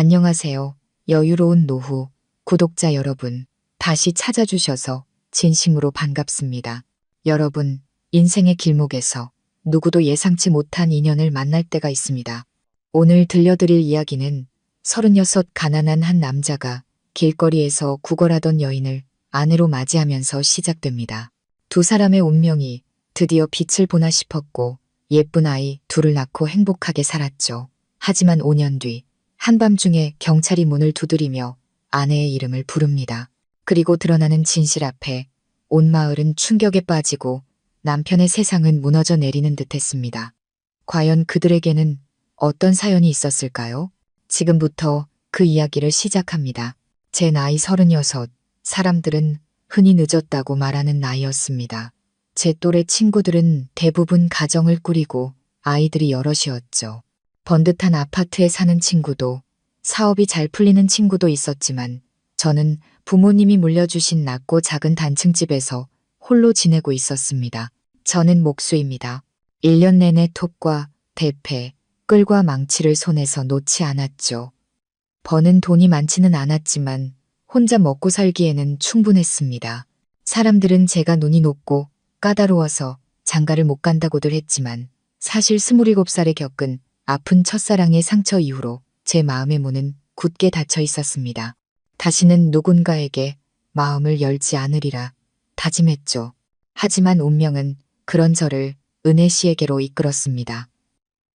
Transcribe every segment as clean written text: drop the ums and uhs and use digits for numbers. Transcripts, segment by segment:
안녕하세요. 여유로운 노후 구독자 여러분, 다시 찾아주셔서 진심으로 반갑습니다. 여러분, 인생의 길목에서 누구도 예상치 못한 인연을 만날 때가 있습니다. 오늘 들려드릴 이야기는 36 가난한 한 남자가 길거리에서 구걸하던 여인을 아내로 맞이하면서 시작됩니다. 두 사람의 운명이 드디어 빛을 보나 싶었고 예쁜 아이 둘을 낳고 행복하게 살았죠. 하지만 5년 뒤 한밤중에 경찰이 문을 두드리며 아내의 이름을 부릅니다. 그리고 드러나는 진실 앞에 온 마을은 충격에 빠지고 남편의 세상은 무너져 내리는 듯했습니다. 과연 그들에게는 어떤 사연이 있었을까요? 지금부터 그 이야기를 시작합니다. 제 나이 36, 사람들은 흔히 늦었다고 말하는 나이였습니다. 제 또래 친구들은 대부분 가정을 꾸리고 아이들이 여럿이었죠. 번듯한 아파트에 사는 친구도, 사업이 잘 풀리는 친구도 있었지만 저는 부모님이 물려주신 낮고 작은 단층집에서 홀로 지내고 있었습니다. 저는 목수입니다. 1년 내내 톱과 대패, 끌과 망치를 손에서 놓지 않았죠. 버는 돈이 많지는 않았지만 혼자 먹고 살기에는 충분했습니다. 사람들은 제가 눈이 높고 까다로워서 장가를 못 간다고들 했지만 사실 27살에 겪은 아픈 첫사랑의 상처 이후로 제 마음의 문은 굳게 닫혀 있었습니다. 다시는 누군가에게 마음을 열지 않으리라 다짐했죠. 하지만 운명은 그런 저를 은혜 씨에게로 이끌었습니다.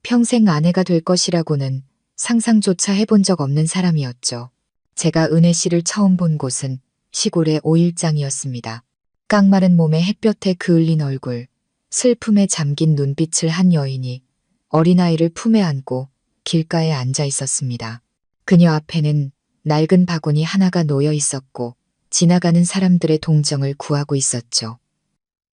평생 아내가 될 것이라고는 상상조차 해본 적 없는 사람이었죠. 제가 은혜 씨를 처음 본 곳은 시골의 오일장이었습니다. 깡마른 몸에 햇볕에 그을린 얼굴, 슬픔에 잠긴 눈빛을 한 여인이 어린아이를 품에 안고 길가에 앉아 있었습니다. 그녀 앞에는 낡은 바구니 하나가 놓여 있었고 지나가는 사람들의 동정을 구하고 있었죠.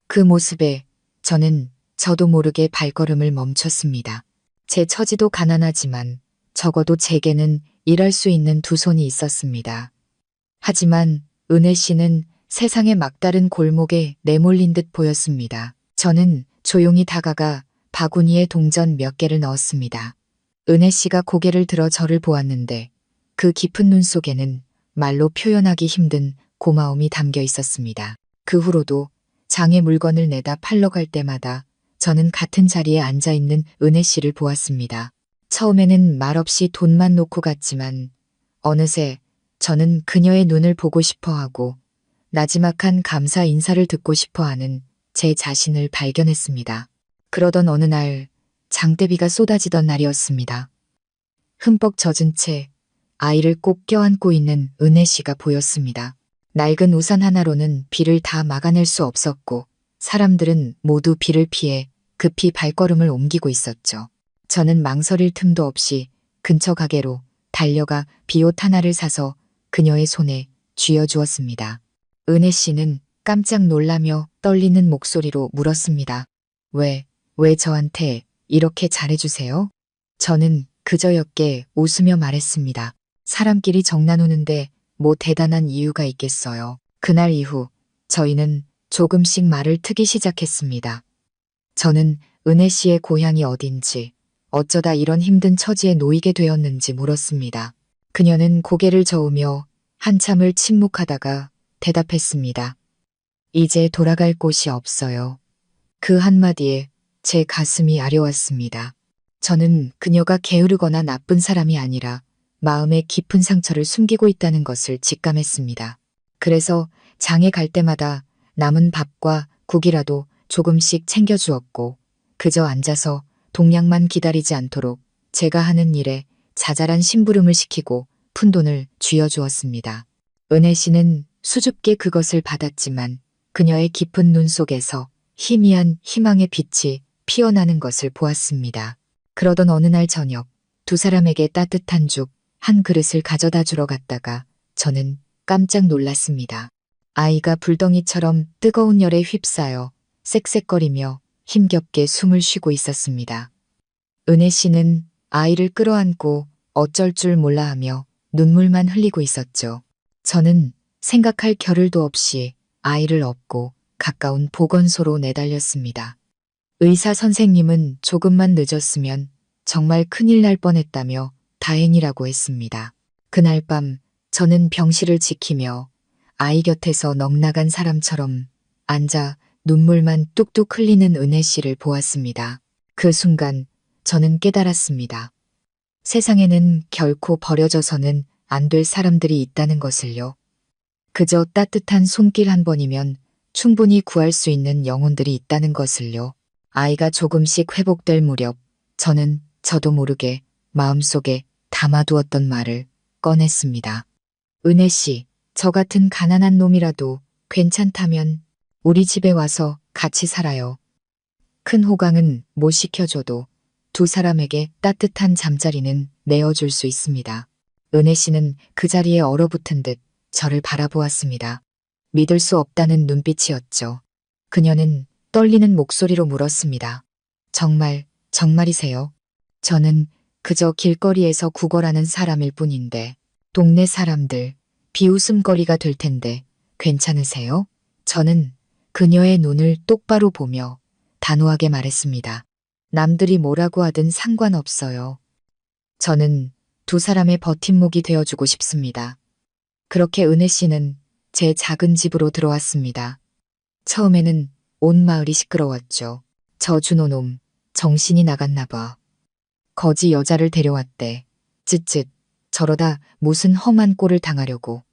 그 모습에 저는 저도 모르게 발걸음을 멈췄습니다. 제 처지도 가난하지만 적어도 제게는 일할 수 있는 두 손이 있었습니다. 하지만 은혜 씨는 세상의 막다른 골목에 내몰린 듯 보였습니다. 저는 조용히 다가가 바구니에 동전 몇 개를 넣었습니다. 은혜 씨가 고개를 들어 저를 보았는데 그 깊은 눈 속에는 말로 표현하기 힘든 고마움이 담겨 있었습니다. 그 후로도 장의 물건을 내다 팔러 갈 때마다 저는 같은 자리에 앉아 있는 은혜 씨를 보았습니다. 처음에는 말없이 돈만 놓고 갔지만 어느새 저는 그녀의 눈을 보고 싶어 하고 나지막한 감사 인사를 듣고 싶어 하는 제 자신을 발견했습니다. 그러던 어느 날 장대비가 쏟아지던 날이었습니다. 흠뻑 젖은 채 아이를 꼭 껴안고 있는 은혜 씨가 보였습니다. 낡은 우산 하나로는 비를 다 막아낼 수 없었고 사람들은 모두 비를 피해 급히 발걸음을 옮기고 있었죠. 저는 망설일 틈도 없이 근처 가게로 달려가 비옷 하나를 사서 그녀의 손에 쥐어주었습니다. 은혜 씨는 깜짝 놀라며 떨리는 목소리로 물었습니다. 왜 저한테 이렇게 잘해주세요? 저는 그저였게 웃으며 말했습니다. 사람끼리 정 나누는데 뭐 대단한 이유가 있겠어요. 그날 이후 저희는 조금씩 말을 트기 시작했습니다. 저는 은혜 씨의 고향이 어딘지, 어쩌다 이런 힘든 처지에 놓이게 되었는지 물었습니다. 그녀는 고개를 저으며 한참을 침묵하다가 대답했습니다. 이제 돌아갈 곳이 없어요. 그 한마디에 제 가슴이 아려왔습니다. 저는 그녀가 게으르거나 나쁜 사람이 아니라 마음의 깊은 상처를 숨기고 있다는 것을 직감했습니다. 그래서 장에 갈 때마다 남은 밥과 국이라도 조금씩 챙겨주었고 그저 앉아서 동량만 기다리지 않도록 제가 하는 일에 자잘한 심부름을 시키고 푼돈을 쥐어주었습니다. 은혜 씨는 수줍게 그것을 받았지만 그녀의 깊은 눈 속에서 희미한 희망의 빛이 피어나는 것을 보았습니다. 그러던 어느 날 저녁 두 사람에게 따뜻한 죽 한 그릇을 가져다 주러 갔다가 저는 깜짝 놀랐습니다. 아이가 불덩이처럼 뜨거운 열에 휩싸여 쌕쌕거리며 힘겹게 숨을 쉬고 있었습니다. 은혜 씨는 아이를 끌어안고 어쩔 줄 몰라 하며 눈물만 흘리고 있었죠. 저는 생각할 겨를도 없이 아이를 업고 가까운 보건소로 내달렸습니다. 의사 선생님은 조금만 늦었으면 정말 큰일 날 뻔했다며 다행이라고 했습니다. 그날 밤 저는 병실을 지키며 아이 곁에서 넋나간 사람처럼 앉아 눈물만 뚝뚝 흘리는 은혜 씨를 보았습니다. 그 순간 저는 깨달았습니다. 세상에는 결코 버려져서는 안 될 사람들이 있다는 것을요. 그저 따뜻한 손길 한 번이면 충분히 구할 수 있는 영혼들이 있다는 것을요. 아이가 조금씩 회복될 무렵 저는 저도 모르게 마음속에 담아두었던 말을 꺼냈습니다. 은혜 씨, 저 같은 가난한 놈이라도 괜찮다면 우리 집에 와서 같이 살아요. 큰 호강은 못 시켜줘도 두 사람에게 따뜻한 잠자리는 내어줄 수 있습니다. 은혜 씨는 그 자리에 얼어붙은 듯 저를 바라보았습니다. 믿을 수 없다는 눈빛이었죠. 그녀는 떨리는 목소리로 물었습니다. 정말이세요? 저는 그저 길거리에서 구걸하는 사람일 뿐인데 동네 사람들 비웃음거리가 될 텐데 괜찮으세요? 저는 그녀의 눈을 똑바로 보며 단호하게 말했습니다. 남들이 뭐라고 하든 상관없어요. 저는 두 사람의 버팀목이 되어주고 싶습니다. 그렇게 은혜 씨는 제 작은 집으로 들어왔습니다. 처음에는 온 마을이 시끄러웠죠. 저 준호놈 정신이 나갔나 봐. 거지 여자를 데려왔대. 쯧쯧 저러다 무슨 험한 꼴을 당하려고.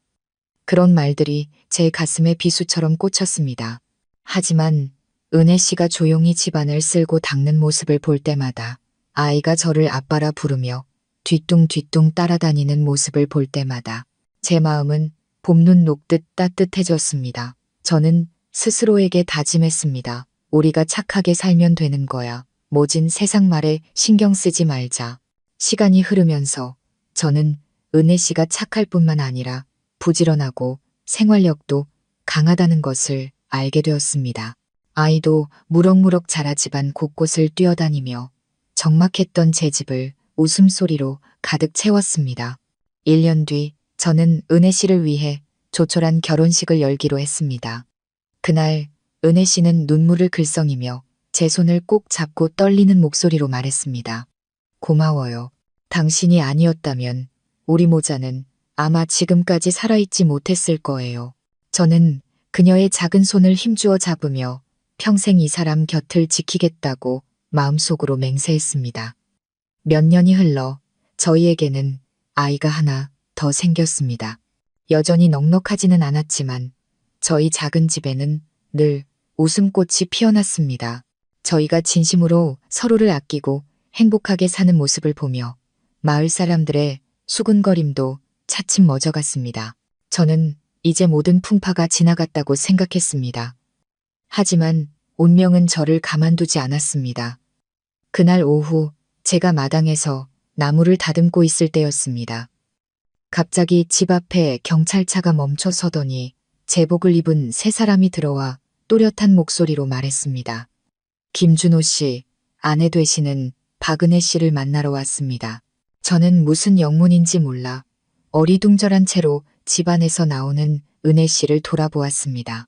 그런 말들이 제 가슴에 비수처럼 꽂혔습니다. 하지만 은혜 씨가 조용히 집안을 쓸고 닦는 모습을 볼 때마다 아이가 저를 아빠라 부르며 뒤뚱뒤뚱 따라다니는 모습을 볼 때마다 제 마음은 봄눈 녹듯 따뜻해졌습니다. 저는 스스로에게 다짐했습니다. 우리가 착하게 살면 되는 거야. 모진 세상 말에 신경 쓰지 말자. 시간이 흐르면서 저는 은혜 씨가 착할 뿐만 아니라 부지런하고 생활력도 강하다는 것을 알게 되었습니다. 아이도 무럭무럭 자라 집안 곳곳을 뛰어다니며 적막했던 제 집을 웃음소리로 가득 채웠습니다. 1년 뒤 저는 은혜 씨를 위해 조촐한 결혼식을 열기로 했습니다. 그날 은혜 씨는 눈물을 글썽이며 제 손을 꼭 잡고 떨리는 목소리로 말했습니다. 고마워요. 당신이 아니었다면 우리 모자는 아마 지금까지 살아있지 못했을 거예요. 저는 그녀의 작은 손을 힘주어 잡으며 평생 이 사람 곁을 지키겠다고 마음속으로 맹세했습니다. 몇 년이 흘러 저희에게는 아이가 하나 더 생겼습니다. 여전히 넉넉하지는 않았지만 저희 작은 집에는 늘 웃음꽃이 피어났습니다. 저희가 진심으로 서로를 아끼고 행복하게 사는 모습을 보며 마을 사람들의 수군거림도 차츰 멎어갔습니다. 저는 이제 모든 풍파가 지나갔다고 생각했습니다. 하지만 운명은 저를 가만두지 않았습니다. 그날 오후 제가 마당에서 나무를 다듬고 있을 때였습니다. 갑자기 집 앞에 경찰차가 멈춰 서더니 제복을 입은 세 사람이 들어와 또렷한 목소리로 말했습니다. 김준호 씨, 아내 되시는 박은혜 씨를 만나러 왔습니다. 저는 무슨 영문인지 몰라 어리둥절한 채로 집안에서 나오는 은혜 씨를 돌아보았습니다.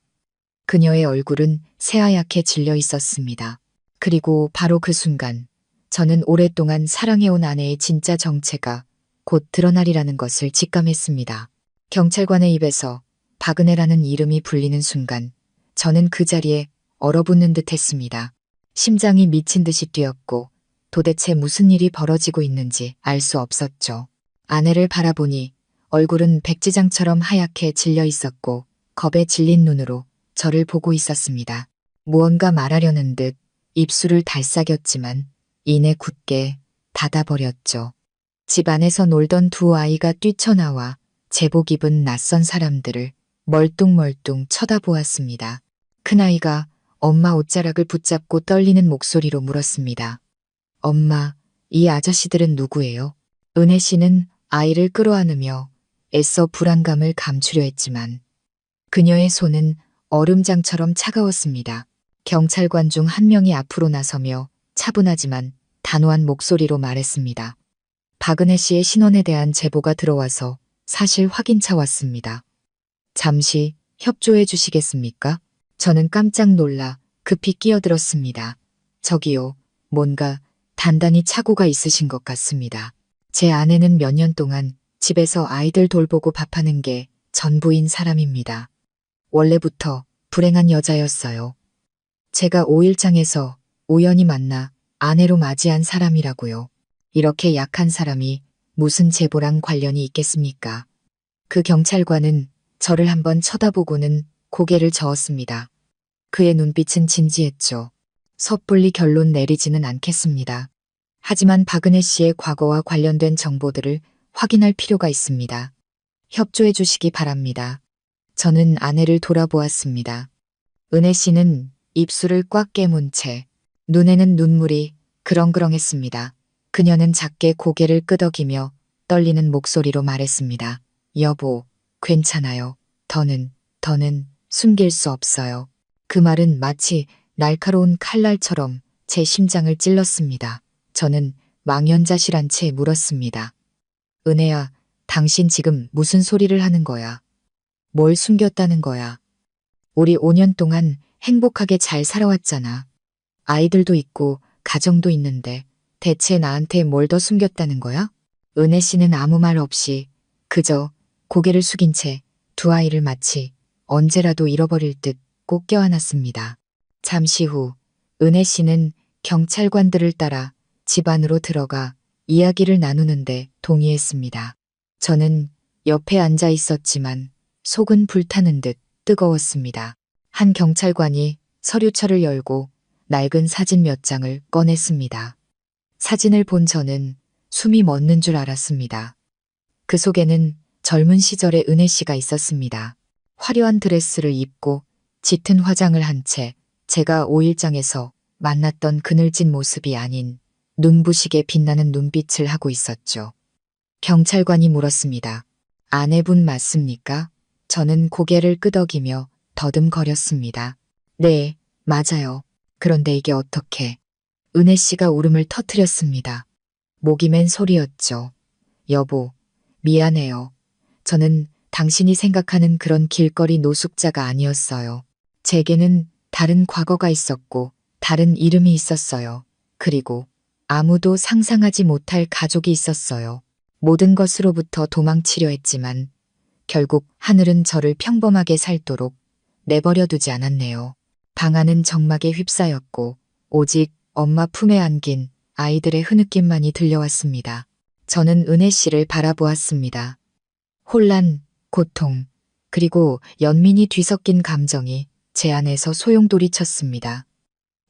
그녀의 얼굴은 새하얗게 질려 있었습니다. 그리고 바로 그 순간 저는 오랫동안 사랑해온 아내의 진짜 정체가 곧 드러나리라는 것을 직감했습니다. 경찰관의 입에서 박은혜라는 이름이 불리는 순간 저는 그 자리에 얼어붙는 듯 했습니다. 심장이 미친 듯이 뛰었고 도대체 무슨 일이 벌어지고 있는지 알 수 없었죠. 아내를 바라보니 얼굴은 백지장처럼 하얗게 질려 있었고 겁에 질린 눈으로 저를 보고 있었습니다. 무언가 말하려는 듯 입술을 달싹였지만 이내 굳게 닫아버렸죠. 집 안에서 놀던 두 아이가 뛰쳐나와 제복 입은 낯선 사람들을 멀뚱멀뚱 쳐다보았습니다. 큰아이가 엄마 옷자락을 붙잡고 떨리는 목소리로 물었습니다. 엄마, 이 아저씨들은 누구예요? 은혜 씨는 아이를 끌어안으며 애써 불안감을 감추려 했지만 그녀의 손은 얼음장처럼 차가웠습니다. 경찰관 중 한 명이 앞으로 나서며 차분하지만 단호한 목소리로 말했습니다. 박은혜 씨의 신원에 대한 제보가 들어와서 사실 확인차 왔습니다. 잠시 협조해 주시겠습니까? 저는 깜짝 놀라 급히 끼어들었습니다. 저기요, 뭔가 단단히 착오가 있으신 것 같습니다. 제 아내는 몇 년 동안 집에서 아이들 돌보고 밥하는 게 전부인 사람입니다. 원래부터 불행한 여자였어요. 제가 5일장에서 우연히 만나 아내로 맞이한 사람이라고요. 이렇게 약한 사람이 무슨 제보랑 관련이 있겠습니까? 그 경찰관은 저를 한번 쳐다보고는 고개를 저었습니다. 그의 눈빛은 진지했죠. 섣불리 결론 내리지는 않겠습니다. 하지만 박은혜 씨의 과거와 관련된 정보들을 확인할 필요가 있습니다. 협조해 주시기 바랍니다. 저는 아내를 돌아보았습니다. 은혜 씨는 입술을 꽉 깨문 채 눈에는 눈물이 그렁그렁했습니다. 그녀는 작게 고개를 끄덕이며 떨리는 목소리로 말했습니다. 여보, 괜찮아요. 더는 숨길 수 없어요. 그 말은 마치 날카로운 칼날처럼 제 심장을 찔렀습니다. 저는 망연자실한 채 물었습니다. 은혜야, 당신 지금 무슨 소리를 하는 거야? 뭘 숨겼다는 거야? 우리 5년 동안 행복하게 잘 살아왔잖아. 아이들도 있고 가정도 있는데 대체 나한테 뭘 더 숨겼다는 거야? 은혜 씨는 아무 말 없이 그저 고개를 숙인 채 두 아이를 마치 언제라도 잃어버릴 듯 꼭 껴안았습니다. 잠시 후 은혜 씨는 경찰관들을 따라 집 안으로 들어가 이야기를 나누는데 동의했습니다. 저는 옆에 앉아 있었지만 속은 불타는 듯 뜨거웠습니다. 한 경찰관이 서류철을 열고 낡은 사진 몇 장을 꺼냈습니다. 사진을 본 저는 숨이 멎는 줄 알았습니다. 그 속에는 젊은 시절의 은혜 씨가 있었습니다. 화려한 드레스를 입고 짙은 화장을 한 채 제가 5일장에서 만났던 그늘진 모습이 아닌 눈부시게 빛나는 눈빛을 하고 있었죠. 경찰관이 물었습니다. 아내분 맞습니까? 저는 고개를 끄덕이며 더듬거렸습니다. 네, 맞아요. 그런데 이게 어떻게? 은혜 씨가 울음을 터뜨렸습니다. 목이 맨 소리였죠. 여보, 미안해요. 저는 당신이 생각하는 그런 길거리 노숙자가 아니었어요. 제게는 다른 과거가 있었고 다른 이름이 있었어요. 그리고 아무도 상상하지 못할 가족이 있었어요. 모든 것으로부터 도망치려 했지만 결국 하늘은 저를 평범하게 살도록 내버려 두지 않았네요. 방 안은 정막에 휩싸였고 오직 엄마 품에 안긴 아이들의 흐느낌만이 들려왔습니다. 저는 은혜 씨를 바라보았습니다. 혼란, 고통, 그리고 연민이 뒤섞인 감정이 제 안에서 소용돌이쳤습니다.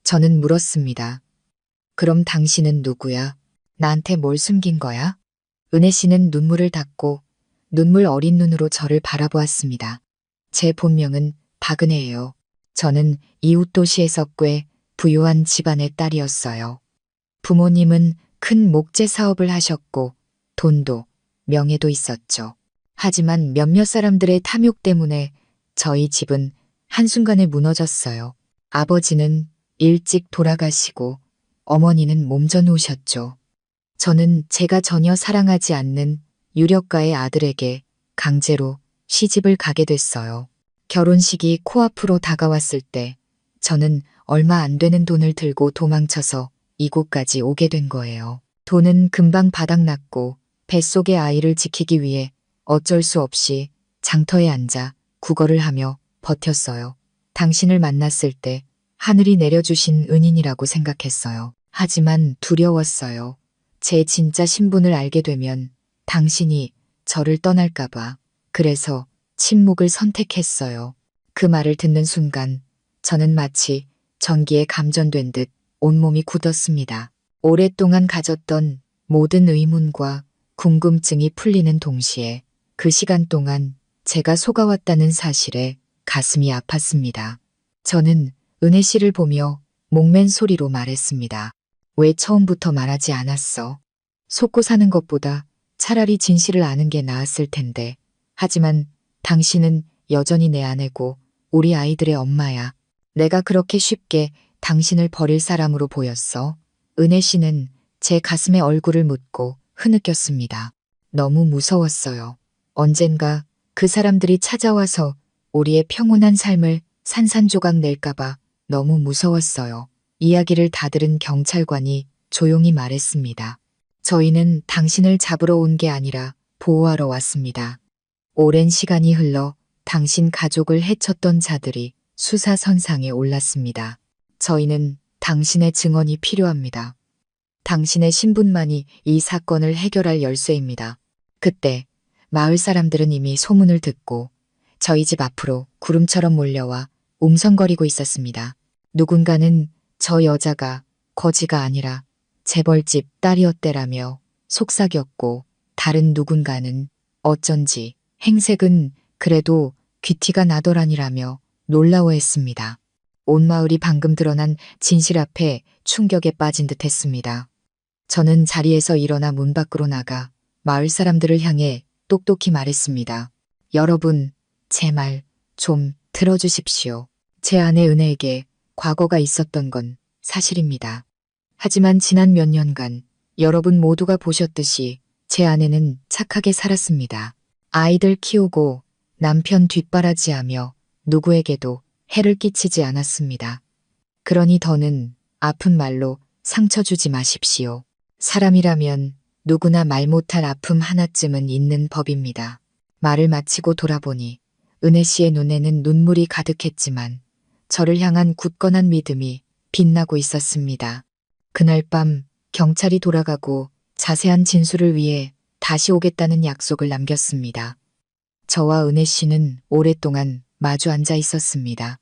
저는 물었습니다. 그럼 당신은 누구야? 나한테 뭘 숨긴 거야? 은혜 씨는 눈물을 닦고 눈물 어린 눈으로 저를 바라보았습니다. 제 본명은 박은혜예요. 저는 이웃 도시에서 꽤 부유한 집안의 딸이었어요. 부모님은 큰 목재 사업을 하셨고 돈도 명예도 있었죠. 하지만 몇몇 사람들의 탐욕 때문에 저희 집은 한순간에 무너졌어요. 아버지는 일찍 돌아가시고 어머니는 몸져 누우셨죠. 저는 제가 전혀 사랑하지 않는 유력가의 아들에게 강제로 시집을 가게 됐어요. 결혼식이 코앞으로 다가왔을 때 저는 얼마 안 되는 돈을 들고 도망쳐서 이곳까지 오게 된 거예요. 돈은 금방 바닥났고 뱃속의 아이를 지키기 위해 어쩔 수 없이 장터에 앉아 구걸을 하며 버텼어요. 당신을 만났을 때 하늘이 내려주신 은인이라고 생각했어요. 하지만 두려웠어요. 제 진짜 신분을 알게 되면 당신이 저를 떠날까봐. 그래서 침묵을 선택했어요. 그 말을 듣는 순간 저는 마치 전기에 감전된 듯 온몸이 굳었습니다. 오랫동안 가졌던 모든 의문과 궁금증이 풀리는 동시에 그 시간 동안 제가 속아왔다는 사실에 가슴이 아팠습니다. 저는 은혜 씨를 보며 목맨 소리로 말했습니다. 왜 처음부터 말하지 않았어? 속고 사는 것보다 차라리 진실을 아는 게 나았을 텐데. 하지만 당신은 여전히 내 아내고 우리 아이들의 엄마야. 내가 그렇게 쉽게 당신을 버릴 사람으로 보였어? 은혜 씨는 제 가슴에 얼굴을 묻고 흐느꼈습니다. 너무 무서웠어요. 언젠가 그 사람들이 찾아와서 우리의 평온한 삶을 산산조각 낼까봐 너무 무서웠어요. 이야기를 다 들은 경찰관이 조용히 말했습니다. 저희는 당신을 잡으러 온 게 아니라 보호하러 왔습니다. 오랜 시간이 흘러 당신 가족을 해쳤던 자들이 수사선상에 올랐습니다. 저희는 당신의 증언이 필요합니다. 당신의 신분만이 이 사건을 해결할 열쇠입니다. 그때 마을 사람들은 이미 소문을 듣고 저희 집 앞으로 구름처럼 몰려와 웅성거리고 있었습니다. 누군가는 저 여자가 거지가 아니라 재벌집 딸이었대라며 속삭였고, 다른 누군가는 어쩐지 행색은 그래도 귀티가 나더라니라며 놀라워했습니다. 온 마을이 방금 드러난 진실 앞에 충격에 빠진 듯 했습니다. 저는 자리에서 일어나 문 밖으로 나가 마을 사람들을 향해 똑똑히 말했습니다. 여러분, 제 말 좀 들어주십시오. 제 아내 은혜에게 과거가 있었던 건 사실입니다. 하지만 지난 몇 년간 여러분 모두가 보셨듯이 제 아내는 착하게 살았습니다. 아이들 키우고 남편 뒷바라지하며 누구에게도 해를 끼치지 않았습니다. 그러니 더는 아픈 말로 상처 주지 마십시오. 사람이라면 누구나 말 못할 아픔 하나쯤은 있는 법입니다. 말을 마치고 돌아보니 은혜 씨의 눈에는 눈물이 가득했지만 저를 향한 굳건한 믿음이 빛나고 있었습니다. 그날 밤 경찰이 돌아가고 자세한 진술을 위해 다시 오겠다는 약속을 남겼습니다. 저와 은혜 씨는 오랫동안 마주 앉아 있었습니다.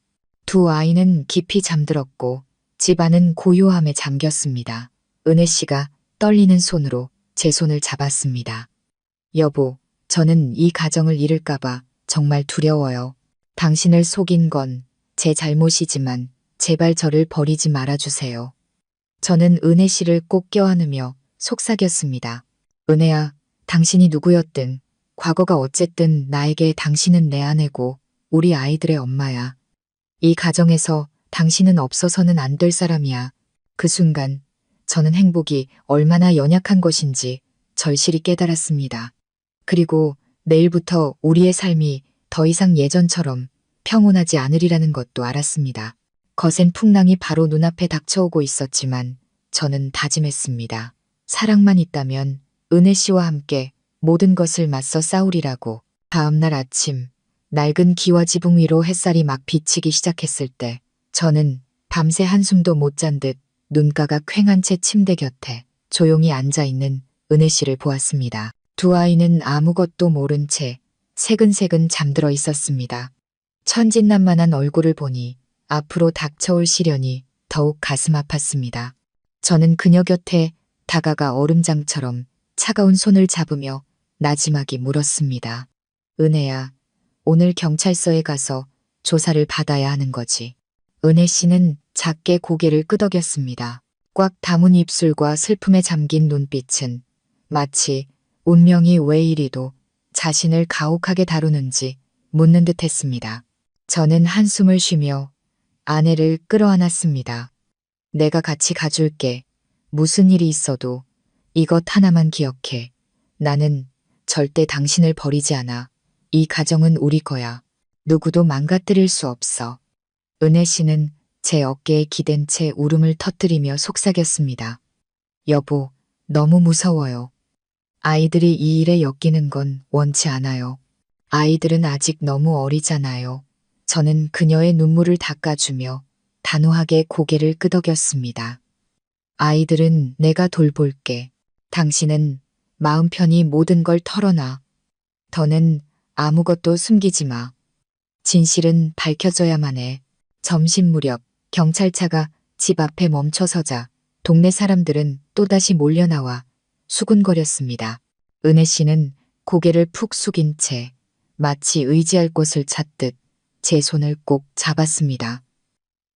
두 아이는 깊이 잠들었고 집안은 고요함에 잠겼습니다. 은혜 씨가 떨리는 손으로 제 손을 잡았습니다. 여보, 저는 이 가정을 잃을까봐 정말 두려워요. 당신을 속인 건 제 잘못이지만 제발 저를 버리지 말아주세요. 저는 은혜 씨를 꼭 껴안으며 속삭였습니다. 은혜야, 당신이 누구였든 과거가 어쨌든 나에게 당신은 내 아내고 우리 아이들의 엄마야. 이 가정에서 당신은 없어서는 안 될 사람이야. 그 순간 저는 행복이 얼마나 연약한 것인지 절실히 깨달았습니다. 그리고 내일부터 우리의 삶이 더 이상 예전처럼 평온하지 않으리라는 것도 알았습니다. 거센 풍랑이 바로 눈앞에 닥쳐오고 있었지만 저는 다짐했습니다. 사랑만 있다면 은혜 씨와 함께 모든 것을 맞서 싸우리라고. 다음날 아침, 낡은 기와 지붕 위로 햇살이 막 비치기 시작했을 때 저는 밤새 한숨도 못 잔 듯 눈가가 퀭한 채 침대 곁에 조용히 앉아있는 은혜 씨를 보았습니다. 두 아이는 아무것도 모른 채 새근새근 잠들어 있었습니다. 천진난만한 얼굴을 보니 앞으로 닥쳐올 시련이 더욱 가슴 아팠습니다. 저는 그녀 곁에 다가가 얼음장처럼 차가운 손을 잡으며 나지막이 물었습니다. 은혜야, 오늘 경찰서에 가서 조사를 받아야 하는 거지. 은혜 씨는 작게 고개를 끄덕였습니다. 꽉 다문 입술과 슬픔에 잠긴 눈빛은 마치 운명이 왜 이리도 자신을 가혹하게 다루는지 묻는 듯 했습니다. 저는 한숨을 쉬며 아내를 끌어안았습니다. 내가 같이 가줄게. 무슨 일이 있어도 이것 하나만 기억해. 나는 절대 당신을 버리지 않아. 이 가정은 우리 거야. 누구도 망가뜨릴 수 없어. 은혜 씨는 제 어깨에 기댄 채 울음을 터뜨리며 속삭였습니다. 여보, 너무 무서워요. 아이들이 이 일에 엮이는 건 원치 않아요. 아이들은 아직 너무 어리잖아요. 저는 그녀의 눈물을 닦아주며 단호하게 고개를 끄덕였습니다. 아이들은 내가 돌볼게. 당신은 마음 편히 모든 걸 털어놔. 더는 아무것도 숨기지 마. 진실은 밝혀져야만 해. 점심 무렵 경찰차가 집 앞에 멈춰서자 동네 사람들은 또다시 몰려나와 수군거렸습니다. 은혜 씨는 고개를 푹 숙인 채 마치 의지할 곳을 찾듯 제 손을 꼭 잡았습니다.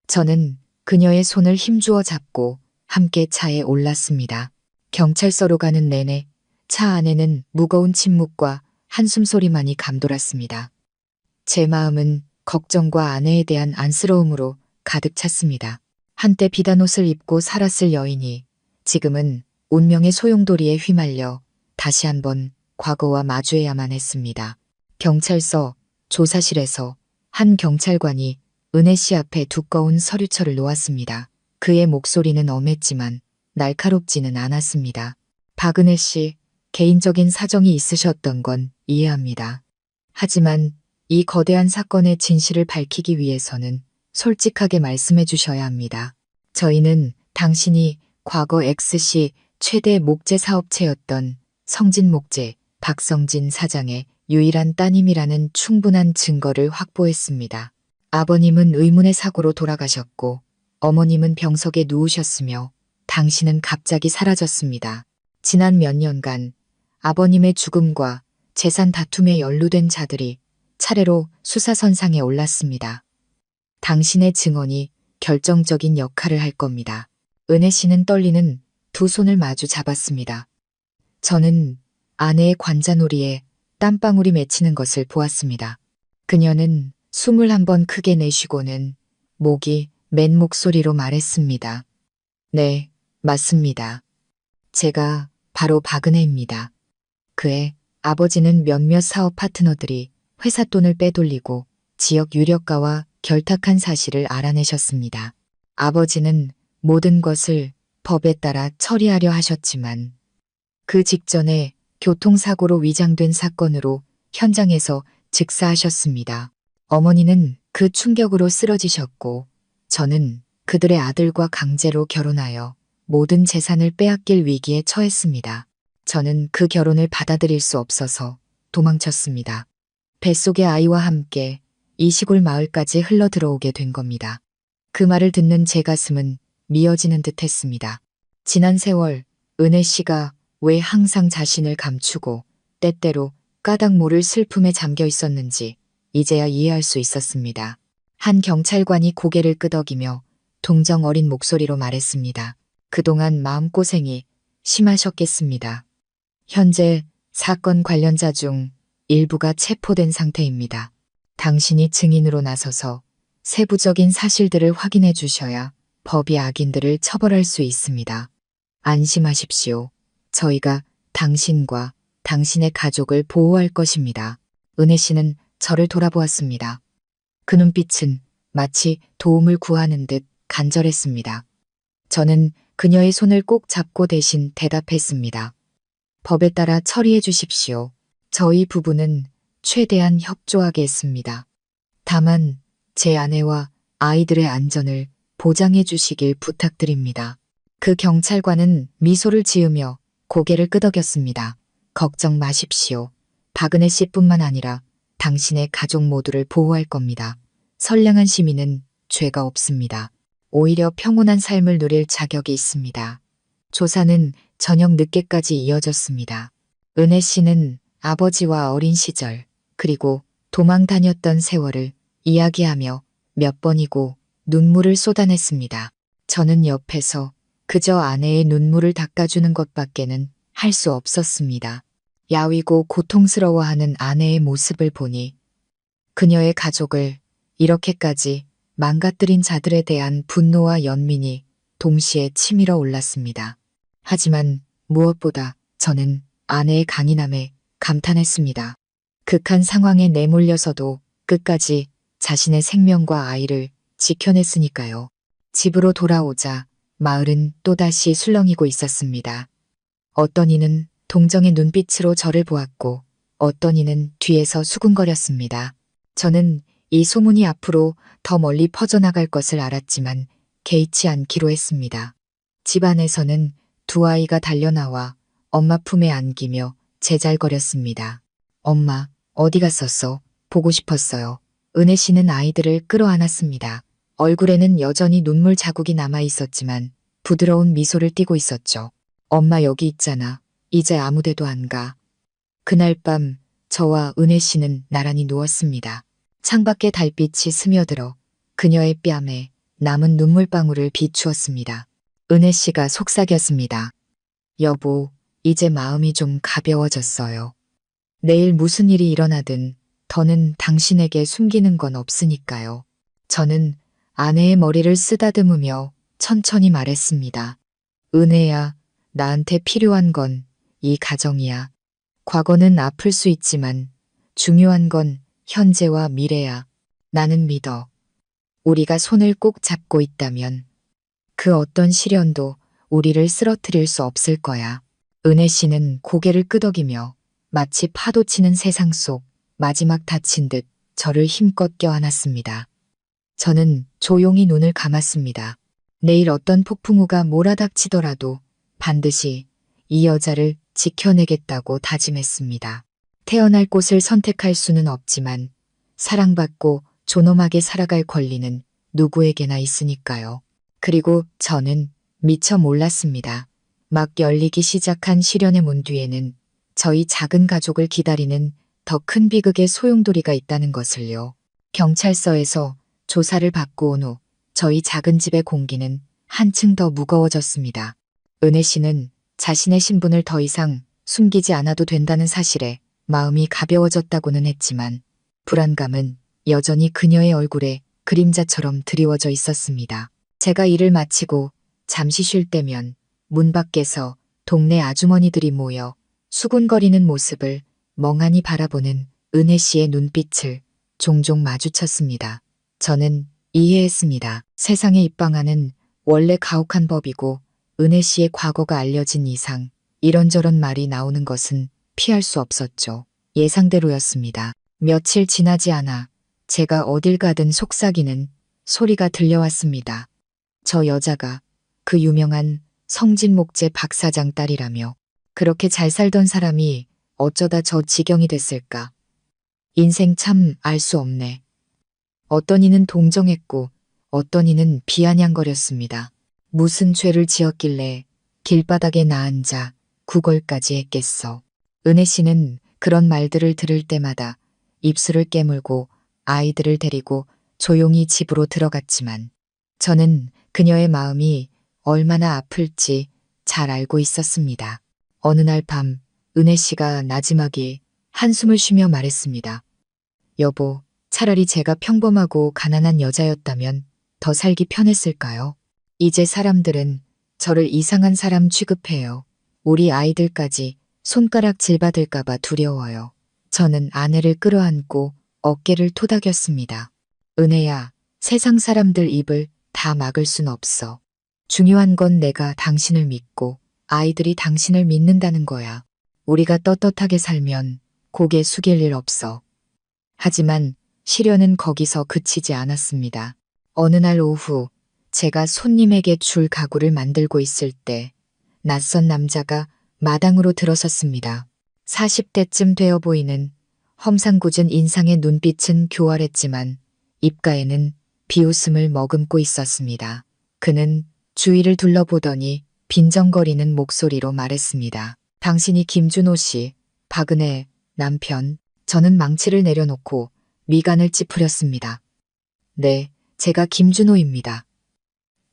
저는 그녀의 손을 힘주어 잡고 함께 차에 올랐습니다. 경찰서로 가는 내내 차 안에는 무거운 침묵과 한숨 소리만이 감돌았습니다. 제 마음은 걱정과 아내에 대한 안쓰러움으로 가득 찼습니다. 한때 비단 옷을 입고 살았을 여인이 지금은 운명의 소용돌이에 휘말려 다시 한번 과거와 마주해야만 했습니다. 경찰서 조사실에서 한 경찰관이 은혜 씨 앞에 두꺼운 서류철을 놓았습니다. 그의 목소리는 엄했지만 날카롭지는 않았습니다. 박은혜 씨, 개인적인 사정이 있으셨던 건 이해합니다. 하지만 이 거대한 사건의 진실을 밝히기 위해서는 솔직하게 말씀해 주셔야 합니다. 저희는 당신이 과거 X씨 최대 목재 사업체였던 성진목재 박성진 사장의 유일한 따님이라는 충분한 증거를 확보했습니다. 아버님은 의문의 사고로 돌아가셨고 어머님은 병석에 누우셨으며 당신은 갑자기 사라졌습니다. 지난 몇 년간 아버님의 죽음과 재산 다툼에 연루된 자들이 차례로 수사선상에 올랐습니다. 당신의 증언이 결정적인 역할을 할 겁니다. 은혜 씨는 떨리는 두 손을 마주 잡았습니다. 저는 아내의 관자놀이에 땀방울이 맺히는 것을 보았습니다. 그녀는 숨을 한번 크게 내쉬고는 목이 맨 목소리로 말했습니다. 네, 맞습니다. 제가 바로 박은혜입니다. 그의 아버지는 몇몇 사업 파트너들이 회사 돈을 빼돌리고 지역 유력가와 결탁한 사실을 알아내셨습니다. 아버지는 모든 것을 법에 따라 처리하려 하셨지만 그 직전에 교통사고로 위장된 사건으로 현장에서 즉사하셨습니다. 어머니는 그 충격으로 쓰러지셨고 저는 그들의 아들과 강제로 결혼하여 모든 재산을 빼앗길 위기에 처했습니다. 저는 그 결혼을 받아들일 수 없어서 도망쳤습니다. 뱃속의 아이와 함께 이 시골 마을까지 흘러 들어오게 된 겁니다. 그 말을 듣는 제 가슴은 미어지는 듯 했습니다. 지난 세월 은혜 씨가 왜 항상 자신을 감추고 때때로 까닭 모를 슬픔에 잠겨 있었는지 이제야 이해할 수 있었습니다. 한 경찰관이 고개를 끄덕이며 동정 어린 목소리로 말했습니다. 그동안 마음고생이 심하셨겠습니다. 현재 사건 관련자 중 일부가 체포된 상태입니다. 당신이 증인으로 나서서 세부적인 사실들을 확인해 주셔야 법이 악인들을 처벌할 수 있습니다. 안심하십시오. 저희가 당신과 당신의 가족을 보호할 것입니다. 은혜 씨는 저를 돌아보았습니다. 그 눈빛은 마치 도움을 구하는 듯 간절했습니다. 저는 그녀의 손을 꼭 잡고 대신 대답했습니다. 법에 따라 처리해 주십시오. 저희 부부는 최대한 협조하겠습니다. 다만 제 아내와 아이들의 안전을 보장해 주시길 부탁드립니다. 그 경찰관은 미소를 지으며 고개를 끄덕였습니다. 걱정 마십시오. 박은혜 씨뿐만 아니라 당신의 가족 모두를 보호할 겁니다. 선량한 시민은 죄가 없습니다. 오히려 평온한 삶을 누릴 자격이 있습니다. 조사는 저녁 늦게까지 이어졌습니다. 은혜 씨는 아버지와 어린 시절 그리고 도망 다녔던 세월을 이야기하며 몇 번이고 눈물을 쏟아냈습니다. 저는 옆에서 그저 아내의 눈물을 닦아주는 것밖에는 할 수 없었습니다. 야위고 고통스러워하는 아내의 모습을 보니 그녀의 가족을 이렇게까지 망가뜨린 자들에 대한 분노와 연민이 동시에 치밀어 올랐습니다. 하지만 무엇보다 저는 아내의 강인함에 감탄했습니다. 극한 상황에 내몰려서도 끝까지 자신의 생명과 아이를 지켜냈으니까요. 집으로 돌아오자 마을은 또다시 술렁이고 있었습니다. 어떤 이는 동정의 눈빛으로 저를 보았고 어떤 이는 뒤에서 수군거렸습니다. 저는 이 소문이 앞으로 더 멀리 퍼져나갈 것을 알았지만 개의치 않기로 했습니다. 집안에서는 두 아이가 달려나와 엄마 품에 안기며 제잘거렸습니다. 엄마, 어디 갔었어? 보고 싶었어요. 은혜 씨는 아이들을 끌어안았습니다. 얼굴에는 여전히 눈물 자국이 남아 있었지만 부드러운 미소를 띠고 있었죠. 엄마 여기 있잖아. 이제 아무데도 안 가. 그날 밤 저와 은혜 씨는 나란히 누웠습니다. 창밖에 달빛이 스며들어 그녀의 뺨에 남은 눈물방울을 비추었습니다. 은혜 씨가 속삭였습니다. 여보, 이제 마음이 좀 가벼워졌어요. 내일 무슨 일이 일어나든 더는 당신에게 숨기는 건 없으니까요. 저는 아내의 머리를 쓰다듬으며 천천히 말했습니다. 은혜야, 나한테 필요한 건 이 가정이야. 과거는 아플 수 있지만 중요한 건 현재와 미래야. 나는 믿어. 우리가 손을 꼭 잡고 있다면 그 어떤 시련도 우리를 쓰러뜨릴 수 없을 거야. 은혜 씨는 고개를 끄덕이며 마치 파도 치는 세상 속 마지막 닫힌 듯 저를 힘껏 껴안았습니다. 저는 조용히 눈을 감았습니다. 내일 어떤 폭풍우가 몰아닥치더라도 반드시 이 여자를 지켜내겠다고 다짐했습니다. 태어날 곳을 선택할 수는 없지만 사랑받고 존엄하게 살아갈 권리는 누구에게나 있으니까요. 그리고 저는 미처 몰랐습니다. 막 열리기 시작한 시련의 문 뒤에는 저희 작은 가족을 기다리는 더 큰 비극의 소용돌이가 있다는 것을요. 경찰서에서 조사를 받고 온 후 저희 작은 집의 공기는 한층 더 무거워졌습니다. 은혜 씨는 자신의 신분을 더 이상 숨기지 않아도 된다는 사실에 마음이 가벼워졌다고는 했지만 불안감은 여전히 그녀의 얼굴에 그림자처럼 드리워져 있었습니다. 제가 일을 마치고 잠시 쉴 때면 문 밖에서 동네 아주머니들이 모여 수군거리는 모습을 멍하니 바라보는 은혜 씨의 눈빛을 종종 마주쳤습니다. 저는 이해했습니다. 세상에 입방아는 원래 가혹한 법이고 은혜 씨의 과거가 알려진 이상 이런저런 말이 나오는 것은 피할 수 없었죠. 예상대로였습니다. 며칠 지나지 않아 제가 어딜 가든 속삭이는 소리가 들려왔습니다. 저 여자가 그 유명한 성진목재 박사장 딸이라며. 그렇게 잘 살던 사람이 어쩌다 저 지경이 됐을까. 인생 참 알 수 없네. 어떤 이는 동정했고 어떤 이는 비아냥거렸습니다. 무슨 죄를 지었길래 길바닥에 나앉아 구걸까지 했겠어. 은혜 씨는 그런 말들을 들을 때마다 입술을 깨물고 아이들을 데리고 조용히 집으로 들어갔지만 저는 그녀의 마음이 얼마나 아플지 잘 알고 있었습니다. 어느 날 밤 은혜 씨가 나지막이 한숨을 쉬며 말했습니다. 여보, 차라리 제가 평범하고 가난한 여자였다면 더 살기 편했을까요? 이제 사람들은 저를 이상한 사람 취급해요. 우리 아이들까지 손가락질 받을까봐 두려워요. 저는 아내를 끌어안고 어깨를 토닥였습니다. 은혜야, 세상 사람들 입을 다 막을 순 없어. 중요한 건 내가 당신을 믿고 아이들이 당신을 믿는다는 거야. 우리가 떳떳하게 살면 고개 숙일 일 없어. 하지만 시련은 거기서 그치지 않았습니다. 어느 날 오후 제가 손님에게 줄 가구를 만들고 있을 때 낯선 남자가 마당으로 들어섰습니다. 40대쯤 되어 보이는 험상궂은 인상의 눈빛은 교활했지만 입가에는 비웃음을 머금고 있었습니다. 그는 주위를 둘러보더니 빈정거리는 목소리로 말했습니다. 당신이 김준호 씨, 박은혜 남편. 저는 망치를 내려놓고 미간을 찌푸렸습니다. 네, 제가 김준호입니다.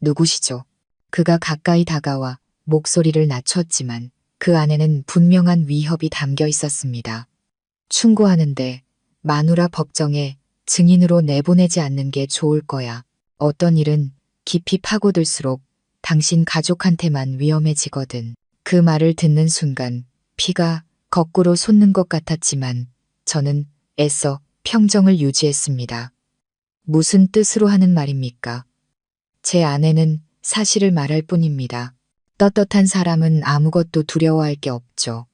누구시죠? 그가 가까이 다가와 목소리를 낮췄지만 그 안에는 분명한 위협이 담겨 있었습니다. 충고하는데 마누라 법정에 증인으로 내보내지 않는 게 좋을 거야. 어떤 일은 깊이 파고들수록 당신 가족한테만 위험해지거든. 그 말을 듣는 순간 피가 거꾸로 솟는 것 같았지만 저는 애써 평정을 유지했습니다. 무슨 뜻으로 하는 말입니까? 제 아내는 사실을 말할 뿐입니다. 떳떳한 사람은 아무것도 두려워할 게 없죠.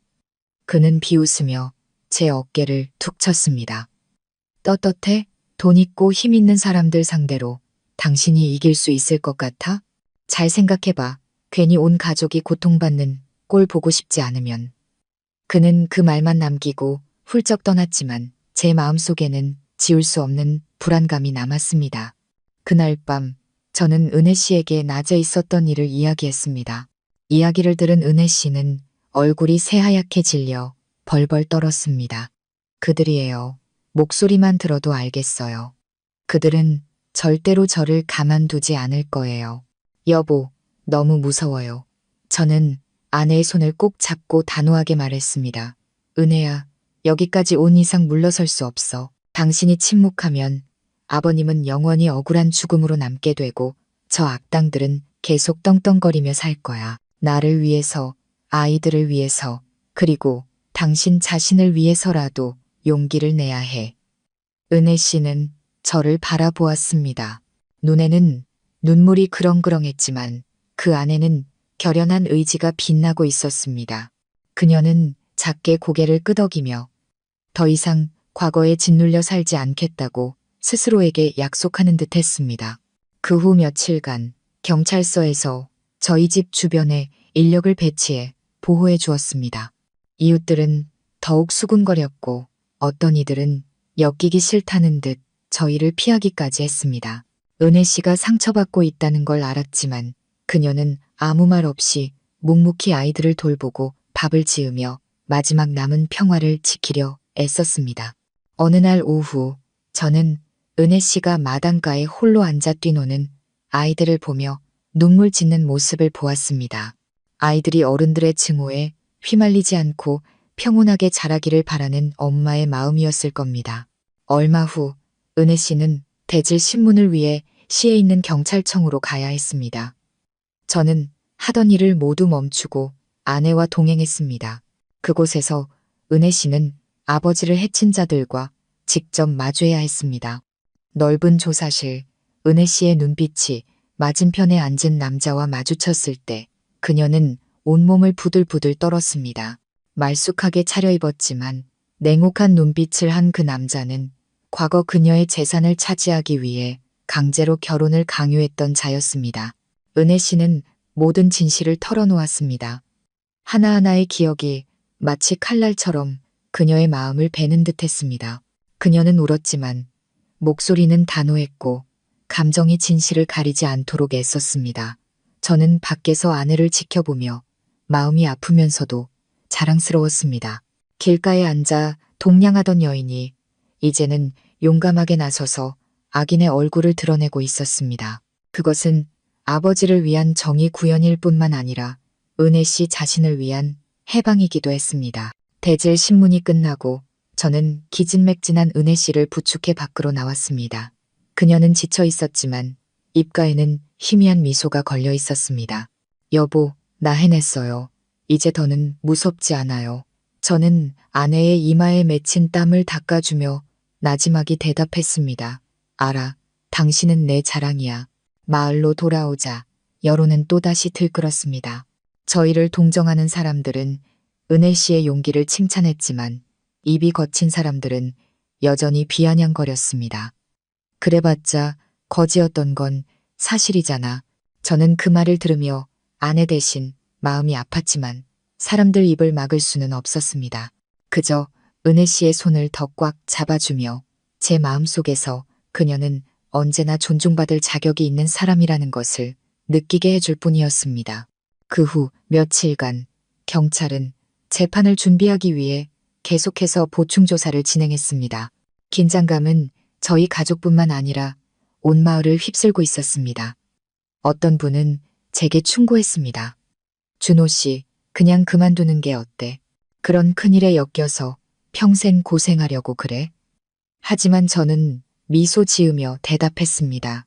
그는 비웃으며 제 어깨를 툭 쳤습니다. 떳떳해? 돈 있고 힘 있는 사람들 상대로 당신이 이길 수 있을 것 같아? 잘 생각해봐. 괜히 온 가족이 고통받는 꼴 보고 싶지 않으면. 그는 그 말만 남기고 훌쩍 떠났지만 제 마음속에는 지울 수 없는 불안감이 남았습니다. 그날 밤 저는 은혜 씨에게 낮에 있었던 일을 이야기했습니다. 이야기를 들은 은혜 씨는 얼굴이 새하얗게 질려 벌벌 떨었습니다. 그들이에요. 목소리만 들어도 알겠어요. 그들은 절대로 저를 가만두지 않을 거예요. 여보, 너무 무서워요. 저는 아내의 손을 꼭 잡고 단호하게 말했습니다. 은혜야, 여기까지 온 이상 물러설 수 없어. 당신이 침묵하면 아버님은 영원히 억울한 죽음으로 남게 되고 저 악당들은 계속 떵떵거리며 살 거야. 나를 위해서, 아이들을 위해서, 그리고 당신 자신을 위해서라도 용기를 내야 해. 은혜 씨는 저를 바라보았습니다. 눈에는 눈물이 그렁그렁했지만 그 안에는 결연한 의지가 빛나고 있었습니다. 그녀는 작게 고개를 끄덕이며 더 이상 과거에 짓눌려 살지 않겠다고 스스로에게 약속하는 듯 했습니다. 그 후 며칠간 경찰서에서 저희 집 주변에 인력을 배치해 보호해 주었습니다. 이웃들은 더욱 수군거렸고 어떤 이들은 엮이기 싫다는 듯 저희를 피하기까지 했습니다. 은혜 씨가 상처받고 있다는 걸 알았지만 그녀는 아무 말 없이 묵묵히 아이들을 돌보고 밥을 지으며 마지막 남은 평화를 지키려 애썼습니다. 어느 날 오후 저는 은혜 씨가 마당가에 홀로 앉아 뛰노는 아이들을 보며 눈물 짓는 모습을 보았습니다. 아이들이 어른들의 증오에 휘말리지 않고 평온하게 자라기를 바라는 엄마의 마음이었을 겁니다. 얼마 후 은혜 씨는 대질 신문을 위해 시에 있는 경찰청으로 가야 했습니다. 저는 하던 일을 모두 멈추고 아내와 동행했습니다. 그곳에서 은혜 씨는 아버지를 해친 자들과 직접 마주해야 했습니다. 넓은 조사실, 은혜 씨의 눈빛이 맞은편에 앉은 남자와 마주쳤을 때 그녀는 온몸을 부들부들 떨었습니다. 말쑥하게 차려입었지만 냉혹한 눈빛을 한 그 남자는 과거 그녀의 재산을 차지하기 위해 강제로 결혼을 강요했던 자였습니다. 은혜 씨는 모든 진실을 털어놓았습니다. 하나하나의 기억이 마치 칼날처럼 그녀의 마음을 베는 듯했습니다. 그녀는 울었지만 목소리는 단호했고 감정이 진실을 가리지 않도록 애썼습니다. 저는 밖에서 아내를 지켜보며 마음이 아프면서도 자랑스러웠습니다. 길가에 앉아 동냥하던 여인이 이제는 용감하게 나서서 악인의 얼굴을 드러내고 있었습니다. 그것은 아버지를 위한 정의 구현일 뿐만 아니라 은혜 씨 자신을 위한 해방이기도 했습니다. 대질 신문이 끝나고 저는 기진맥진한 은혜 씨를 부축해 밖으로 나왔습니다. 그녀는 지쳐 있었지만 입가에는 희미한 미소가 걸려 있었습니다. 여보, 나 해냈어요. 이제 더는 무섭지 않아요. 저는 아내의 이마에 맺힌 땀을 닦아주며 나지막이 대답했습니다. 알아. 당신은 내 자랑이야. 마을로 돌아오자 여론은 또다시 들끓었습니다. 저희를 동정하는 사람들은 은혜 씨의 용기를 칭찬했지만 입이 거친 사람들은 여전히 비아냥거렸습니다. 그래봤자 거지였던 건 사실이잖아. 저는 그 말을 들으며 아내 대신 마음이 아팠지만 사람들 입을 막을 수는 없었습니다. 그저 은혜 씨의 손을 더 꽉 잡아주며 제 마음속에서 그녀는 언제나 존중받을 자격이 있는 사람이라는 것을 느끼게 해줄 뿐이었습니다. 그 후 며칠간 경찰은 재판을 준비하기 위해 계속해서 보충조사를 진행했습니다. 긴장감은 저희 가족뿐만 아니라 온 마을을 휩쓸고 있었습니다. 어떤 분은 제게 충고했습니다. 준호 씨, 그냥 그만두는 게 어때? 그런 큰일에 엮여서 평생 고생하려고 그래? 하지만 저는 미소 지으며 대답했습니다.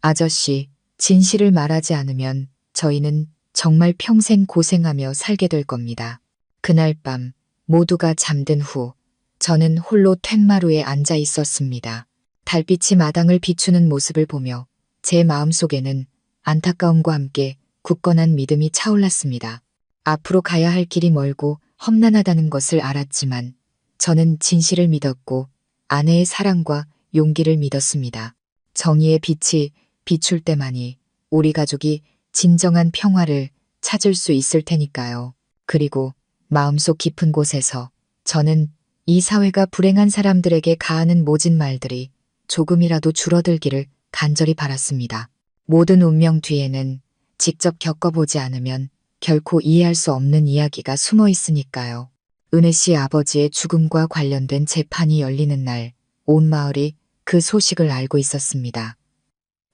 아저씨, 진실을 말하지 않으면 저희는 정말 평생 고생하며 살게 될 겁니다. 그날 밤 모두가 잠든 후 저는 홀로 툇마루에 앉아 있었습니다. 달빛이 마당을 비추는 모습을 보며 제 마음속에는 안타까움과 함께 굳건한 믿음이 차올랐습니다. 앞으로 가야 할 길이 멀고 험난하다는 것을 알았지만 저는 진실을 믿었고 아내의 사랑과 용기를 믿었습니다. 정의의 빛이 비출 때만이 우리 가족이 진정한 평화를 찾을 수 있을 테니까요. 그리고 마음속 깊은 곳에서 저는 이 사회가 불행한 사람들에게 가하는 모진 말들이 조금이라도 줄어들기를 간절히 바랐습니다. 모든 운명 뒤에는 직접 겪어보지 않으면 결코 이해할 수 없는 이야기가 숨어 있으니까요. 은혜 씨 아버지의 죽음과 관련된 재판이 열리는 날, 온 마을이 그 소식을 알고 있었습니다.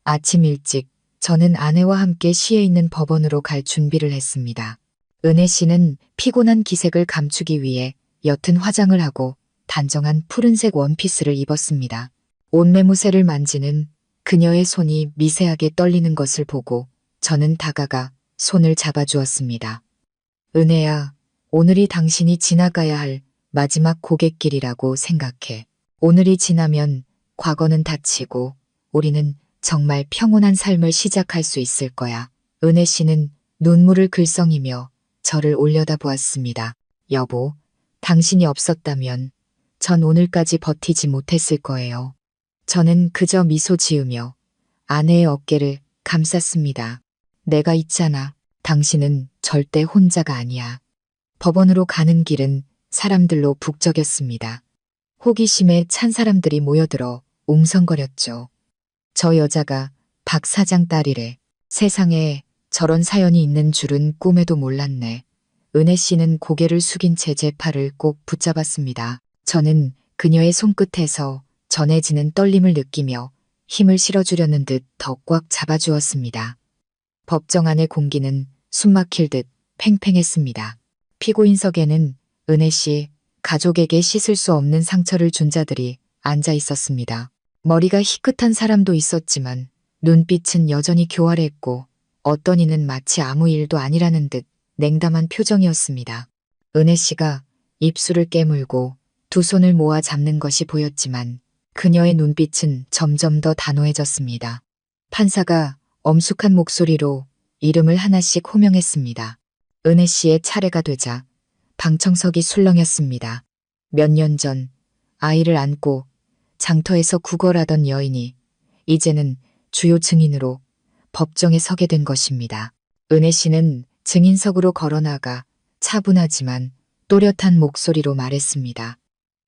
아침 일찍 저는 아내와 함께 시에 있는 법원으로 갈 준비를 했습니다. 은혜 씨는 피곤한 기색을 감추기 위해 옅은 화장을 하고 단정한 푸른색 원피스를 입었습니다. 옷매무새를 만지는 그녀의 손이 미세하게 떨리는 것을 보고 저는 다가가 손을 잡아주었습니다. 은혜야, 오늘이 당신이 지나가야 할 마지막 고갯길이라고 생각해. 오늘이 지나면 과거는 닫히고 우리는 정말 평온한 삶을 시작할 수 있을 거야. 은혜 씨는 눈물을 글썽이며 저를 올려다보았습니다. 여보, 당신이 없었다면 전 오늘까지 버티지 못했을 거예요. 저는 그저 미소 지으며 아내의 어깨를 감쌌습니다. 내가 있잖아. 당신은 절대 혼자가 아니야. 법원으로 가는 길은 사람들로 북적였습니다. 호기심에 찬 사람들이 모여들어 웅성거렸죠. 저 여자가 박 사장 딸이래. 세상에 저런 사연이 있는 줄은 꿈에도 몰랐네. 은혜 씨는 고개를 숙인 제 팔을 꼭 붙잡았습니다. 저는 그녀의 손끝에서 전해지는 떨림을 느끼며 힘을 실어주려는 듯 더 꽉 잡아주었습니다. 법정 안의 공기는 숨막힐 듯 팽팽했습니다. 피고인석에는 은혜 씨 가족에게 씻을 수 없는 상처를 준 자들이 앉아 있었습니다. 머리가 희끗한 사람도 있었지만 눈빛은 여전히 교활했고 어떤 이는 마치 아무 일도 아니라는 듯 냉담한 표정이었습니다. 은혜 씨가 입술을 깨물고 두 손을 모아 잡는 것이 보였지만 그녀의 눈빛은 점점 더 단호해졌습니다. 판사가 엄숙한 목소리로 이름을 하나씩 호명했습니다. 은혜 씨의 차례가 되자 방청석이 술렁였습니다. 몇 년 전 아이를 안고 장터에서 구걸하던 여인이 이제는 주요 증인으로 법정에 서게 된 것입니다. 은혜 씨는 증인석으로 걸어나가 차분하지만 또렷한 목소리로 말했습니다.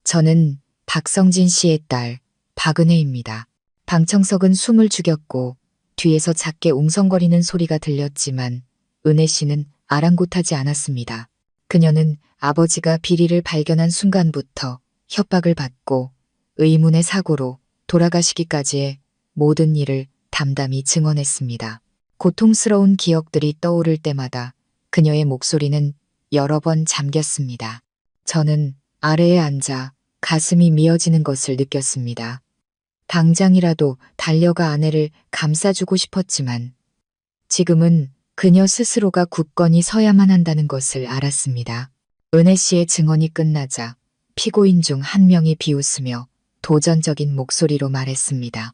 저는 박성진 씨의 딸 박은혜입니다. 방청석은 숨을 죽였고 뒤에서 작게 웅성거리는 소리가 들렸지만 은혜 씨는 아랑곳하지 않았습니다. 그녀는 아버지가 비리를 발견한 순간부터 협박을 받고 의문의 사고로 돌아가시기까지의 모든 일을 담담히 증언했습니다. 고통스러운 기억들이 떠오를 때마다 그녀의 목소리는 여러 번 잠겼습니다. 저는 아래에 앉아 가슴이 미어지는 것을 느꼈습니다. 당장이라도 달려가 아내를 감싸주고 싶었지만 지금은 그녀 스스로가 굳건히 서야만 한다는 것을 알았습니다. 은혜 씨의 증언이 끝나자 피고인 중 한 명이 비웃으며 도전적인 목소리로 말했습니다.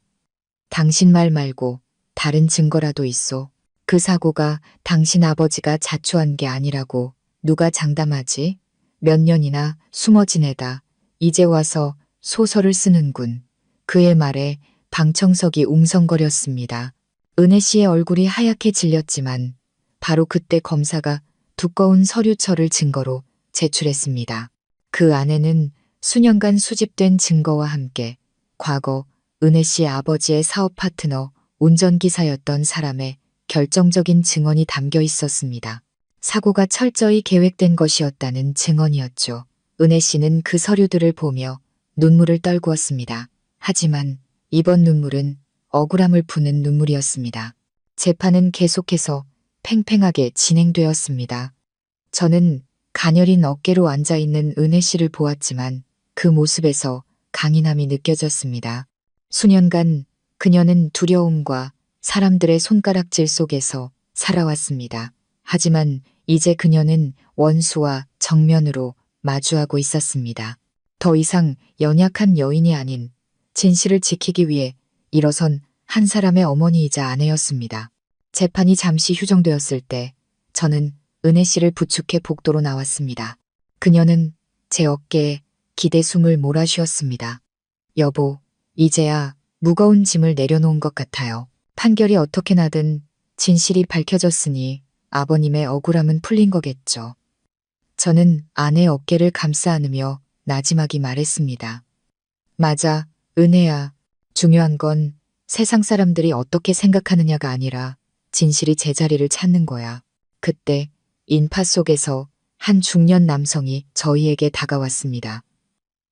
당신 말 말고 다른 증거라도 있소. 그 사고가 당신 아버지가 자초한 게 아니라고 누가 장담하지? 몇 년이나 숨어 지내다 이제 와서 소설을 쓰는군. 그의 말에 방청석이 웅성거렸습니다. 은혜 씨의 얼굴이 하얗게 질렸지만 바로 그때 검사가 두꺼운 서류철을 증거로 제출했습니다. 그 안에는 수년간 수집된 증거와 함께 과거 은혜 씨 아버지의 사업 파트너 운전기사였던 사람의 결정적인 증언이 담겨 있었습니다. 사고가 철저히 계획된 것이었다는 증언이었죠. 은혜 씨는 그 서류들을 보며 눈물을 떨구었습니다. 하지만 이번 눈물은 억울함을 푸는 눈물이었습니다. 재판은 계속해서 팽팽하게 진행되었습니다. 저는 가녀린 어깨로 앉아있는 은혜 씨를 보았지만 그 모습에서 강인함이 느껴졌습니다. 수년간 그녀는 두려움과 사람들의 손가락질 속에서 살아왔습니다. 하지만 이제 그녀는 원수와 정면으로 마주하고 있었습니다. 더 이상 연약한 여인이 아닌 진실을 지키기 위해 일어선 한 사람의 어머니이자 아내였습니다. 재판이 잠시 휴정되었을 때 저는 은혜 씨를 부축해 복도로 나왔습니다. 그녀는 제 어깨에 기대 숨을 몰아쉬었습니다. 여보, 이제야 무거운 짐을 내려놓은 것 같아요. 판결이 어떻게 나든 진실이 밝혀졌으니 아버님의 억울함은 풀린 거겠죠. 저는 아내의 어깨를 감싸 안으며 나지막이 말했습니다. 맞아, 은혜야. 중요한 건 세상 사람들이 어떻게 생각하느냐가 아니라 진실이 제자리를 찾는 거야. 그때 인파 속에서 한 중년 남성이 저희에게 다가왔습니다.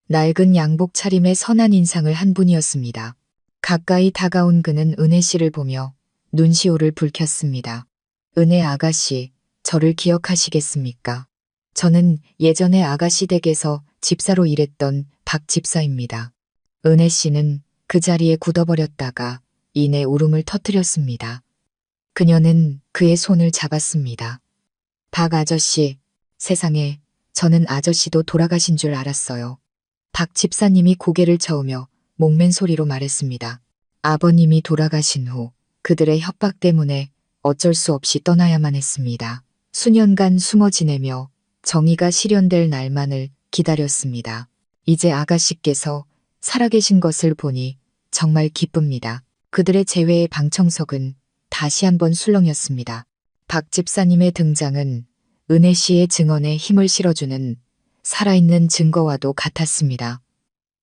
낡은 양복 차림의 선한 인상을 한 분이었습니다. 가까이 다가온 그는 은혜 씨를 보며 눈시울을 붉혔습니다. 은혜 아가씨, 저를 기억하시겠습니까? 저는 예전에 아가씨 댁에서 집사로 일했던 박 집사입니다. 은혜 씨는 그 자리에 굳어버렸다가 이내 울음을 터뜨렸습니다. 그녀는 그의 손을 잡았습니다. 박 아저씨, 세상에 저는 아저씨도 돌아가신 줄 알았어요. 박 집사님이 고개를 저으며 목맨 소리로 말했습니다. 아버님이 돌아가신 후 그들의 협박 때문에 어쩔 수 없이 떠나야만 했습니다. 수년간 숨어 지내며 정의가 실현될 날만을 기다렸습니다. 이제 아가씨께서 살아계신 것을 보니 정말 기쁩니다. 그들의 재회의 방청석은 다시 한번 술렁였습니다. 박 집사님의 등장은 은혜 씨의 증언에 힘을 실어주는 살아있는 증거와도 같았습니다.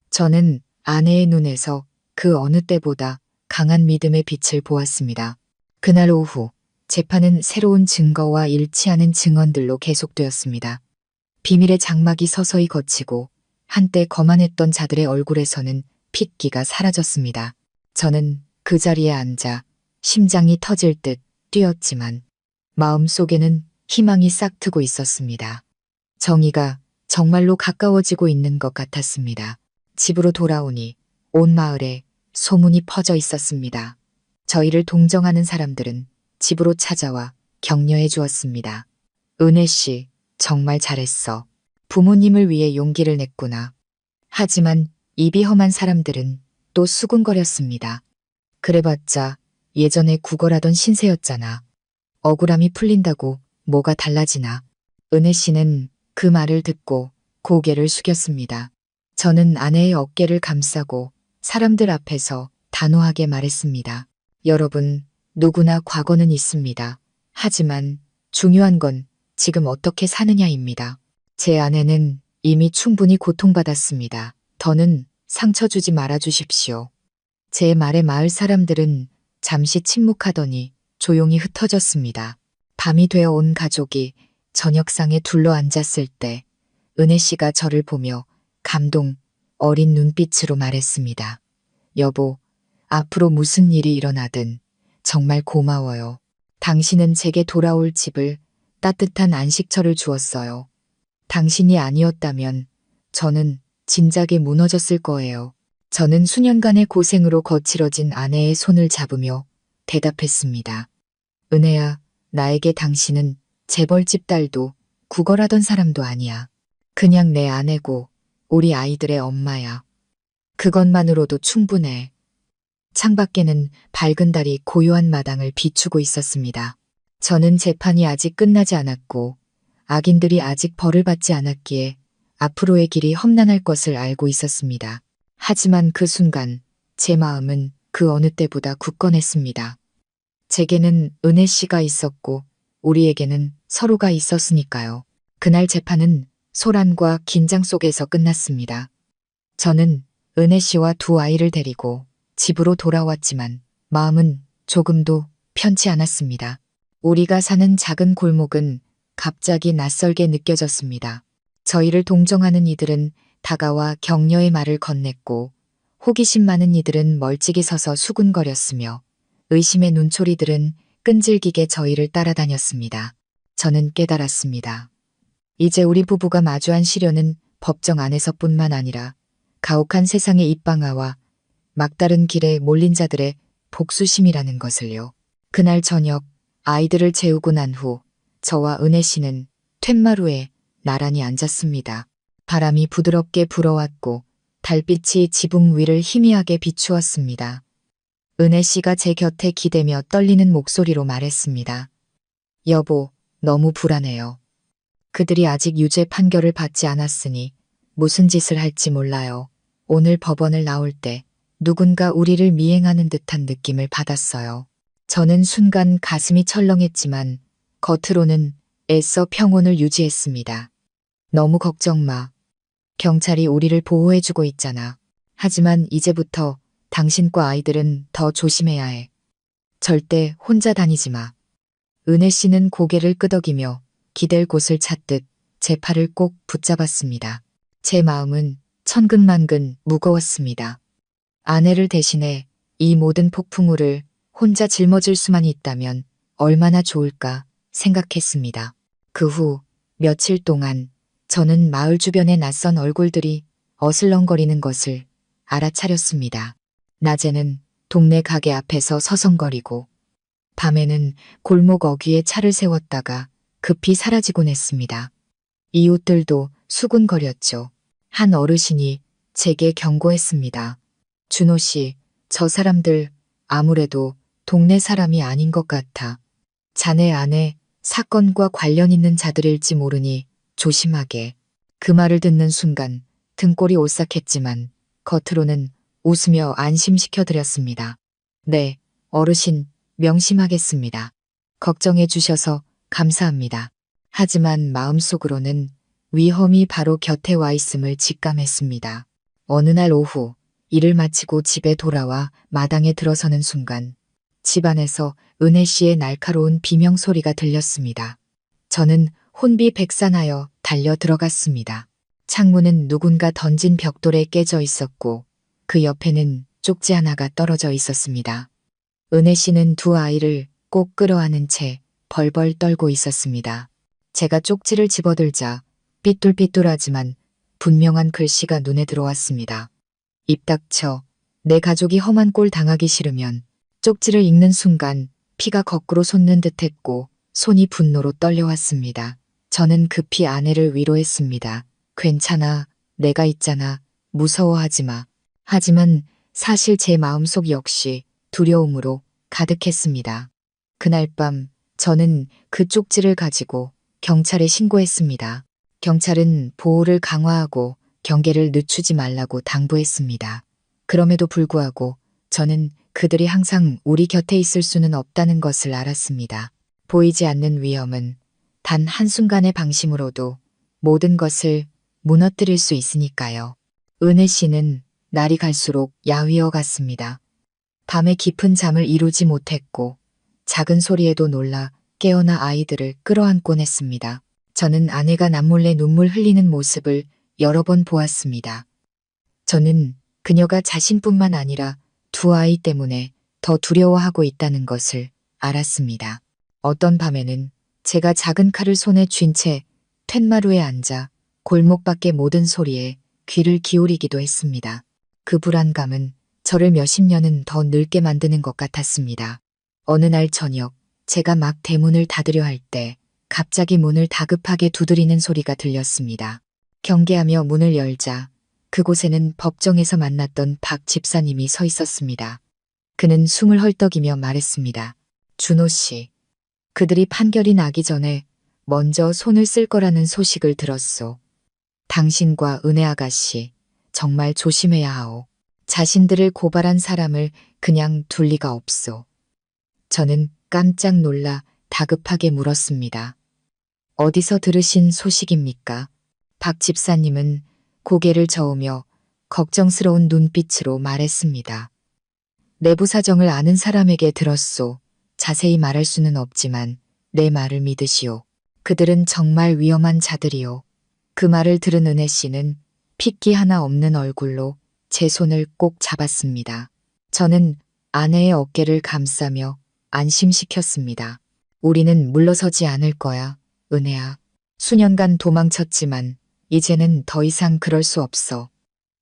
저는 아내의 눈에서 그 어느 때보다 강한 믿음의 빛을 보았습니다. 그날 오후 재판은 새로운 증거와 일치하는 증언들로 계속되었습니다. 비밀의 장막이 서서히 걷히고 한때 거만했던 자들의 얼굴에서는 핏기가 사라졌습니다. 저는 그 자리에 앉아 심장이 터질 듯 뛰었지만 마음속에는 희망이 싹트고 있었습니다. 정의가 정말로 가까워지고 있는 것 같았습니다. 집으로 돌아오니 온 마을에 소문이 퍼져 있었습니다. 저희를 동정하는 사람들은 집으로 찾아와 격려해 주었습니다. 은혜 씨, 정말 잘했어. 부모님을 위해 용기를 냈구나. 하지만 입이 험한 사람들은 또 수군거렸습니다. 그래봤자 예전에 구걸하던 신세였잖아. 억울함이 풀린다고 뭐가 달라지나. 은혜 씨는 그 말을 듣고 고개를 숙였습니다. 저는 아내의 어깨를 감싸고 사람들 앞에서 단호하게 말했습니다. 여러분, 누구나 과거는 있습니다. 하지만 중요한 건 지금 어떻게 사느냐입니다. 제 아내는 이미 충분히 고통받았습니다. 더는 상처 주지 말아 주십시오. 제 말에 마을 사람들은 잠시 침묵하더니 조용히 흩어졌습니다. 밤이 되어 온 가족이 저녁상에 둘러 앉았을 때 은혜 씨가 저를 보며 감동 어린 눈빛으로 말했습니다. 여보, 앞으로 무슨 일이 일어나든 정말 고마워요. 당신은 제게 돌아올 집을 따뜻한 안식처를 주었어요. 당신이 아니었다면 저는 진작에 무너졌을 거예요. 저는 수년간의 고생으로 거칠어진 아내의 손을 잡으며 대답했습니다. 은혜야, 나에게 당신은 재벌집 딸도 구걸하던 사람도 아니야. 그냥 내 아내고 우리 아이들의 엄마야. 그것만으로도 충분해. 창밖에는 밝은 달이 고요한 마당을 비추고 있었습니다. 저는 재판이 아직 끝나지 않았고 악인들이 아직 벌을 받지 않았기에 앞으로의 길이 험난할 것을 알고 있었습니다. 하지만 그 순간 제 마음은 그 어느 때보다 굳건했습니다. 제게는 은혜 씨가 있었고 우리에게는 서로가 있었으니까요. 그날 재판은 소란과 긴장 속에서 끝났습니다. 저는 은혜 씨와 두 아이를 데리고 집으로 돌아왔지만 마음은 조금도 편치 않았습니다. 우리가 사는 작은 골목은 갑자기 낯설게 느껴졌습니다. 저희를 동정하는 이들은 다가와 격려의 말을 건넸고 호기심 많은 이들은 멀찍이 서서 수군거렸으며 의심의 눈초리들은 끈질기게 저희를 따라다녔습니다. 저는 깨달았습니다. 이제 우리 부부가 마주한 시련은 법정 안에서뿐만 아니라 가혹한 세상의 입방아와 막다른 길에 몰린 자들의 복수심이라는 것을요. 그날 저녁 아이들을 재우고 난 후 저와 은혜 씨는 툇마루에 나란히 앉았습니다. 바람이 부드럽게 불어왔고 달빛이 지붕 위를 희미하게 비추었습니다. 은혜 씨가 제 곁에 기대며 떨리는 목소리로 말했습니다. 여보, 너무 불안해요. 그들이 아직 유죄 판결을 받지 않았으니 무슨 짓을 할지 몰라요. 오늘 법원을 나올 때 누군가 우리를 미행하는 듯한 느낌을 받았어요. 저는 순간 가슴이 철렁했지만 겉으로는 애써 평온을 유지했습니다. 너무 걱정 마. 경찰이 우리를 보호해주고 있잖아. 하지만 이제부터 당신과 아이들은 더 조심해야 해. 절대 혼자 다니지 마. 은혜 씨는 고개를 끄덕이며 기댈 곳을 찾듯 제 팔을 꼭 붙잡았습니다. 제 마음은 천근만근 무거웠습니다. 아내를 대신해 이 모든 폭풍우를 혼자 짊어질 수만 있다면 얼마나 좋을까 생각했습니다. 그 후 며칠 동안 저는 마을 주변의 낯선 얼굴들이 어슬렁거리는 것을 알아차렸습니다. 낮에는 동네 가게 앞에서 서성거리고 밤에는 골목 어귀에 차를 세웠다가 급히 사라지곤 했습니다. 이웃들도 수군거렸죠. 한 어르신이 제게 경고했습니다. 준호 씨, 저 사람들 아무래도 동네 사람이 아닌 것 같아. 자네 안에 사건과 관련 있는 자들일지 모르니 조심하게. 그 말을 듣는 순간 등골이 오싹했지만 겉으로는 웃으며 안심시켜 드렸습니다. 네, 어르신, 명심하겠습니다. 걱정해 주셔서 감사합니다. 하지만 마음속으로는 위험이 바로 곁에 와 있음을 직감했습니다. 어느 날 오후 일을 마치고 집에 돌아와 마당에 들어서는 순간 집안에서 은혜 씨의 날카로운 비명 소리가 들렸습니다. 저는 혼비백산하여 달려 들어갔습니다. 창문은 누군가 던진 벽돌에 깨져 있었고 그 옆에는 쪽지 하나가 떨어져 있었습니다. 은혜 씨는 두 아이를 꼭 끌어안은 채 벌벌 떨고 있었습니다. 제가 쪽지를 집어들자 삐뚤삐뚤하지만 분명한 글씨가 눈에 들어왔습니다. 입 닥쳐. 내 가족이 험한 꼴 당하기 싫으면. 쪽지를 읽는 순간 피가 거꾸로 솟는 듯했고 손이 분노로 떨려왔습니다. 저는 급히 아내를 위로했습니다. 괜찮아. 내가 있잖아. 무서워하지 마. 하지만 사실 제 마음속 역시 두려움으로 가득했습니다. 그날 밤 저는 그 쪽지를 가지고 경찰에 신고했습니다. 경찰은 보호를 강화하고 경계를 늦추지 말라고 당부했습니다. 그럼에도 불구하고 저는 그들이 항상 우리 곁에 있을 수는 없다는 것을 알았습니다. 보이지 않는 위험은 단 한순간의 방심으로도 모든 것을 무너뜨릴 수 있으니까요. 은혜 씨는 날이 갈수록 야위어 갔습니다. 밤에 깊은 잠을 이루지 못했고 작은 소리에도 놀라 깨어나 아이들을 끌어안곤 했습니다. 저는 아내가 남몰래 눈물 흘리는 모습을 여러 번 보았습니다. 저는 그녀가 자신뿐만 아니라 두 아이 때문에 더 두려워하고 있다는 것을 알았습니다. 어떤 밤에는 제가 작은 칼을 손에 쥔 채 툇마루에 앉아 골목 밖의 모든 소리에 귀를 기울이기도 했습니다. 그 불안감은 저를 몇십 년은 더 늙게 만드는 것 같았습니다. 어느 날 저녁 제가 막 대문을 닫으려 할 때 갑자기 문을 다급하게 두드리는 소리가 들렸습니다. 경계하며 문을 열자 그곳에는 법정에서 만났던 박 집사님이 서 있었습니다. 그는 숨을 헐떡이며 말했습니다. 준호 씨, 그들이 판결이 나기 전에 먼저 손을 쓸 거라는 소식을 들었소. 당신과 은혜 아가씨, 정말 조심해야 하오. 자신들을 고발한 사람을 그냥 둘 리가 없소. 저는 깜짝 놀라 다급하게 물었습니다. 어디서 들으신 소식입니까? 박 집사님은 고개를 저으며 걱정스러운 눈빛으로 말했습니다. 내부 사정을 아는 사람에게 들었소. 자세히 말할 수는 없지만 내 말을 믿으시오. 그들은 정말 위험한 자들이오. 그 말을 들은 은혜 씨는 핏기 하나 없는 얼굴로 제 손을 꼭 잡았습니다. 저는 아내의 어깨를 감싸며 안심시켰습니다. 우리는 물러서지 않을 거야, 은혜야. 수년간 도망쳤지만 이제는 더 이상 그럴 수 없어.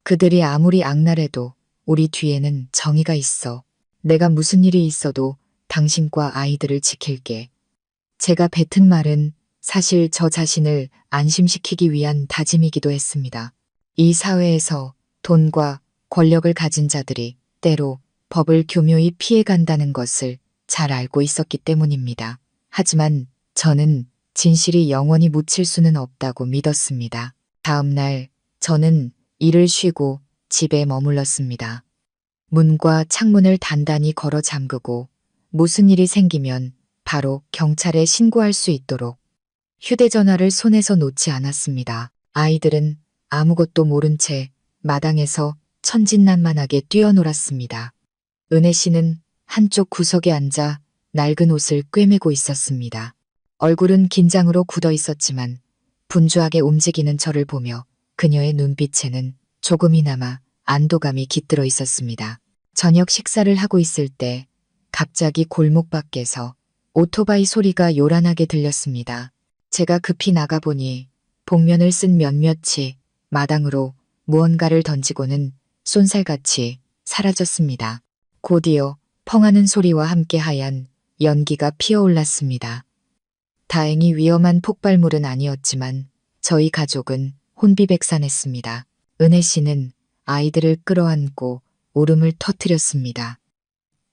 그들이 아무리 악랄해도 우리 뒤에는 정의가 있어. 내가 무슨 일이 있어도 당신과 아이들을 지킬게. 제가 뱉은 말은 사실 저 자신을 안심시키기 위한 다짐이기도 했습니다. 이 사회에서 돈과 권력을 가진 자들이 때로 법을 교묘히 피해간다는 것을 잘 알고 있었기 때문입니다. 하지만 저는 진실이 영원히 묻힐 수는 없다고 믿었습니다. 다음 날 저는 일을 쉬고 집에 머물렀습니다. 문과 창문을 단단히 걸어 잠그고 무슨 일이 생기면 바로 경찰에 신고할 수 있도록 휴대전화를 손에서 놓지 않았습니다. 아이들은 아무것도 모른 채 마당에서 천진난만하게 뛰어놀았습니다. 은혜 씨는 한쪽 구석에 앉아 낡은 옷을 꿰매고 있었습니다. 얼굴은 긴장으로 굳어 있었지만 분주하게 움직이는 저를 보며 그녀의 눈빛에는 조금이나마 안도감이 깃들어 있었습니다. 저녁 식사를 하고 있을 때 갑자기 골목 밖에서 오토바이 소리가 요란하게 들렸습니다. 제가 급히 나가보니 복면을 쓴 몇몇이 마당으로 무언가를 던지고는 쏜살같이 사라졌습니다. 곧이어 펑하는 소리와 함께 하얀 연기가 피어올랐습니다. 다행히 위험한 폭발물은 아니었지만 저희 가족은 혼비백산했습니다. 은혜 씨는 아이들을 끌어안고 울음을 터뜨렸습니다.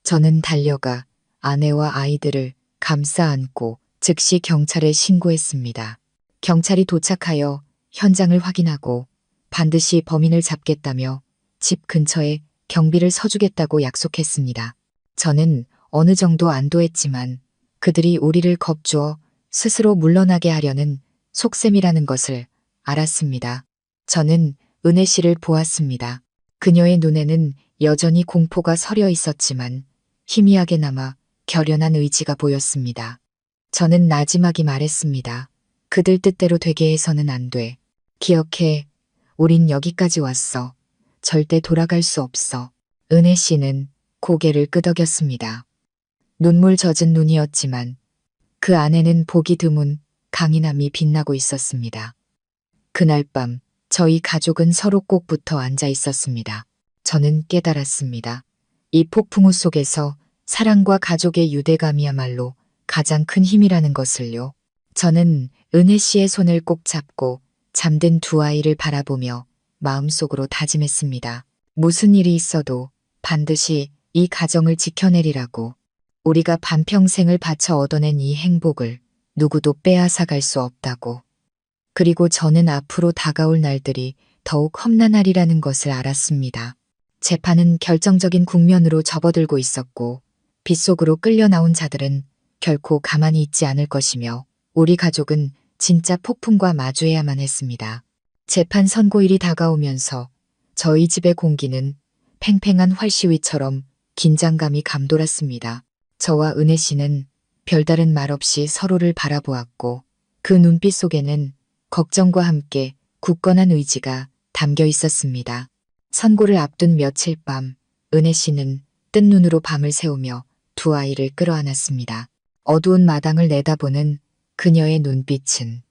저는 달려가 아내와 아이들을 감싸 안고 즉시 경찰에 신고했습니다. 경찰이 도착하여 현장을 확인하고 반드시 범인을 잡겠다며 집 근처에 경비를 서주겠다고 약속했습니다. 저는 어느 정도 안도했지만 그들이 우리를 겁주어 스스로 물러나게 하려는 속셈이라는 것을 알았습니다. 저는 은혜 씨를 보았습니다. 그녀의 눈에는 여전히 공포가 서려 있었지만 희미하게나마 결연한 의지가 보였습니다. 저는 나지막이 말했습니다. 그들 뜻대로 되게 해서는 안 돼. 기억해. 우린 여기까지 왔어. 절대 돌아갈 수 없어. 은혜 씨는 고개를 끄덕였습니다. 눈물 젖은 눈이었지만 그 안에는 보기 드문 강인함이 빛나고 있었습니다. 그날 밤 저희 가족은 서로 꼭 붙어 앉아 있었습니다. 저는 깨달았습니다. 이 폭풍우 속에서 사랑과 가족의 유대감이야말로 가장 큰 힘이라는 것을요. 저는 은혜 씨의 손을 꼭 잡고 잠든 두 아이를 바라보며 마음속으로 다짐했습니다. 무슨 일이 있어도 반드시 이 가정을 지켜내리라고. 우리가 반평생을 바쳐 얻어낸 이 행복을 누구도 빼앗아갈 수 없다고. 그리고 저는 앞으로 다가올 날들이 더욱 험난하리라는 것을 알았습니다. 재판은 결정적인 국면으로 접어들고 있었고 빗속으로 끌려 나온 자들은 결코 가만히 있지 않을 것이며 우리 가족은 진짜 폭풍과 마주해야만 했습니다. 재판 선고일이 다가오면서 저희 집의 공기는 팽팽한 활시위처럼 긴장감이 감돌았습니다. 저와 은혜 씨는 별다른 말 없이 서로를 바라보았고 그 눈빛 속에는 걱정과 함께 굳건한 의지가 담겨 있었습니다. 선고를 앞둔 며칠 밤 은혜 씨는 뜬 눈으로 밤을 새우며 두 아이를 끌어안았습니다. 어두운 마당을 내다보는 그녀의 눈빛은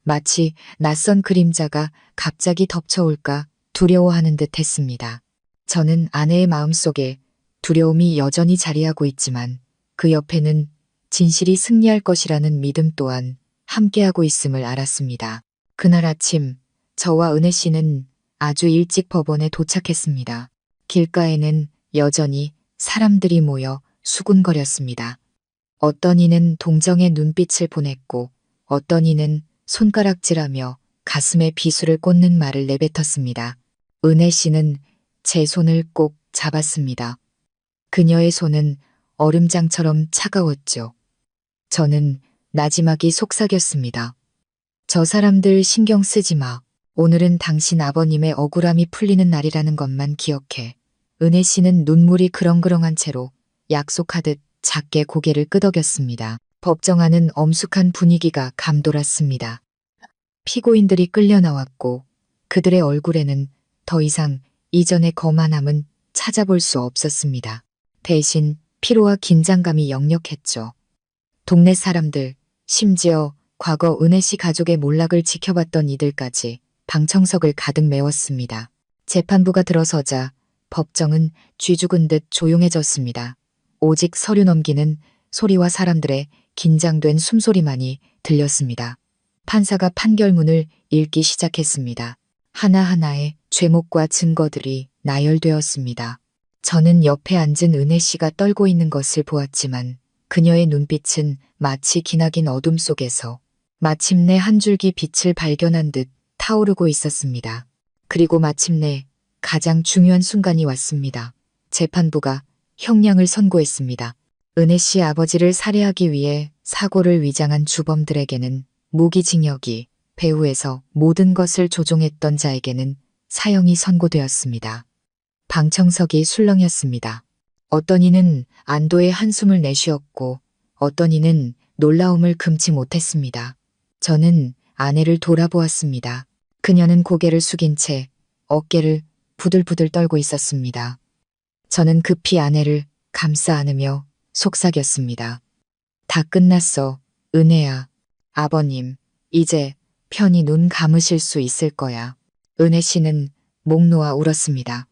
마치 낯선 그림자가 갑자기 덮쳐올까 두려워하는 듯 했습니다. 저는 아내의 마음속에 두려움이 여전히 자리하고 있지만 그 옆에는 진실이 승리할 것이라는 믿음 또한 함께하고 있음을 알았습니다. 그날 아침 저와 은혜 씨는 아주 일찍 법원에 도착했습니다. 길가에는 여전히 사람들이 모여 수군거렸습니다. 어떤 이는 동정의 눈빛을 보냈고 어떤 이는 손가락질하며 가슴에 비수를 꽂는 말을 내뱉었습니다. 은혜 씨는 제 손을 꼭 잡았습니다. 그녀의 손은 얼음장처럼 차가웠죠. 저는 나지막이 속삭였습니다. 저 사람들 신경 쓰지 마. 오늘은 당신 아버님의 억울함이 풀리는 날이라는 것만 기억해. 은혜 씨는 눈물이 그렁그렁한 채로 약속하듯 작게 고개를 끄덕였습니다. 법정 안은 엄숙한 분위기가 감돌았습니다. 피고인들이 끌려 나왔고 그들의 얼굴에는 더 이상 이전의 거만함은 찾아볼 수 없었습니다. 대신 피로와 긴장감이 역력했죠. 동네 사람들, 심지어 과거 은혜 씨 가족의 몰락을 지켜봤던 이들까지 방청석을 가득 메웠습니다. 재판부가 들어서자 법정은 쥐죽은 듯 조용해졌습니다. 오직 서류 넘기는 소리와 사람들의 긴장된 숨소리만이 들렸습니다. 판사가 판결문을 읽기 시작했습니다. 하나하나의 죄목과 증거들이 나열되었습니다. 저는 옆에 앉은 은혜 씨가 떨고 있는 것을 보았지만 그녀의 눈빛은 마치 기나긴 어둠 속에서 마침내 한 줄기 빛을 발견한 듯 타오르고 있었습니다. 그리고 마침내 가장 중요한 순간이 왔습니다. 재판부가 형량을 선고했습니다. 은혜 씨 아버지를 살해하기 위해 사고를 위장한 주범들에게는 무기징역이, 배후에서 모든 것을 조종했던 자에게는 사형이 선고되었습니다. 방청석이 술렁였습니다. 어떤 이는 안도의 한숨을 내쉬었고 어떤 이는 놀라움을 금치 못했습니다. 저는 아내를 돌아보았습니다. 그녀는 고개를 숙인 채 어깨를 부들부들 떨고 있었습니다. 저는 급히 아내를 감싸 안으며 속삭였습니다. 다 끝났어, 은혜야. 아버님, 이제 편히 눈 감으실 수 있을 거야. 은혜 씨는 목 놓아 울었습니다.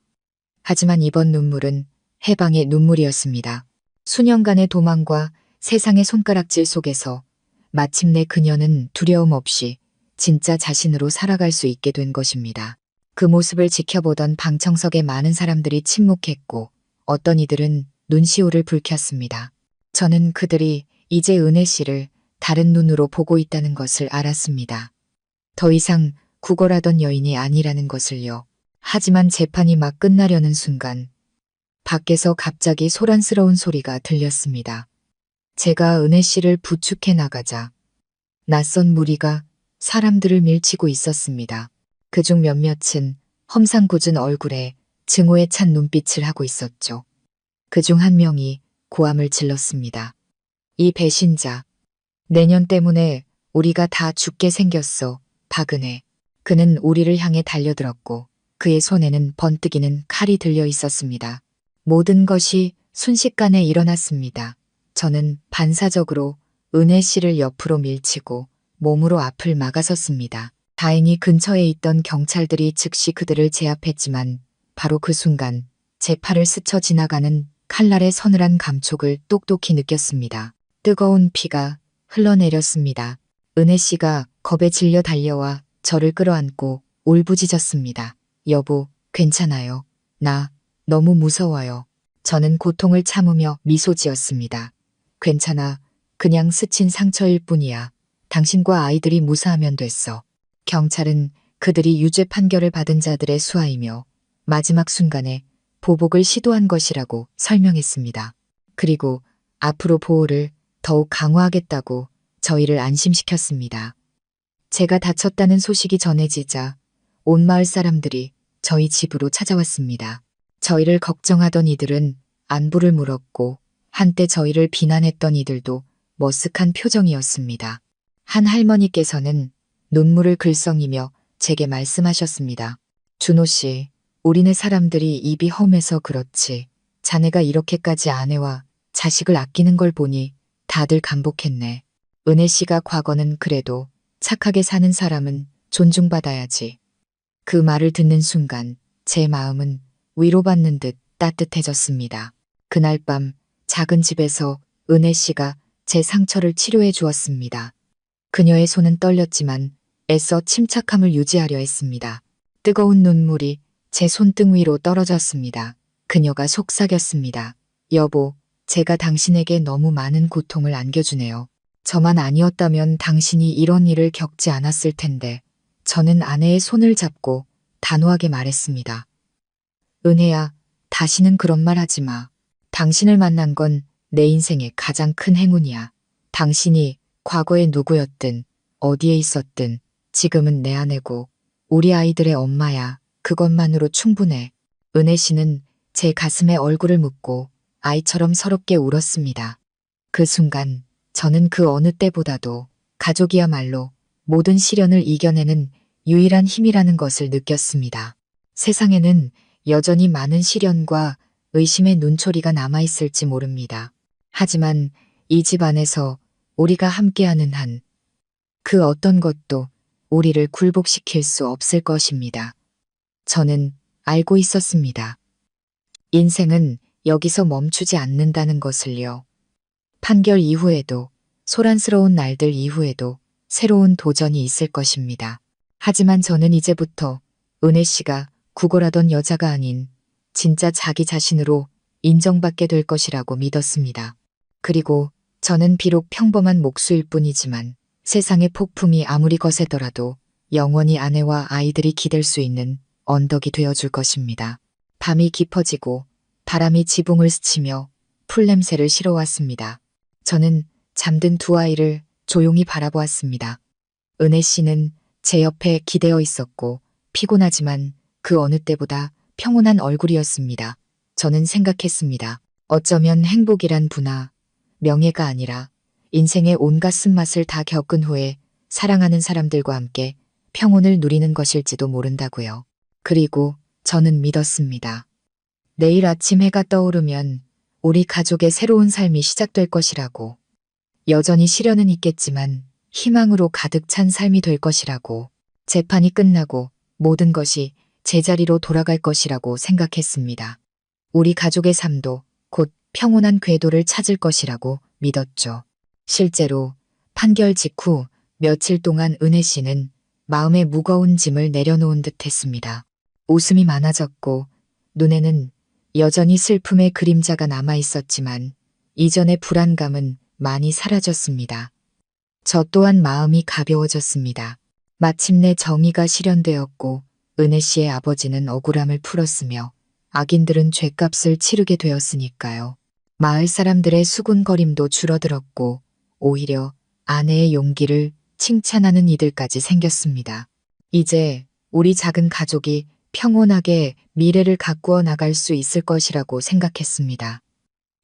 하지만 이번 눈물은 해방의 눈물이었습니다. 수년간의 도망과 세상의 손가락질 속에서 마침내 그녀는 두려움 없이 진짜 자신으로 살아갈 수 있게 된 것입니다. 그 모습을 지켜보던 방청석의 많은 사람들이 침묵했고 어떤 이들은 눈시울을 붉혔습니다. 저는 그들이 이제 은혜 씨를 다른 눈으로 보고 있다는 것을 알았습니다. 더 이상 구걸하던 여인이 아니라는 것을요. 하지만 재판이 막 끝나려는 순간 밖에서 갑자기 소란스러운 소리가 들렸습니다. 제가 은혜 씨를 부축해 나가자 낯선 무리가 사람들을 밀치고 있었습니다. 그중 몇몇은 험상궂은 얼굴에 증오에 찬 눈빛을 하고 있었죠. 그중 한 명이 고함을 질렀습니다. 이 배신자, 내년 때문에 우리가 다 죽게 생겼어, 박은혜. 그는 우리를 향해 달려들었고 그의 손에는 번뜩이는 칼이 들려 있었습니다. 모든 것이 순식간에 일어났습니다. 저는 반사적으로 은혜 씨를 옆으로 밀치고 몸으로 앞을 막아섰습니다. 다행히 근처에 있던 경찰들이 즉시 그들을 제압했지만 바로 그 순간 제 팔을 스쳐 지나가는 칼날의 서늘한 감촉을 똑똑히 느꼈습니다. 뜨거운 피가 흘러내렸습니다. 은혜 씨가 겁에 질려 달려와 저를 끌어안고 울부짖었습니다. 여보, 괜찮아요. 나 너무 무서워요. 저는 고통을 참으며 미소 지었습니다. 괜찮아. 그냥 스친 상처일 뿐이야. 당신과 아이들이 무사하면 됐어. 경찰은 그들이 유죄 판결을 받은 자들의 수하이며 마지막 순간에 보복을 시도한 것이라고 설명했습니다. 그리고 앞으로 보호를 더욱 강화하겠다고 저희를 안심시켰습니다. 제가 다쳤다는 소식이 전해지자 온 마을 사람들이 저희 집으로 찾아왔습니다. 저희를 걱정하던 이들은 안부를 물었고 한때 저희를 비난했던 이들도 머쓱한 표정이었습니다. 한 할머니께서는 눈물을 글썽이며 제게 말씀하셨습니다. 준호 씨, 우리네 사람들이 입이 험해서 그렇지. 자네가 이렇게까지 아내와 자식을 아끼는 걸 보니 다들 감복했네. 은혜 씨가 과거는 그래도 착하게 사는 사람은 존중받아야지. 그 말을 듣는 순간 제 마음은 위로받는 듯 따뜻해졌습니다. 그날 밤 작은 집에서 은혜 씨가 제 상처를 치료해 주었습니다. 그녀의 손은 떨렸지만 애써 침착함을 유지하려 했습니다. 뜨거운 눈물이 제 손등 위로 떨어졌습니다. 그녀가 속삭였습니다. 여보, 제가 당신에게 너무 많은 고통을 안겨주네요. 저만 아니었다면 당신이 이런 일을 겪지 않았을 텐데. 저는 아내의 손을 잡고 단호하게 말했습니다. 은혜야, 다시는 그런 말 하지 마. 당신을 만난 건 내 인생의 가장 큰 행운이야. 당신이 과거에 누구였든 어디에 있었든 지금은 내 아내고 우리 아이들의 엄마야. 그것만으로 충분해. 은혜 씨는 제 가슴에 얼굴을 묻고 아이처럼 서럽게 울었습니다. 그 순간 저는 그 어느 때보다도 가족이야말로 모든 시련을 이겨내는 유일한 힘이라는 것을 느꼈습니다. 세상에는 여전히 많은 시련과 의심의 눈초리가 남아있을지 모릅니다. 하지만 이 집 안에서 우리가 함께하는 한 그 어떤 것도 우리를 굴복시킬 수 없을 것입니다. 저는 알고 있었습니다. 인생은 여기서 멈추지 않는다는 것을요. 판결 이후에도 소란스러운 날들 이후에도 새로운 도전이 있을 것입니다. 하지만 저는 이제부터 은혜 씨가 구걸하던 여자가 아닌 진짜 자기 자신으로 인정받게 될 것이라고 믿었습니다. 그리고 저는 비록 평범한 목수일 뿐이지만 세상의 폭풍이 아무리 거세더라도 영원히 아내와 아이들이 기댈 수 있는 언덕이 되어줄 것입니다. 밤이 깊어지고 바람이 지붕을 스치며 풀냄새를 실어왔습니다. 저는 잠든 두 아이를 조용히 바라보았습니다. 은혜 씨는 제 옆에 기대어 있었고 피곤하지만 그 어느 때보다 평온한 얼굴이었습니다. 저는 생각했습니다. 어쩌면 행복이란 부나 명예가 아니라 인생의 온갖 쓴맛을 다 겪은 후에 사랑하는 사람들과 함께 평온을 누리는 것일지도 모른다고요. 그리고 저는 믿었습니다. 내일 아침 해가 떠오르면 우리 가족의 새로운 삶이 시작될 것이라고. 여전히 시련은 있겠지만 희망으로 가득 찬 삶이 될 것이라고. 재판이 끝나고 모든 것이 제자리로 돌아갈 것이라고 생각했습니다. 우리 가족의 삶도 곧 평온한 궤도를 찾을 것이라고 믿었죠. 실제로 판결 직후 며칠 동안 은혜 씨는 마음의 무거운 짐을 내려놓은 듯 했습니다. 웃음이 많아졌고 눈에는 여전히 슬픔의 그림자가 남아 있었지만 이전의 불안감은 많이 사라졌습니다. 저 또한 마음이 가벼워졌습니다. 마침내 정의가 실현되었고 은혜 씨의 아버지는 억울함을 풀었으며 악인들은 죗값을 치르게 되었으니까요. 마을 사람들의 수군거림도 줄어들었고 오히려 아내의 용기를 칭찬하는 이들까지 생겼습니다. 이제 우리 작은 가족이 평온하게 미래를 가꾸어 나갈 수 있을 것이라고 생각했습니다.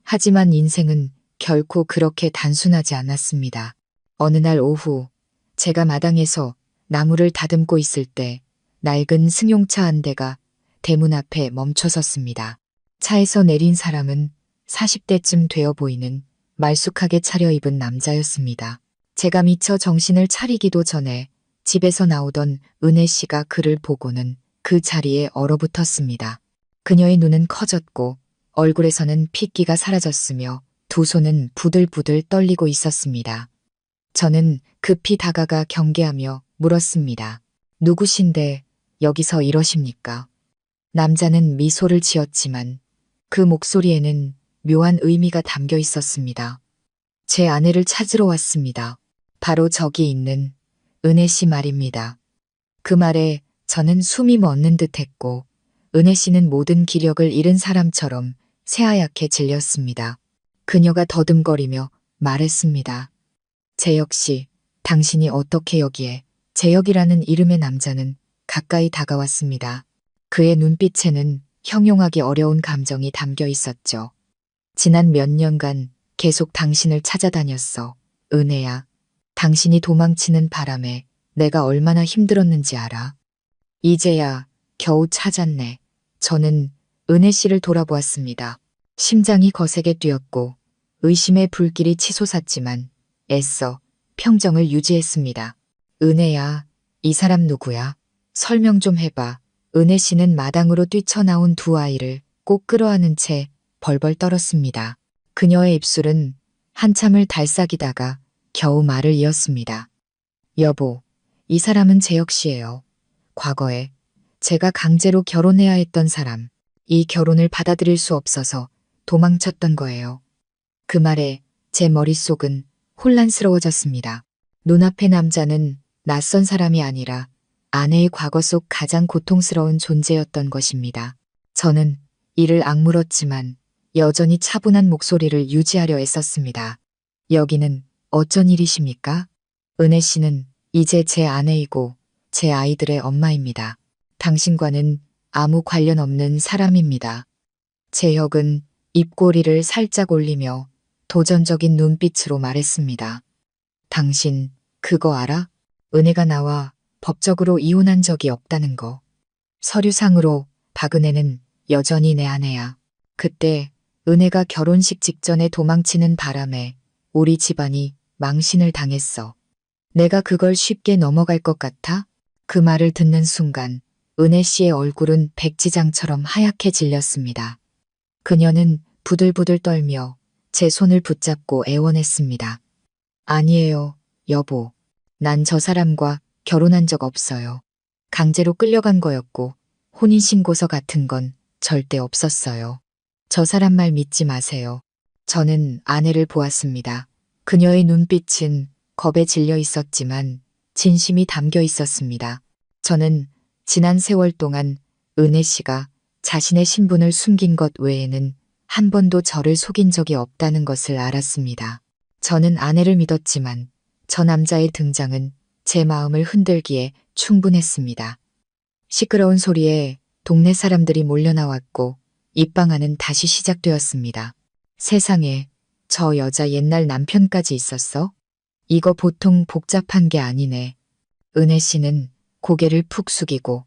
하지만 인생은 결코 그렇게 단순하지 않았습니다. 어느 날 오후 제가 마당에서 나무를 다듬고 있을 때 낡은 승용차 한 대가 대문 앞에 멈춰 섰습니다. 차에서 내린 사람은 40대쯤 되어 보이는 말쑥하게 차려입은 남자였습니다. 제가 미처 정신을 차리기도 전에 집에서 나오던 은혜 씨가 그를 보고는 그 자리에 얼어붙었습니다. 그녀의 눈은 커졌고 얼굴에서는 핏기가 사라졌으며 두 손은 부들부들 떨리고 있었습니다. 저는 급히 다가가 경계하며 물었습니다. 누구신데 여기서 이러십니까? 남자는 미소를 지었지만 그 목소리에는 묘한 의미가 담겨 있었습니다. 제 아내를 찾으러 왔습니다. 바로 저기 있는 은혜 씨 말입니다. 그 말에 저는 숨이 멎는 듯했고 은혜 씨는 모든 기력을 잃은 사람처럼 새하얗게 질렸습니다. 그녀가 더듬거리며 말했습니다. 재혁 씨, 당신이 어떻게 여기에? 재혁이라는 이름의 남자는 가까이 다가왔습니다. 그의 눈빛에는 형용하기 어려운 감정이 담겨 있었죠. 지난 몇 년간 계속 당신을 찾아다녔어. 은혜야. 당신이 도망치는 바람에 내가 얼마나 힘들었는지 알아? 이제야 겨우 찾았네. 저는 은혜 씨를 돌아보았습니다. 심장이 거세게 뛰었고 의심의 불길이 치솟았지만 애써 평정을 유지했습니다. 은혜야, 이 사람 누구야? 설명 좀 해봐. 은혜 씨는 마당으로 뛰쳐나온 두 아이를 꼭 끌어안은 채 벌벌 떨었습니다. 그녀의 입술은 한참을 달싹이다가 겨우 말을 이었습니다. 여보, 이 사람은 재혁 씨예요. 과거에 제가 강제로 결혼해야 했던 사람. 이 결혼을 받아들일 수 없어서 도망쳤던 거예요. 그 말에 제 머릿속은 혼란스러워졌습니다. 눈앞의 남자는 낯선 사람이 아니라 아내의 과거 속 가장 고통스러운 존재였던 것입니다. 저는 이를 악물었지만 여전히 차분한 목소리를 유지하려 애썼습니다. 여기는 어쩐 일이십니까? 은혜 씨는 이제 제 아내이고 제 아이들의 엄마입니다. 당신과는 아무 관련 없는 사람입니다. 재혁은 입꼬리를 살짝 올리며 도전적인 눈빛으로 말했습니다. 당신 그거 알아? 은혜가 나와 법적으로 이혼한 적이 없다는 거. 서류상으로 박은혜는 여전히 내 아내야. 그때 은혜가 결혼식 직전에 도망치는 바람에 우리 집안이 망신을 당했어. 내가 그걸 쉽게 넘어갈 것 같아? 그 말을 듣는 순간 은혜 씨의 얼굴은 백지장처럼 하얗게 질렸습니다. 그녀는 부들부들 떨며 제 손을 붙잡고 애원했습니다. 아니에요, 여보. 난 저 사람과 결혼한 적 없어요. 강제로 끌려간 거였고 혼인신고서 같은 건 절대 없었어요. 저 사람 말 믿지 마세요. 저는 아내를 보았습니다. 그녀의 눈빛은 겁에 질려 있었지만 진심이 담겨 있었습니다. 저는 지난 세월 동안 은혜 씨가 자신의 신분을 숨긴 것 외에는 한 번도 저를 속인 적이 없다는 것을 알았습니다. 저는 아내를 믿었지만 저 남자의 등장은 제 마음을 흔들기에 충분했습니다. 시끄러운 소리에 동네 사람들이 몰려나왔고 입방아는 다시 시작되었습니다. 세상에, 저 여자 옛날 남편까지 있었어? 이거 보통 복잡한 게 아니네. 은혜 씨는 고개를 푹 숙이고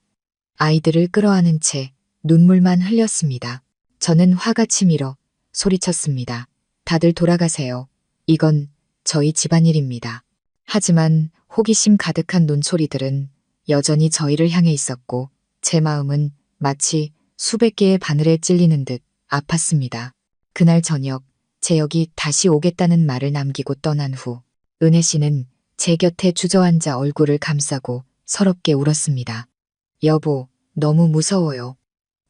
아이들을 끌어안은 채 눈물만 흘렸습니다. 저는 화가 치밀어 소리쳤습니다. 다들 돌아가세요. 이건 저희 집안일입니다. 하지만 호기심 가득한 논소리들은 여전히 저희를 향해 있었고 제 마음은 마치 수백 개의 바늘에 찔리는 듯 아팠습니다. 그날 저녁 재혁이 다시 오겠다는 말을 남기고 떠난 후 은혜 씨는 제 곁에 주저앉아 얼굴을 감싸고 서럽게 울었습니다. 여보, 너무 무서워요.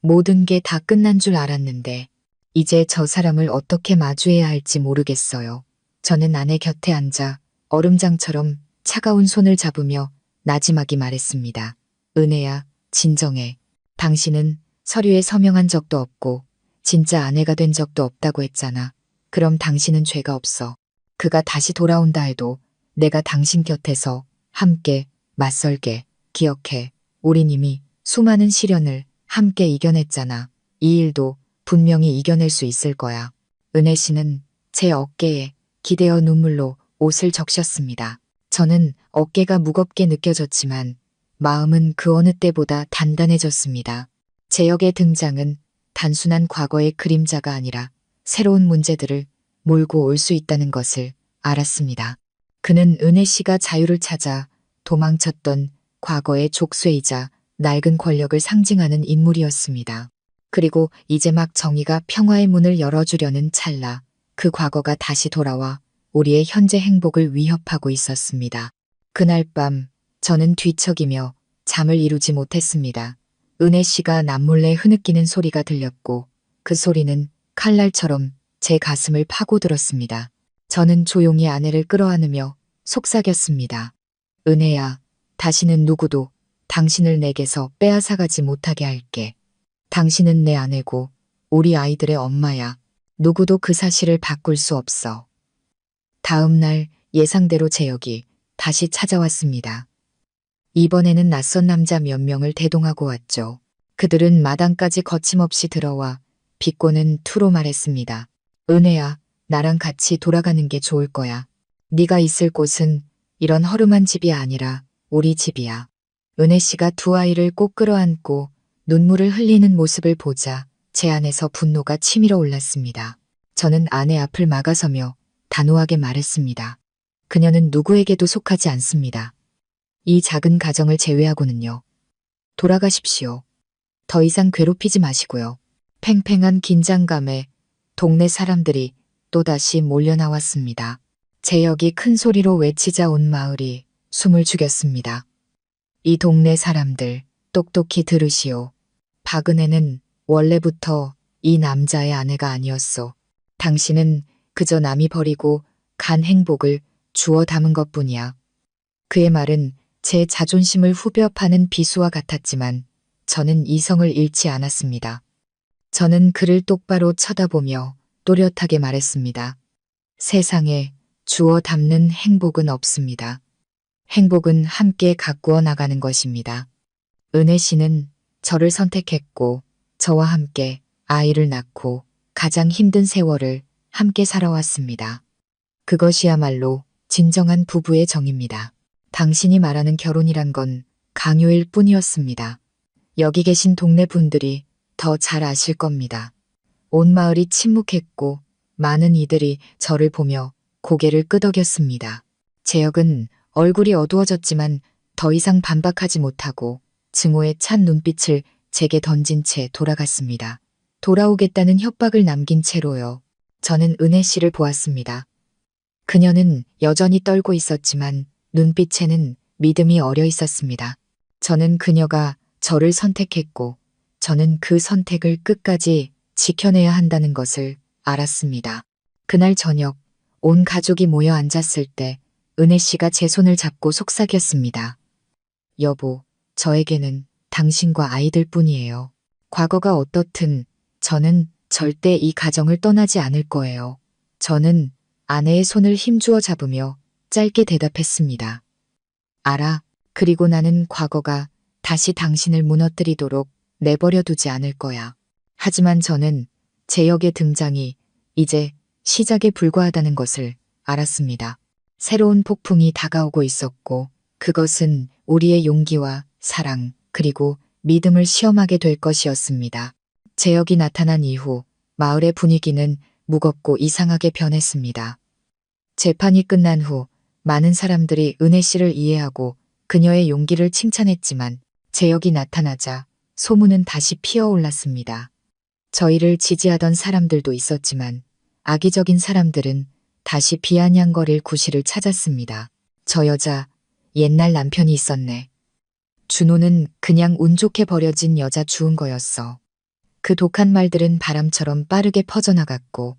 모든 게 다 끝난 줄 알았는데 이제 저 사람을 어떻게 마주해야 할지 모르겠어요. 저는 아내 곁에 앉아 얼음장처럼 차가운 손을 잡으며 나지막이 말했습니다. 은혜야, 진정해. 당신은 서류에 서명한 적도 없고 진짜 아내가 된 적도 없다고 했잖아. 그럼 당신은 죄가 없어. 그가 다시 돌아온다 해도 내가 당신 곁에서 함께 맞설게. 기억해. 우린 이미 수많은 시련을 함께 이겨냈잖아. 이 일도 분명히 이겨낼 수 있을 거야. 은혜 씨는 제 어깨에 기대어 눈물로 옷을 적셨습니다. 저는 어깨가 무겁게 느껴졌지만 마음은 그 어느 때보다 단단해졌습니다. 제 역의 등장은 단순한 과거의 그림자가 아니라 새로운 문제들을 몰고 올 수 있다는 것을 알았습니다. 그는 은혜 씨가 자유를 찾아 도망쳤던 과거의 족쇄이자 낡은 권력을 상징하는 인물이었습니다. 그리고 이제 막 정의가 평화의 문을 열어주려는 찰나 그 과거가 다시 돌아와 우리의 현재 행복을 위협하고 있었습니다. 그날 밤 저는 뒤척이며 잠을 이루지 못했습니다. 은혜 씨가 남몰래 흐느끼는 소리가 들렸고 그 소리는 칼날처럼 제 가슴을 파고들었습니다. 저는 조용히 아내를 끌어안으며 속삭였습니다. 은혜야, 다시는 누구도 당신을 내게서 빼앗아가지 못하게 할게. 당신은 내 아내고 우리 아이들의 엄마야. 누구도 그 사실을 바꿀 수 없어. 다음 날 예상대로 제 역이 다시 찾아왔습니다. 이번에는 낯선 남자 몇 명을 대동하고 왔죠. 그들은 마당까지 거침없이 들어와 비꼬는 투로 말했습니다. 은혜야, 나랑 같이 돌아가는 게 좋을 거야. 네가 있을 곳은 이런 허름한 집이 아니라 우리 집이야. 은혜 씨가 두 아이를 꼭 끌어안고 눈물을 흘리는 모습을 보자 제 안에서 분노가 치밀어 올랐습니다. 저는 아내 앞을 막아서며 단호하게 말했습니다. 그녀는 누구에게도 속하지 않습니다. 이 작은 가정을 제외하고는요. 돌아가십시오. 더 이상 괴롭히지 마시고요. 팽팽한 긴장감에 동네 사람들이 또다시 몰려나왔습니다. 제 역이 큰 소리로 외치자 온 마을이 숨을 죽였습니다. 이 동네 사람들 똑똑히 들으시오. 박은혜는 원래부터 이 남자의 아내가 아니었소. 당신은 그저 남이 버리고 간 행복을 주워 담은 것뿐이야. 그의 말은 제 자존심을 후벼 파는 비수와 같았지만 저는 이성을 잃지 않았습니다. 저는 그를 똑바로 쳐다보며 또렷하게 말했습니다. 세상에 주워 담는 행복은 없습니다. 행복은 함께 가꾸어 나가는 것입니다. 은혜 씨는 저를 선택했고 저와 함께 아이를 낳고 가장 힘든 세월을 함께 살아왔습니다. 그것이야말로 진정한 부부의 정입니다. 당신이 말하는 결혼이란 건 강요일 뿐이었습니다. 여기 계신 동네 분들이 더 잘 아실 겁니다. 온 마을이 침묵했고 많은 이들이 저를 보며 고개를 끄덕였습니다. 제 역은 얼굴이 어두워졌지만 더 이상 반박하지 못하고 증오의 찬 눈빛을 제게 던진 채 돌아갔습니다. 돌아오겠다는 협박을 남긴 채로요. 저는 은혜 씨를 보았습니다. 그녀는 여전히 떨고 있었지만 눈빛에는 믿음이 어려 있었습니다. 저는 그녀가 저를 선택했고 저는 그 선택을 끝까지 지켜내야 한다는 것을 알았습니다. 그날 저녁 온 가족이 모여 앉았을 때 은혜 씨가 제 손을 잡고 속삭였습니다. 여보, 저에게는 당신과 아이들 뿐이에요. 과거가 어떻든 저는 절대 이 가정을 떠나지 않을 거예요. 저는 아내의 손을 힘주어 잡으며 짧게 대답했습니다. 알아. 그리고 나는 과거가 다시 당신을 무너뜨리도록 내버려 두지 않을 거야. 하지만 저는 제 역의 등장이 이제 시작에 불과하다는 것을 알았습니다. 새로운 폭풍이 다가오고 있었고 그것은 우리의 용기와 사랑 그리고 믿음을 시험하게 될 것이었습니다. 제 역이 나타난 이후 마을의 분위기는 무겁고 이상하게 변했습니다. 재판이 끝난 후 많은 사람들이 은혜 씨를 이해하고 그녀의 용기를 칭찬했지만 제 역이 나타나자 소문은 다시 피어올랐습니다. 저희를 지지하던 사람들도 있었지만 악의적인 사람들은 다시 비아냥거릴 구실을 찾았습니다. 저 여자 옛날 남편이 있었네. 준호는 그냥 운 좋게 버려진 여자 주운 거였어. 그 독한 말들은 바람처럼 빠르게 퍼져나갔고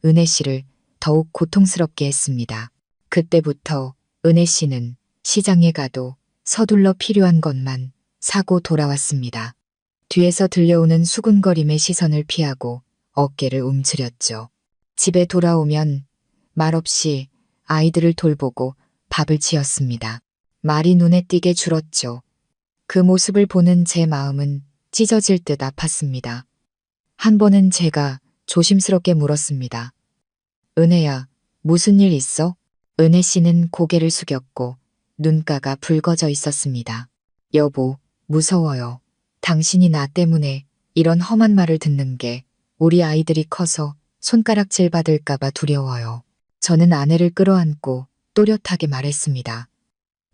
은혜 씨를 더욱 고통스럽게 했습니다. 그때부터 은혜 씨는 시장에 가도 서둘러 필요한 것만 사고 돌아왔습니다. 뒤에서 들려오는 수군거림의 시선을 피하고 어깨를 움츠렸죠. 집에 돌아오면 말없이 아이들을 돌보고 밥을 지었습니다. 말이 눈에 띄게 줄었죠. 그 모습을 보는 제 마음은 찢어질 듯 아팠습니다. 한 번은 제가 조심스럽게 물었습니다. 은혜야, 무슨 일 있어? 은혜 씨는 고개를 숙였고 눈가가 붉어져 있었습니다. 여보, 무서워요. 당신이 나 때문에 이런 험한 말을 듣는 게 우리 아이들이 커서 손가락질 받을까봐 두려워요. 저는 아내를 끌어안고 또렷하게 말했습니다.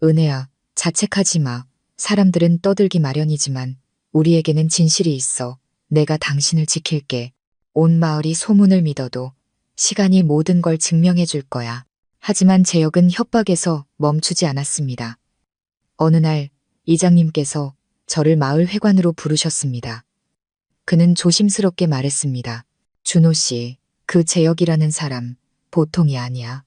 은혜야, 자책하지 마. 사람들은 떠들기 마련이지만 우리에게는 진실이 있어. 내가 당신을 지킬게. 온 마을이 소문을 믿어도 시간이 모든 걸 증명해 줄 거야. 하지만 제역은 협박에서 멈추지 않았습니다. 어느 날 이장님께서 저를 마을 회관으로 부르셨습니다. 그는 조심스럽게 말했습니다. 준호 씨, 그 제역이라는 사람 보통이 아니야.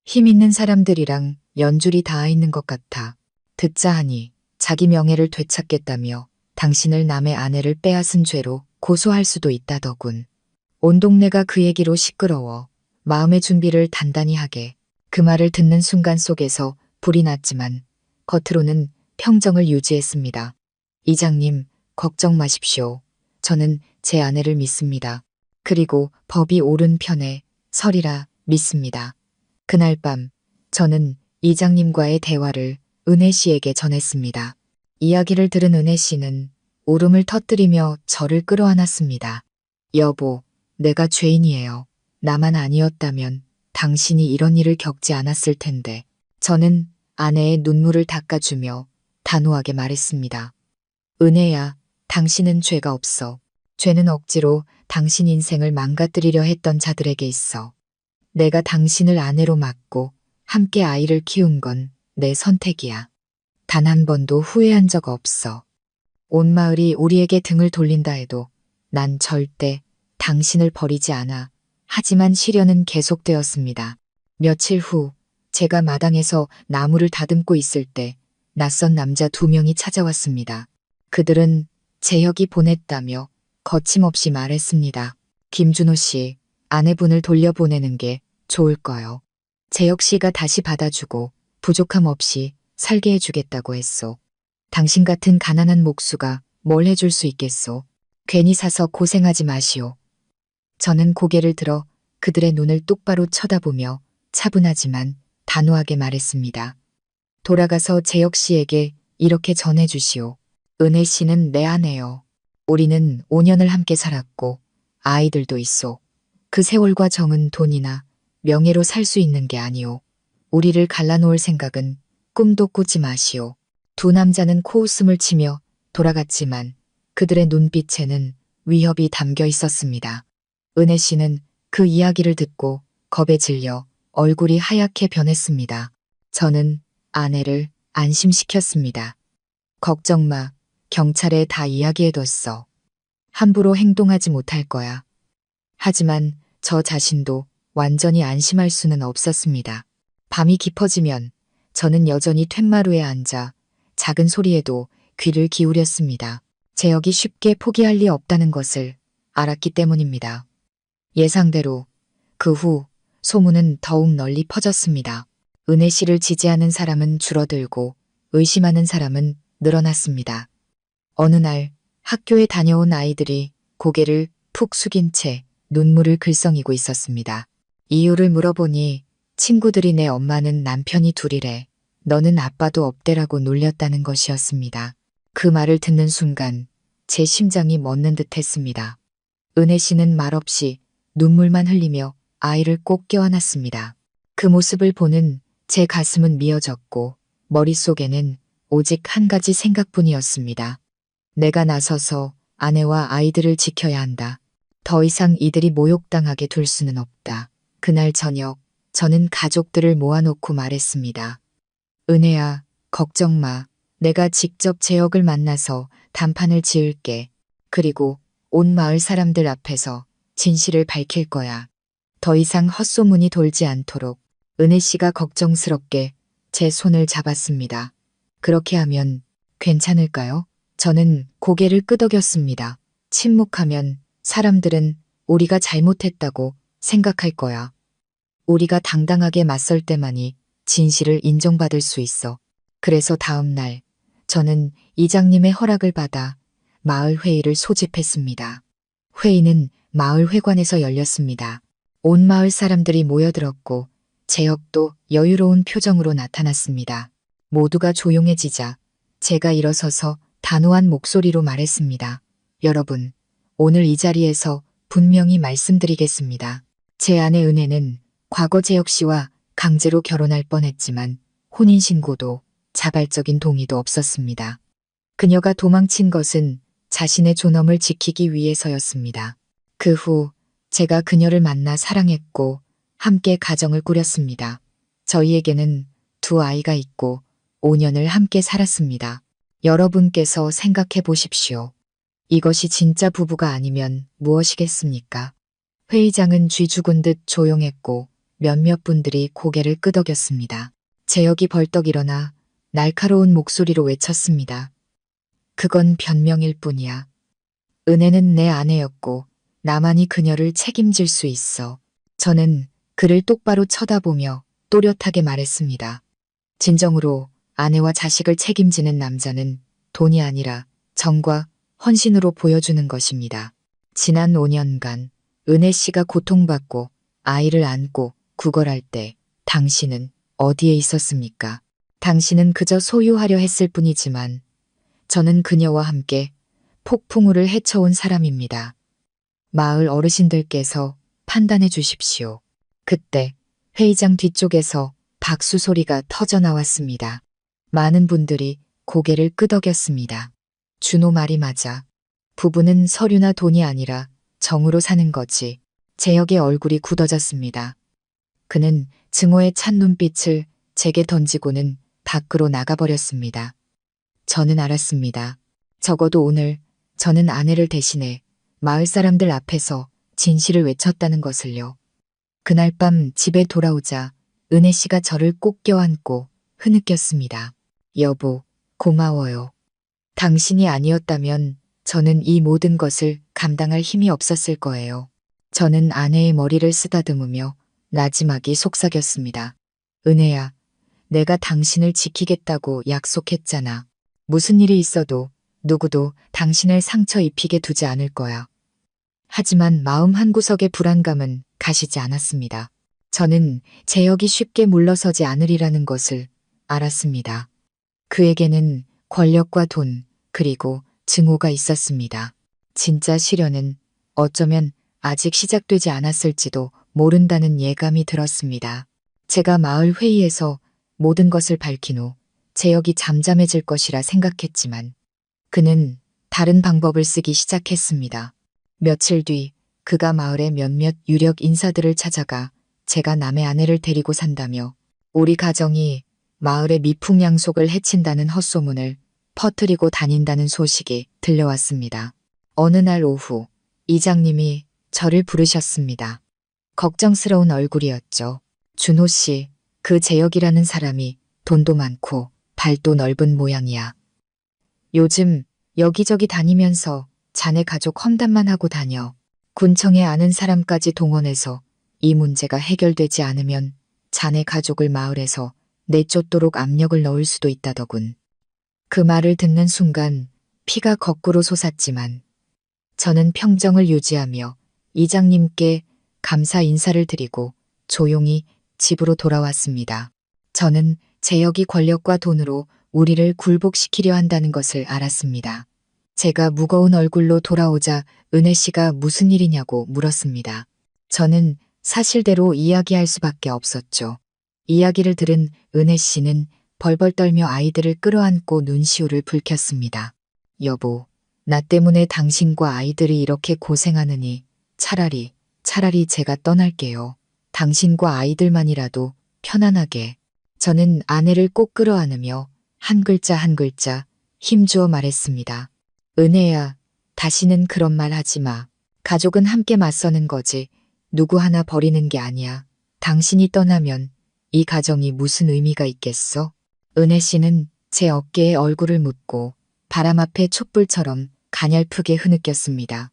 힘 있는 사람들이랑 연줄이 닿아 있는 것 같아. 듣자 하니 자기 명예를 되찾겠다며 당신을 남의 아내를 빼앗은 죄로 고소할 수도 있다더군. 온 동네가 그 얘기로 시끄러워 마음의 준비를 단단히 하게. 그 말을 듣는 순간 속에서 불이 났지만 겉으로는 평정을 유지했습니다. 이장님, 걱정 마십시오. 저는 제 아내를 믿습니다. 그리고 법이 옳은 편에 서리라 믿습니다. 그날 밤 저는 이장님과의 대화를 은혜 씨에게 전했습니다. 이야기를 들은 은혜 씨는 울음을 터뜨리며 저를 끌어안았습니다. 여보, 내가 죄인이에요. 나만 아니었다면 당신이 이런 일을 겪지 않았을 텐데. 저는 아내의 눈물을 닦아주며 단호하게 말했습니다. 은혜야, 당신은 죄가 없어. 죄는 억지로 당신 인생을 망가뜨리려 했던 자들에게 있어. 내가 당신을 아내로 맡고 함께 아이를 키운 건 내 선택이야. 단 한 번도 후회한 적 없어. 온 마을이 우리에게 등을 돌린다 해도 난 절대 당신을 버리지 않아. 하지만 시련은 계속되었습니다. 며칠 후 제가 마당에서 나무를 다듬고 있을 때 낯선 남자 2명이 찾아왔습니다. 그들은 제혁이 보냈다며 거침없이 말했습니다. 김준호 씨, 아내분을 돌려보내는 게 좋을 거요. 제혁 씨가 다시 받아주고 부족함 없이 살게 해주겠다고 했소. 당신 같은 가난한 목수가 뭘 해줄 수 있겠소. 괜히 사서 고생하지 마시오. 저는 고개를 들어 그들의 눈을 똑바로 쳐다보며 차분하지만 단호하게 말했습니다. 돌아가서 제혁 씨에게 이렇게 전해주시오. 은혜 씨는 내 아내요. 우리는 5년을 함께 살았고 아이들도 있소. 그 세월과 정은 돈이나 명예로 살 수 있는 게 아니오. 우리를 갈라놓을 생각은 꿈도 꾸지 마시오. 2 남자는 코웃음을 치며 돌아갔지만 그들의 눈빛에는 위협이 담겨 있었습니다. 은혜 씨는 그 이야기를 듣고 겁에 질려 얼굴이 하얗게 변했습니다. 저는 아내를 안심시켰습니다. 걱정 마. 경찰에 다 이야기해뒀어. 함부로 행동하지 못할 거야. 하지만 저 자신도 완전히 안심할 수는 없었습니다. 밤이 깊어지면 저는 여전히 툇마루에 앉아 작은 소리에도 귀를 기울였습니다. 제혁이 쉽게 포기할 리 없다는 것을 알았기 때문입니다. 예상대로 그 후 소문은 더욱 널리 퍼졌습니다. 은혜 씨를 지지하는 사람은 줄어들고 의심하는 사람은 늘어났습니다. 어느 날 학교에 다녀온 아이들이 고개를 푹 숙인 채 눈물을 글썽이고 있었습니다. 이유를 물어보니 친구들이 내 엄마는 남편이 둘이래. 너는 아빠도 없대라고 놀렸다는 것이었습니다. 그 말을 듣는 순간 제 심장이 멎는 듯 했습니다. 은혜 씨는 말없이 눈물만 흘리며 아이를 꼭 껴안았습니다. 그 모습을 보는 제 가슴은 미어졌고 머릿속에는 오직 한 가지 생각뿐이었습니다. 내가 나서서 아내와 아이들을 지켜야 한다. 더 이상 이들이 모욕당하게 둘 수는 없다. 그날 저녁 저는 가족들을 모아놓고 말했습니다. 은혜야, 걱정 마. 내가 직접 제혁을 만나서 단판을 지을게. 그리고 온 마을 사람들 앞에서 진실을 밝힐 거야. 더 이상 헛소문이 돌지 않도록. 은혜 씨가 걱정스럽게 제 손을 잡았습니다. 그렇게 하면 괜찮을까요? 저는 고개를 끄덕였습니다. 침묵하면 사람들은 우리가 잘못했다고 생각할 거야. 우리가 당당하게 맞설 때만이 진실을 인정받을 수 있어. 그래서 다음 날 저는 이장님의 허락을 받아 마을 회의를 소집했습니다. 회의는 마을 회관에서 열렸습니다. 온 마을 사람들이 모여들었고 제혁도 여유로운 표정으로 나타났습니다. 모두가 조용해지자 제가 일어서서 단호한 목소리로 말했습니다. 여러분, 오늘 이 자리에서 분명히 말씀드리겠습니다. 제 아내 은혜는 과거 재혁 씨와 강제로 결혼할 뻔했지만 혼인신고도 자발적인 동의도 없었습니다. 그녀가 도망친 것은 자신의 존엄을 지키기 위해서였습니다. 그 후 제가 그녀를 만나 사랑했고 함께 가정을 꾸렸습니다. 저희에게는 두 아이가 있고 5년을 함께 살았습니다. 여러분께서 생각해 보십시오. 이것이 진짜 부부가 아니면 무엇이겠습니까? 회의장은 쥐 죽은 듯 조용했고 몇몇 분들이 고개를 끄덕였습니다. 재혁이 벌떡 일어나 날카로운 목소리로 외쳤습니다. 그건 변명일 뿐이야. 은혜는 내 아내였고 나만이 그녀를 책임질 수 있어. 저는 그를 똑바로 쳐다보며 또렷하게 말했습니다. 진정으로 아내와 자식을 책임지는 남자는 돈이 아니라 정과 헌신으로 보여주는 것입니다. 지난 5년간 은혜 씨가 고통받고 아이를 안고 구걸할 때 당신은 어디에 있었습니까? 당신은 그저 소유하려 했을 뿐이지만 저는 그녀와 함께 폭풍우를 헤쳐온 사람입니다. 마을 어르신들께서 판단해 주십시오. 그때 회의장 뒤쪽에서 박수 소리가 터져 나왔습니다. 많은 분들이 고개를 끄덕였습니다. 준호 말이 맞아. 부부는 서류나 돈이 아니라 정으로 사는 거지. 재혁의 얼굴이 굳어졌습니다. 그는 증오의 찬 눈빛을 제게 던지고는 밖으로 나가버렸습니다. 저는 알았습니다. 적어도 오늘 저는 아내를 대신해 마을 사람들 앞에서 진실을 외쳤다는 것을요. 그날 밤 집에 돌아오자 은혜 씨가 저를 꼭 껴안고 흐느꼈습니다. 여보, 고마워요. 당신이 아니었다면 저는 이 모든 것을 감당할 힘이 없었을 거예요. 저는 아내의 머리를 쓰다듬으며 나지막이 속삭였습니다. 은혜야, 내가 당신을 지키겠다고 약속했잖아. 무슨 일이 있어도 누구도 당신을 상처 입히게 두지 않을 거야. 하지만 마음 한구석의 불안감은 가시지 않았습니다. 저는 재혁이 쉽게 물러서지 않으리라는 것을 알았습니다. 그에게는 권력과 돈, 그리고 증오가 있었습니다. 진짜 시련은 어쩌면 아직 시작되지 않았을지도 모른다는 예감이 들었습니다. 제가 마을 회의에서 모든 것을 밝힌 후 재혁이 잠잠해질 것이라 생각했지만 그는 다른 방법을 쓰기 시작했습니다. 며칠 뒤 그가 마을의 몇몇 유력 인사들을 찾아가 제가 남의 아내를 데리고 산다며 우리 가정이 마을의 미풍양속을 해친다는 헛소문을 퍼뜨리고 다닌다는 소식이 들려왔습니다. 어느 날 오후 이장님이 저를 부르셨습니다. 걱정스러운 얼굴이었죠. 준호 씨, 그 재혁이라는 사람이 돈도 많고 발도 넓은 모양이야. 요즘 여기저기 다니면서 자네 가족 험담만 하고 다녀. 군청에 아는 사람까지 동원해서 이 문제가 해결되지 않으면 자네 가족을 마을에서 내쫓도록 압력을 넣을 수도 있다더군. 그 말을 듣는 순간 피가 거꾸로 솟았지만 저는 평정을 유지하며 이장님께 감사 인사를 드리고 조용히 집으로 돌아왔습니다. 저는 재혁이 권력과 돈으로 우리를 굴복시키려 한다는 것을 알았습니다. 제가 무거운 얼굴로 돌아오자 은혜 씨가 무슨 일이냐고 물었습니다. 저는 사실대로 이야기할 수밖에 없었죠. 이야기를 들은 은혜 씨는 벌벌 떨며 아이들을 끌어안고 눈시울을 붉혔습니다. 여보, 나 때문에 당신과 아이들이 이렇게 고생하느니 차라리 제가 떠날게요. 당신과 아이들만이라도 편안하게. 저는 아내를 꼭 끌어안으며 한 글자 한 글자 힘주어 말했습니다. 은혜야, 다시는 그런 말 하지 마. 가족은 함께 맞서는 거지. 누구 하나 버리는 게 아니야. 당신이 떠나면 이 가정이 무슨 의미가 있겠어? 은혜 씨는 제 어깨에 얼굴을 묻고 바람 앞에 촛불처럼 가냘프게 흐느꼈습니다.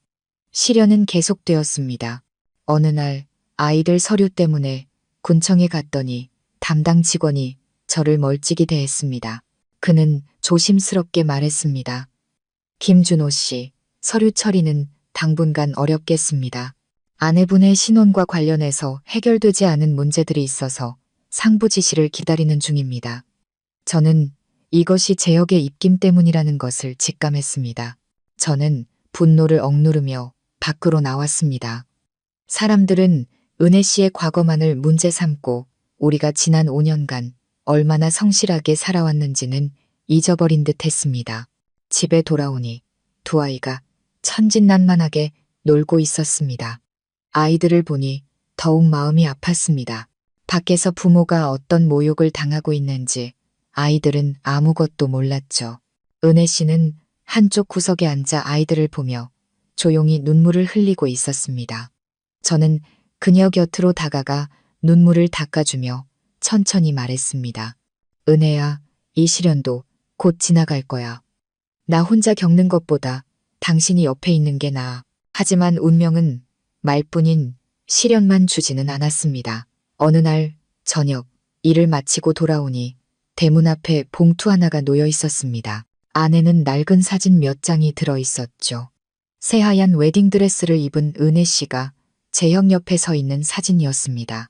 시련은 계속되었습니다. 어느 날 아이들 서류 때문에 군청에 갔더니 담당 직원이 저를 멀찍이 대했습니다. 그는 조심스럽게 말했습니다. 김준호 씨, 서류 처리는 당분간 어렵겠습니다. 아내분의 신혼과 관련해서 해결되지 않은 문제들이 있어서 상부 지시를 기다리는 중입니다. 저는 이것이 제역의 입김 때문이라는 것을 직감했습니다. 저는 분노를 억누르며 밖으로 나왔습니다. 사람들은 은혜 씨의 과거만을 문제 삼고 우리가 지난 5년간 얼마나 성실하게 살아왔는지는 잊어버린 듯 했습니다. 집에 돌아오니 두 아이가 천진난만하게 놀고 있었습니다. 아이들을 보니 더욱 마음이 아팠습니다. 밖에서 부모가 어떤 모욕을 당하고 있는지 아이들은 아무것도 몰랐죠. 은혜 씨는 한쪽 구석에 앉아 아이들을 보며 조용히 눈물을 흘리고 있었습니다. 저는 그녀 곁으로 다가가 눈물을 닦아주며 천천히 말했습니다. 은혜야, 이 시련도 곧 지나갈 거야. 나 혼자 겪는 것보다 당신이 옆에 있는 게 나아. 하지만 운명은 말뿐인 시련만 주지는 않았습니다. 어느 날 저녁 일을 마치고 돌아오니 대문 앞에 봉투 하나가 놓여 있었습니다. 안에는 낡은 사진 몇 장이 들어 있었죠. 새하얀 웨딩드레스를 입은 은혜 씨가 제 형 옆에 서 있는 사진이었습니다.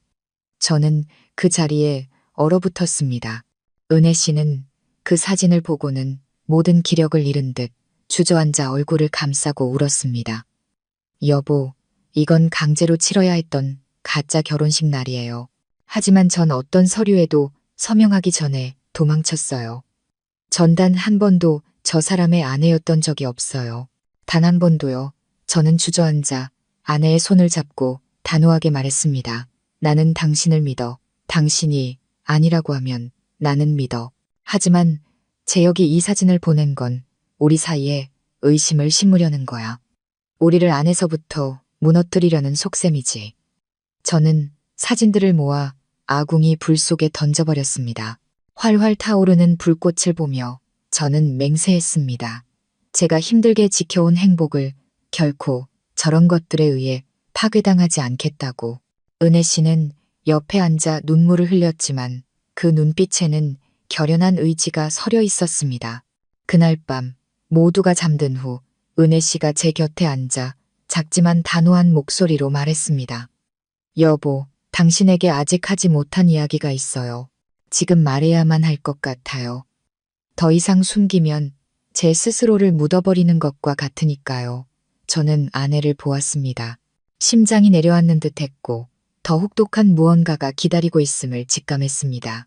저는 그 자리에 얼어붙었습니다. 은혜 씨는 그 사진을 보고는 모든 기력을 잃은 듯 주저앉아 얼굴을 감싸고 울었습니다. 여보, 이건 강제로 치러야 했던 가짜 결혼식 날이에요. 하지만 전 어떤 서류에도 서명하기 전에 도망쳤어요. 전단 한 번도 저 사람의 아내였던 적이 없어요. 단 한 번도요. 저는 주저앉아 아내의 손을 잡고 단호하게 말했습니다. 나는 당신을 믿어. 당신이 아니라고 하면 나는 믿어. 하지만 재혁이 이 사진을 보낸 건 우리 사이에 의심을 심으려는 거야. 우리를 안에서부터 무너뜨리려는 속셈이지. 저는 사진들을 모아 아궁이 불 속에 던져버렸습니다. 활활 타오르는 불꽃을 보며 저는 맹세했습니다. 제가 힘들게 지켜온 행복을 결코 저런 것들에 의해 파괴당하지 않겠다고. 은혜 씨는 옆에 앉아 눈물을 흘렸지만 그 눈빛에는 결연한 의지가 서려 있었습니다. 그날 밤 모두가 잠든 후 은혜 씨가 제 곁에 앉아 작지만 단호한 목소리로 말했습니다. 여보, 당신에게 아직 하지 못한 이야기가 있어요. 지금 말해야만 할 것 같아요. 더 이상 숨기면 제 스스로를 묻어버리는 것과 같으니까요. 저는 아내를 보았습니다. 심장이 내려앉는 듯 했고 더 혹독한 무언가가 기다리고 있음을 직감했습니다.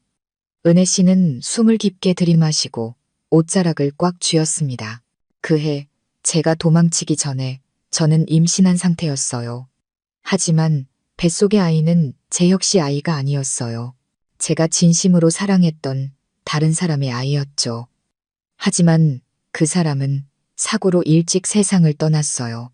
은혜 씨는 숨을 깊게 들이마시고 옷자락을 꽉 쥐었습니다. 그해 제가 도망치기 전에 저는 임신한 상태였어요. 하지만 뱃속의 아이는 제 역시 아이가 아니었어요. 제가 진심으로 사랑했던 다른 사람의 아이였죠. 하지만 그 사람은 사고로 일찍 세상을 떠났어요.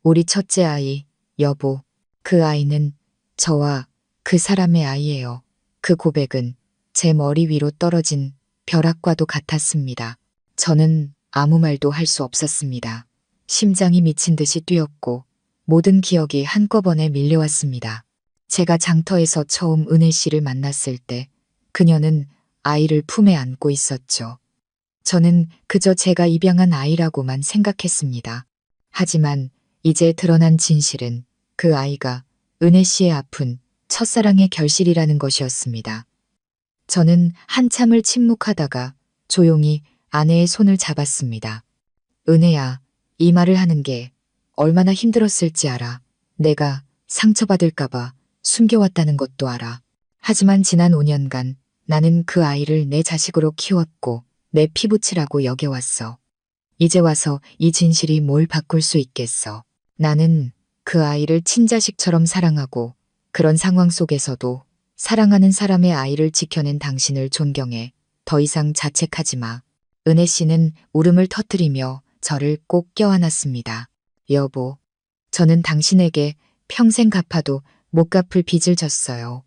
우리 첫째 아이, 여보, 그 아이는 저와 그 사람의 아이예요. 그 고백은 제 머리 위로 떨어진 벼락과도 같았습니다. 저는 아무 말도 할 수 없었습니다. 심장이 미친 듯이 뛰었고 모든 기억이 한꺼번에 밀려왔습니다. 제가 장터에서 처음 은혜 씨를 만났을 때 그녀는 아이를 품에 안고 있었죠. 저는 그저 제가 입양한 아이라고만 생각했습니다. 하지만 이제 드러난 진실은 그 아이가 은혜 씨의 아픈 첫사랑의 결실이라는 것이었습니다. 저는 한참을 침묵하다가 조용히 아내의 손을 잡았습니다. 은혜야, 이 말을 하는 게 얼마나 힘들었을지 알아. 내가 상처받을까봐 숨겨왔다는 것도 알아. 하지만 지난 5년간 나는 그 아이를 내 자식으로 키웠고 내 피부치라고 여겨왔어. 이제 와서 이 진실이 뭘 바꿀 수 있겠어. 나는 그 아이를 친자식처럼 사랑하고 그런 상황 속에서도 사랑하는 사람의 아이를 지켜낸 당신을 존경해. 더 이상 자책하지 마. 은혜 씨는 울음을 터뜨리며 저를 꼭 껴안았습니다. 여보, 저는 당신에게 평생 갚아도 못 갚을 빚을 졌어요.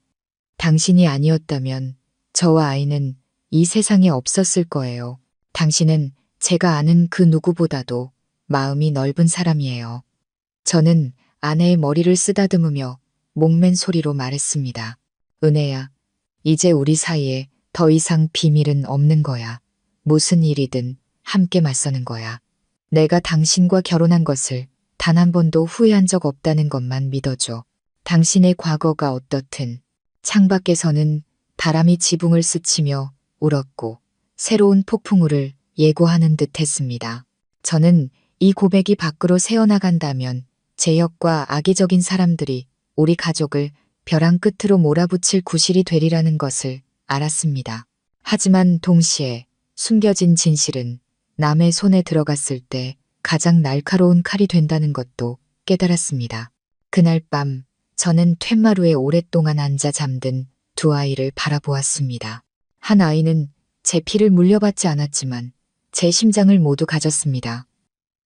당신이 아니었다면 저와 아이는 이 세상에 없었을 거예요. 당신은 제가 아는 그 누구보다도 마음이 넓은 사람이에요. 저는 아내의 머리를 쓰다듬으며 목맨 소리로 말했습니다. 은혜야, 이제 우리 사이에 더 이상 비밀은 없는 거야. 무슨 일이든 함께 맞서는 거야. 내가 당신과 결혼한 것을 단 한 번도 후회한 적 없다는 것만 믿어줘. 당신의 과거가 어떻든 창밖에서는 바람이 지붕을 스치며 울었고 새로운 폭풍우를 예고하는 듯 했습니다. 저는 이 고백이 밖으로 새어나간다면 제역과 악의적인 사람들이 우리 가족을 벼랑 끝으로 몰아붙일 구실이 되리라는 것을 알았습니다. 하지만 동시에 숨겨진 진실은 남의 손에 들어갔을 때 가장 날카로운 칼이 된다는 것도 깨달았습니다. 그날 밤 저는 툇마루에 오랫동안 앉아 잠든 두 아이를 바라보았습니다. 한 아이는 제 피를 물려받지 않았지만 제 심장을 모두 가졌습니다.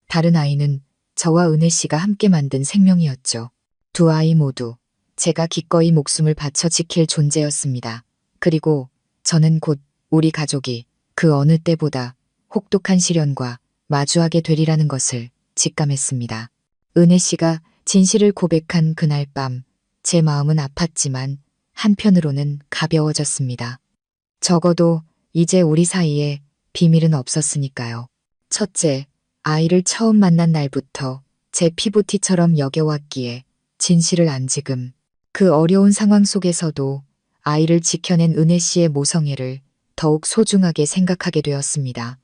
다른 아이는 저와 은혜 씨가 함께 만든 생명이었죠. 두 아이 모두 제가 기꺼이 목숨을 바쳐 지킬 존재였습니다. 그리고 저는 곧 우리 가족이 그 어느 때보다 혹독한 시련과 마주하게 되리라는 것을 직감했습니다. 은혜 씨가 진실을 고백한 그날 밤 제 마음은 아팠지만 한편으로는 가벼워졌습니다. 적어도 이제 우리 사이에 비밀은 없었으니까요. 첫째, 아이를 처음 만난 날부터 제 피부티처럼 여겨왔기에 진실을 안지금 그 어려운 상황 속에서도 아이를 지켜낸 은혜 씨의 모성애를 더욱 소중하게 생각하게 되었습니다.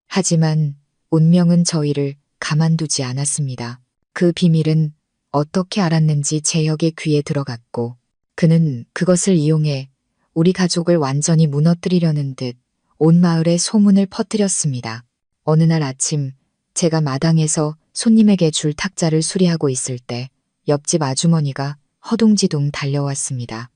하지만 운명은 저희를 가만두지 않았습니다. 그 비밀은 어떻게 알았는지 제역의 귀에 들어갔고 그는 그것을 이용해 우리 가족을 완전히 무너뜨리려는 듯 온 마을에 소문을 퍼뜨렸습니다. 어느 날 아침 제가 마당에서 손님에게 줄 탁자를 수리하고 있을 때 옆집 아주머니가 허둥지둥 달려왔습니다.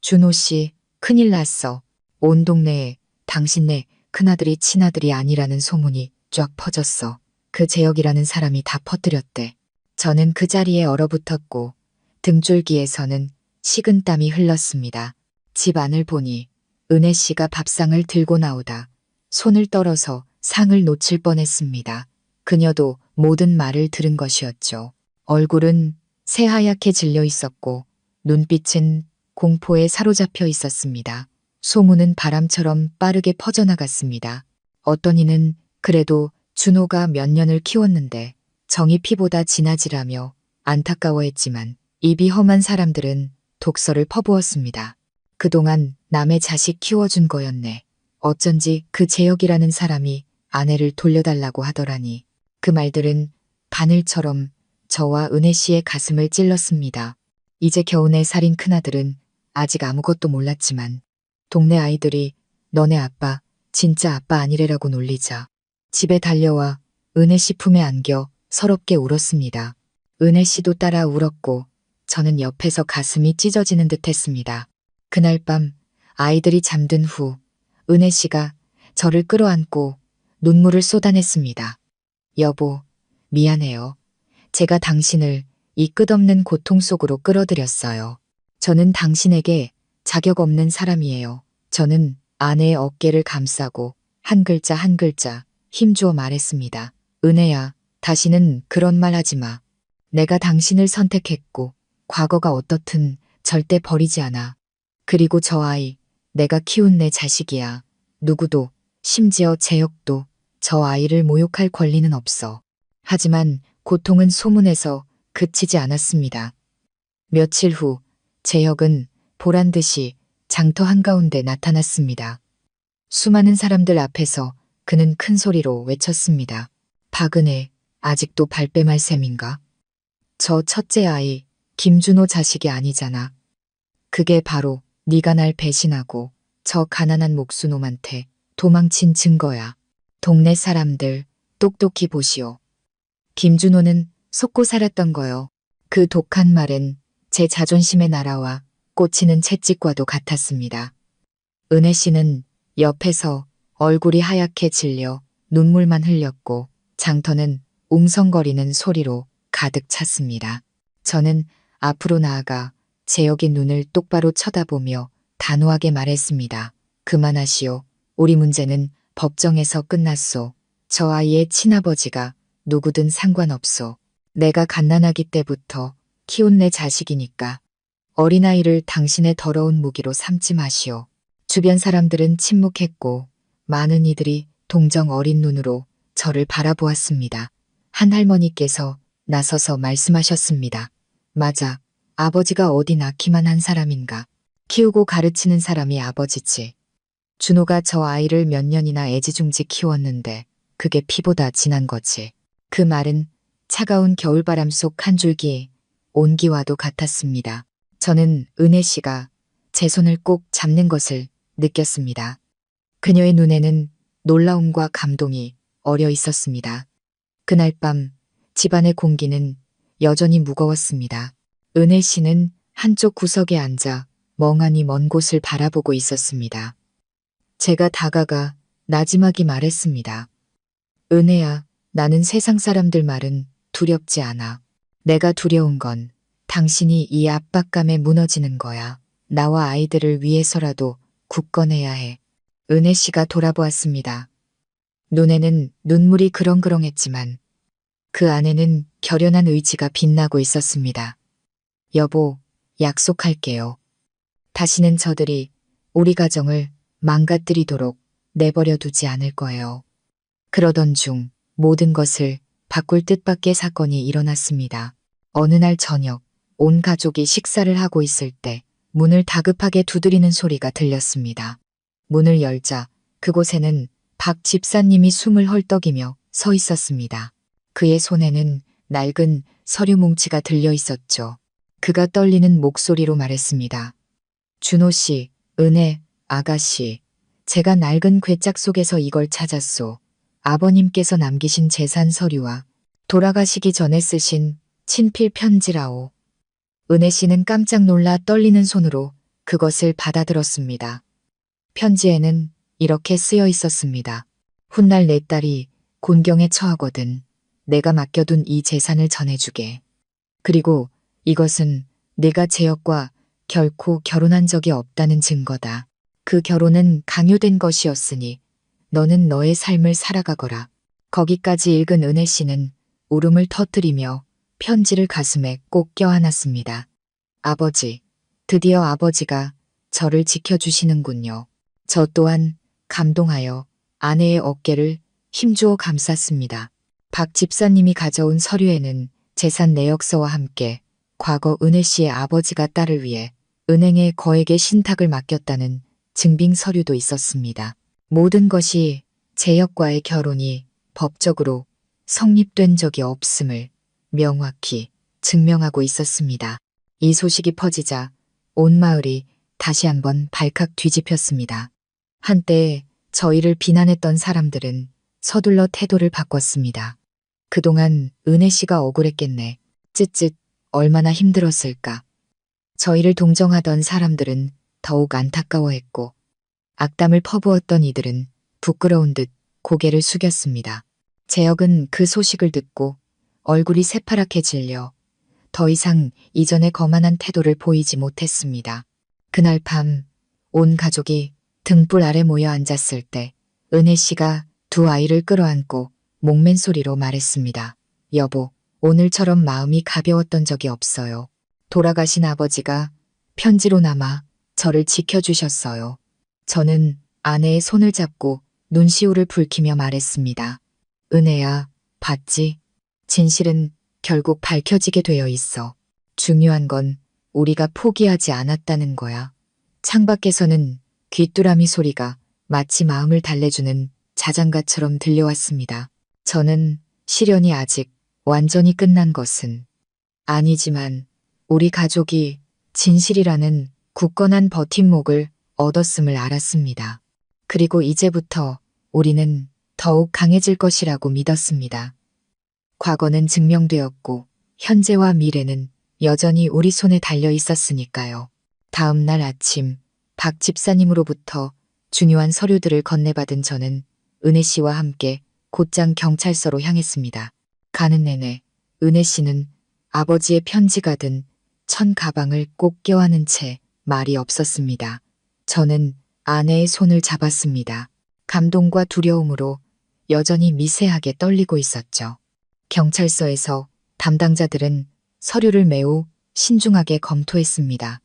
준호 씨, 큰일 났어. 온 동네에 당신네 큰아들이 친아들이 아니라는 소문이 쫙 퍼졌어. 그 재혁이라는 사람이 다 퍼뜨렸대. 저는 그 자리에 얼어붙었고 등줄기에서는 식은땀이 흘렀습니다. 집 안을 보니 은혜 씨가 밥상을 들고 나오다 손을 떨어서 상을 놓칠 뻔했습니다. 그녀도 모든 말을 들은 것이었죠. 얼굴은 새하얗게 질려 있었고 눈빛은 공포에 사로잡혀 있었습니다. 소문은 바람처럼 빠르게 퍼져나갔습니다. 어떤 이는 그래도 준호가 몇 년을 키웠는데 정이 피보다 진하지라며 안타까워했지만 입이 험한 사람들은 독설을 퍼부었습니다. 그동안 남의 자식 키워준 거였네. 어쩐지 그 재혁이라는 사람이 아내를 돌려달라고 하더라니. 그 말들은 바늘처럼 저와 은혜 씨의 가슴을 찔렀습니다. 이제 겨우 4살인 큰아들은 아직 아무것도 몰랐지만 동네 아이들이 너네 아빠 진짜 아빠 아니래라고 놀리자 집에 달려와 은혜 씨 품에 안겨 서럽게 울었습니다. 은혜 씨도 따라 울었고 저는 옆에서 가슴이 찢어지는 듯 했습니다. 그날 밤 아이들이 잠든 후 은혜 씨가 저를 끌어안고 눈물을 쏟아냈습니다. 여보, 미안해요. 제가 당신을 이 끝없는 고통 속으로 끌어들였어요. 저는 당신에게 자격 없는 사람이에요. 저는 아내의 어깨를 감싸고 한 글자 한 글자 힘주어 말했습니다. 은혜야, 다시는 그런 말 하지 마. 내가 당신을 선택했고 과거가 어떻든 절대 버리지 않아. 그리고 저 아이, 내가 키운 내 자식이야. 누구도, 심지어 재혁도 저 아이를 모욕할 권리는 없어. 하지만 고통은 소문에서 그치지 않았습니다. 며칠 후 재혁은 보란듯이 장터 한가운데 나타났습니다. 수많은 사람들 앞에서 그는 큰 소리로 외쳤습니다. 박은혜, 아직도 발뺌할 셈인가? 저 첫째 아이, 김준호 자식이 아니잖아. 그게 바로 네가 날 배신하고 저 가난한 목수놈한테 도망친 증거야. 동네 사람들 똑똑히 보시오. 김준호는 속고 살았던 거요. 그 독한 말은 제 자존심에 날아와 꽂히는 채찍과도 같았습니다. 은혜 씨는 옆에서 얼굴이 하얗게 질려 눈물만 흘렸고 장터는 웅성거리는 소리로 가득 찼습니다. 저는 앞으로 나아가 재혁의 눈을 똑바로 쳐다보며 단호하게 말했습니다. 그만하시오. 우리 문제는 법정에서 끝났소. 저 아이의 친아버지가 누구든 상관없소. 내가 갓난아기 때부터 키운 내 자식이니까 어린아이를 당신의 더러운 무기로 삼지 마시오. 주변 사람들은 침묵했고 많은 이들이 동정 어린 눈으로 저를 바라보았습니다. 한 할머니께서 나서서 말씀하셨습니다. 맞아. 아버지가 어디 낳기만 한 사람인가. 키우고 가르치는 사람이 아버지지. 준호가 저 아이를 몇 년이나 애지중지 키웠는데 그게 피보다 진한 거지. 그 말은 차가운 겨울바람 속 한 줄기 온기와도 같았습니다. 저는 은혜 씨가 제 손을 꼭 잡는 것을 느꼈습니다. 그녀의 눈에는 놀라움과 감동이 어려 있었습니다. 그날 밤 집안의 공기는 여전히 무거웠습니다. 은혜 씨는 한쪽 구석에 앉아 멍하니 먼 곳을 바라보고 있었습니다. 제가 다가가 나지막이 말했습니다. 은혜야, 나는 세상 사람들 말은 두렵지 않아. 내가 두려운 건 당신이 이 압박감에 무너지는 거야. 나와 아이들을 위해서라도 굳건해야 해. 은혜 씨가 돌아보았습니다. 눈에는 눈물이 그렁그렁했지만 그 안에는 결연한 의지가 빛나고 있었습니다. 여보, 약속할게요. 다시는 저들이 우리 가정을 망가뜨리도록 내버려 두지 않을 거예요. 그러던 중 모든 것을 바꿀 뜻밖의 사건이 일어났습니다. 어느 날 저녁, 온 가족이 식사를 하고 있을 때 문을 다급하게 두드리는 소리가 들렸습니다. 문을 열자 그곳에는 박 집사님이 숨을 헐떡이며 서 있었습니다. 그의 손에는 낡은 서류 뭉치가 들려 있었죠. 그가 떨리는 목소리로 말했습니다. 준호 씨, 은혜, 아가씨, 제가 낡은 괴짝 속에서 이걸 찾았소. 아버님께서 남기신 재산 서류와 돌아가시기 전에 쓰신 친필 편지라오. 은혜 씨는 깜짝 놀라 떨리는 손으로 그것을 받아들었습니다. 편지에는 이렇게 쓰여 있었습니다. 훗날 내 딸이 곤경에 처하거든 내가 맡겨둔 이 재산을 전해주게. 그리고 이것은 내가 재혁과 결코 결혼한 적이 없다는 증거다. 그 결혼은 강요된 것이었으니 너는 너의 삶을 살아가거라. 거기까지 읽은 은혜 씨는 울음을 터뜨리며 편지를 가슴에 꼭 껴안았습니다. 아버지, 드디어 아버지가 저를 지켜주시는군요. 저 또한 감동하여 아내의 어깨를 힘주어 감쌌습니다. 박 집사님이 가져온 서류에는 재산 내역서와 함께 과거 은혜 씨의 아버지가 딸을 위해 은행에 거액의 신탁을 맡겼다는 증빙 서류도 있었습니다. 모든 것이 재혁과의 결혼이 법적으로 성립된 적이 없음을 명확히 증명하고 있었습니다. 이 소식이 퍼지자 온 마을이 다시 한번 발칵 뒤집혔습니다. 한때 저희를 비난했던 사람들은 서둘러 태도를 바꿨습니다. 그동안 은혜 씨가 억울했겠네. 쯧쯧 얼마나 힘들었을까. 저희를 동정하던 사람들은 더욱 안타까워했고 악담을 퍼부었던 이들은 부끄러운 듯 고개를 숙였습니다. 재혁은 그 소식을 듣고 얼굴이 새파랗게 질려 더 이상 이전의 거만한 태도를 보이지 못했습니다. 그날 밤 온 가족이 등불 아래 모여 앉았을 때 은혜 씨가 두 아이를 끌어안고 목맨 소리로 말했습니다. 여보, 오늘처럼 마음이 가벼웠던 적이 없어요. 돌아가신 아버지가 편지로 남아 저를 지켜주셨어요. 저는 아내의 손을 잡고 눈시울을 붉히며 말했습니다. 은혜야, 봤지? 진실은 결국 밝혀지게 되어 있어. 중요한 건 우리가 포기하지 않았다는 거야. 창밖에서는 귀뚜라미 소리가 마치 마음을 달래주는 자장가처럼 들려왔습니다. 저는 시련이 아직 완전히 끝난 것은 아니지만 우리 가족이 진실이라는 굳건한 버팀목을 얻었음을 알았습니다. 그리고 이제부터 우리는 더욱 강해질 것이라고 믿었습니다. 과거는 증명되었고 현재와 미래는 여전히 우리 손에 달려 있었으니까요. 다음 날 아침 박 집사님으로부터 중요한 서류들을 건네받은 저는 은혜 씨와 함께 곧장 경찰서로 향했습니다. 가는 내내 은혜 씨는 아버지의 편지가 든 천 가방을 꼭 껴안은 채 말이 없었습니다. 저는 아내의 손을 잡았습니다. 감동과 두려움으로 여전히 미세하게 떨리고 있었죠. 경찰서에서 담당자들은 서류를 매우 신중하게 검토했습니다.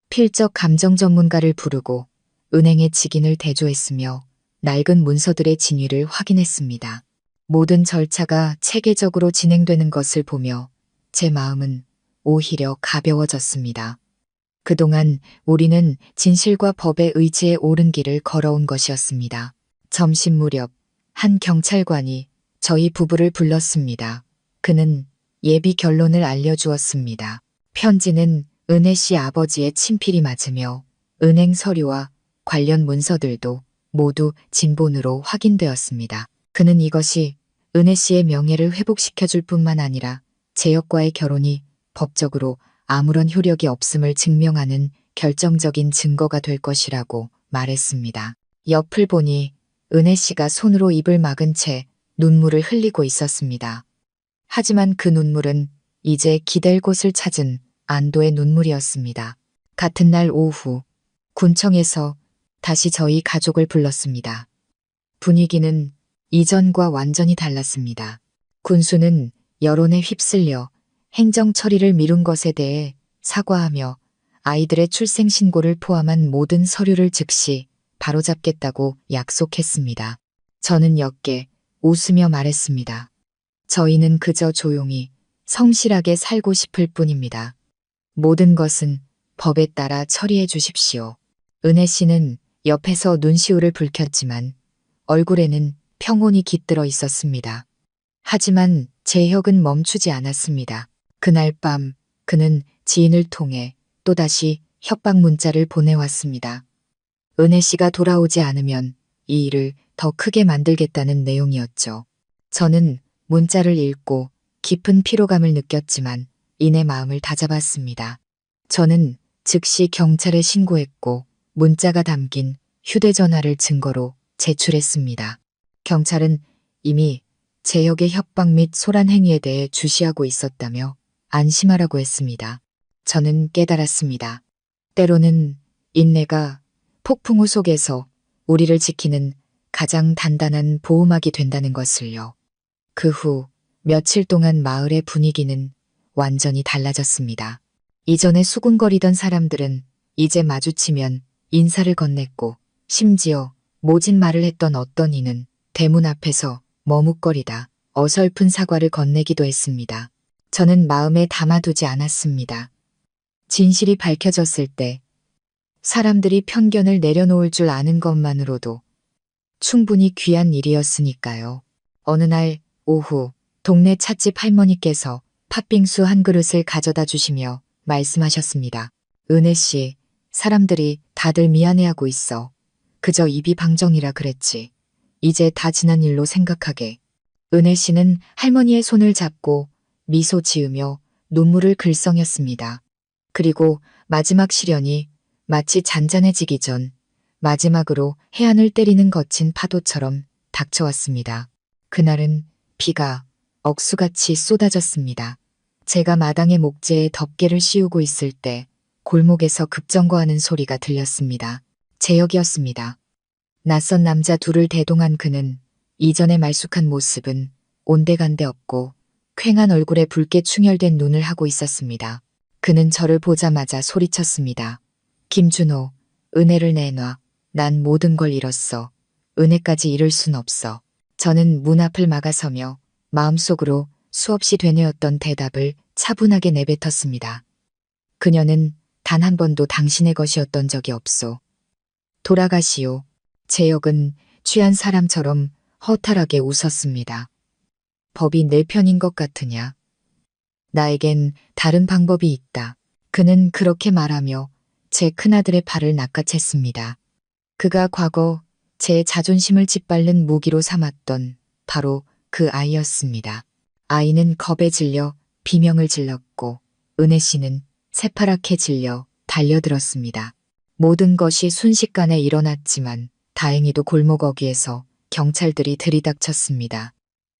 필적 감정 전문가를 부르고 은행의 직인을 대조했으며 낡은 문서들의 진위를 확인했습니다. 모든 절차가 체계적으로 진행되는 것을 보며 제 마음은 오히려 가벼워졌습니다. 그동안 우리는 진실과 법의 의지에 옳은 길을 걸어온 것이었습니다. 점심 무렵 한 경찰관이 저희 부부를 불렀습니다. 그는 예비 결론을 알려주었습니다. 편지는 은혜 씨 아버지의 친필이 맞으며 은행 서류와 관련 문서들도 모두 진본으로 확인되었습니다. 그는 이것이 은혜 씨의 명예를 회복시켜줄 뿐만 아니라 제역과의 결혼이 법적으로 아무런 효력이 없음을 증명하는 결정적인 증거가 될 것이라고 말했습니다. 옆을 보니 은혜 씨가 손으로 입을 막은 채 눈물을 흘리고 있었습니다. 하지만 그 눈물은 이제 기댈 곳을 찾은 안도의 눈물이었습니다. 같은 날 오후 군청에서 다시 저희 가족을 불렀습니다. 분위기는 이전과 완전히 달랐습니다. 군수는 여론에 휩쓸려 행정 처리를 미룬 것에 대해 사과하며 아이들의 출생 신고를 포함한 모든 서류를 즉시 바로잡겠다고 약속했습니다. 저는 옅게 웃으며 말했습니다. 저희는 그저 조용히 성실하게 살고 싶을 뿐입니다. 모든 것은 법에 따라 처리해 주십시오. 은혜 씨는 옆에서 눈시울을 붉혔지만 얼굴에는 평온이 깃들어 있었습니다. 하지만 제 혁은 멈추지 않았습니다. 그날 밤 그는 지인을 통해 또다시 협박 문자를 보내왔습니다. 은혜 씨가 돌아오지 않으면 이 일을 더 크게 만들겠다는 내용이었죠. 저는 문자를 읽고 깊은 피로감을 느꼈지만 이내 마음을 다잡았습니다. 저는 즉시 경찰에 신고했고 문자가 담긴 휴대전화를 증거로 제출했습니다. 경찰은 이미 제역의 협박 및 소란 행위에 대해 주시하고 있었다며 안심하라고 했습니다. 저는 깨달았습니다. 때로는 인내가 폭풍우 속에서 우리를 지키는 가장 단단한 보호막이 된다는 것을요. 그 후 며칠 동안 마을의 분위기는 완전히 달라졌습니다. 이전에 수군거리던 사람들은 이제 마주치면 인사를 건넸고 심지어 모진 말을 했던 어떤 이는 대문 앞에서 머뭇거리다 어설픈 사과를 건네기도 했습니다. 저는 마음에 담아두지 않았습니다. 진실이 밝혀졌을 때 사람들이 편견을 내려놓을 줄 아는 것만으로도 충분히 귀한 일이었으니까요. 어느 날 오후 동네 찻집 할머니께서 팥빙수 한 그릇을 가져다 주시며 말씀하셨습니다. 은혜 씨, 사람들이 다들 미안해하고 있어. 그저 입이 방정이라 그랬지. 이제 다 지난 일로 생각하게. 은혜 씨는 할머니의 손을 잡고 미소 지으며 눈물을 글썽였습니다. 그리고 마지막 시련이 마치 잔잔해지기 전 마지막으로 해안을 때리는 거친 파도처럼 닥쳐왔습니다. 그날은 비가 억수같이 쏟아졌습니다. 제가 마당의 목재에 덮개를 씌우고 있을 때 골목에서 급정거하는 소리가 들렸습니다. 제역이었습니다. 낯선 남자 둘을 대동한 그는 이전의 말쑥한 모습은 온데간데 없고 퀭한 얼굴에 붉게 충혈된 눈을 하고 있었습니다. 그는 저를 보자마자 소리쳤습니다. 김준호, 은혜를 내놔. 난 모든 걸 잃었어. 은혜까지 잃을 순 없어. 저는 문 앞을 막아서며 마음속으로 수없이 되뇌었던 대답을 차분하게 내뱉었습니다. 그녀는 단 한 번도 당신의 것이었던 적이 없소. 돌아가시오. 제역은 취한 사람처럼 허탈하게 웃었습니다. 법이 내 편인 것 같으냐? 나에겐 다른 방법이 있다. 그는 그렇게 말하며 제 큰아들의 팔을 낚아챘습니다. 그가 과거 제 자존심을 짓밟는 무기로 삼았던 바로 그 아이였습니다. 아이는 겁에 질려 비명을 질렀고 은혜 씨는 새파랗게 질려 달려들었습니다. 모든 것이 순식간에 일어났지만 다행히도 골목 어귀에서 경찰들이 들이닥쳤습니다.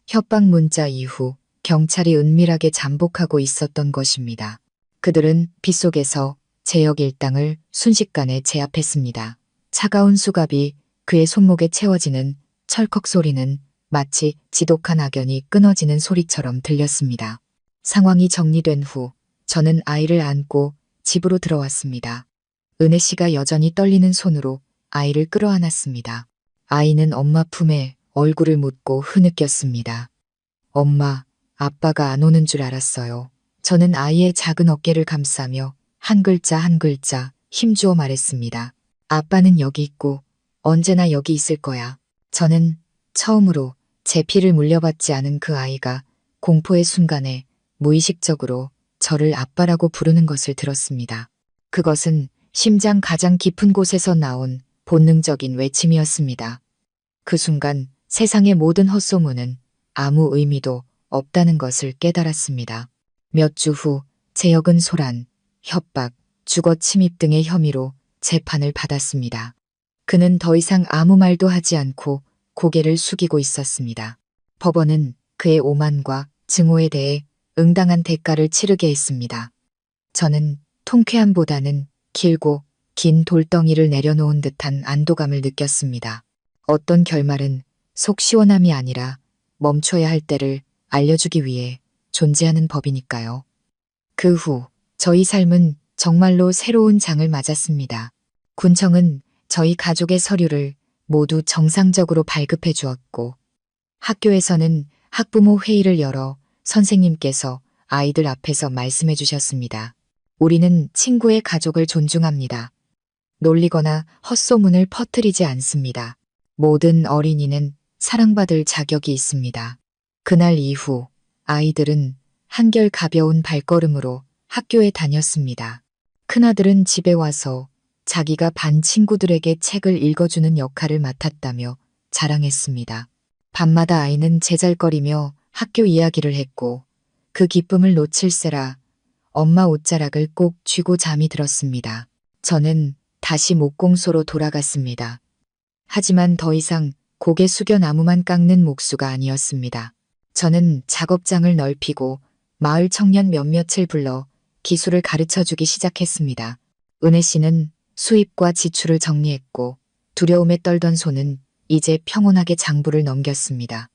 협박 문자 이후 경찰이 은밀하게 잠복하고 있었던 것입니다. 그들은 빗속에서 제역 일당을 순식간에 제압했습니다. 차가운 수갑이 그의 손목에 채워지는 철컥 소리는 마치 지독한 악연이 끊어지는 소리처럼 들렸습니다. 상황이 정리된 후 저는 아이를 안고 집으로 들어왔습니다. 은혜 씨가 여전히 떨리는 손으로 아이를 끌어안았습니다. 아이는 엄마 품에 얼굴을 묻고 흐느꼈습니다. 엄마, 아빠가 안 오는 줄 알았어요. 저는 아이의 작은 어깨를 감싸며 한 글자 한 글자 힘주어 말했습니다. 아빠는 여기 있고 언제나 여기 있을 거야. 저는 처음으로 제 피를 물려받지 않은 그 아이가 공포의 순간에 무의식적으로 저를 아빠라고 부르는 것을 들었습니다. 그것은 심장 가장 깊은 곳에서 나온 본능적인 외침이었습니다. 그 순간 세상의 모든 헛소문은 아무 의미도 없다는 것을 깨달았습니다. 몇 주 후 재혁은 소란, 협박, 주거 침입 등의 혐의로 재판을 받았습니다. 그는 더 이상 아무 말도 하지 않고 고개를 숙이고 있었습니다. 법원은 그의 오만과 증오에 대해 응당한 대가를 치르게 했습니다. 저는 통쾌함보다는 길고 긴 돌덩이를 내려놓은 듯한 안도감을 느꼈습니다. 어떤 결말은 속 시원함이 아니라 멈춰야 할 때를 알려주기 위해 존재하는 법이니까요. 그 후 저희 삶은 정말로 새로운 장을 맞았습니다. 군청은 저희 가족의 서류를 모두 정상적으로 발급해 주었고 학교에서는 학부모 회의를 열어 선생님께서 아이들 앞에서 말씀해 주셨습니다. 우리는 친구의 가족을 존중합니다. 놀리거나 헛소문을 퍼뜨리지 않습니다. 모든 어린이는 사랑받을 자격이 있습니다. 그날 이후 아이들은 한결 가벼운 발걸음으로 학교에 다녔습니다. 큰아들은 집에 와서 자기가 반 친구들에게 책을 읽어주는 역할을 맡았다며 자랑했습니다. 밤마다 아이는 제잘거리며 학교 이야기를 했고 그 기쁨을 놓칠세라 엄마 옷자락을 꼭 쥐고 잠이 들었습니다. 저는 다시 목공소로 돌아갔습니다. 하지만 더 이상 고개 숙여 나무만 깎는 목수가 아니었습니다. 저는 작업장을 넓히고 마을 청년 몇몇을 불러 기술을 가르쳐주기 시작했습니다. 은혜 씨는 수입과 지출을 정리했고 두려움에 떨던 손은 이제 평온하게 장부를 넘겼습니다.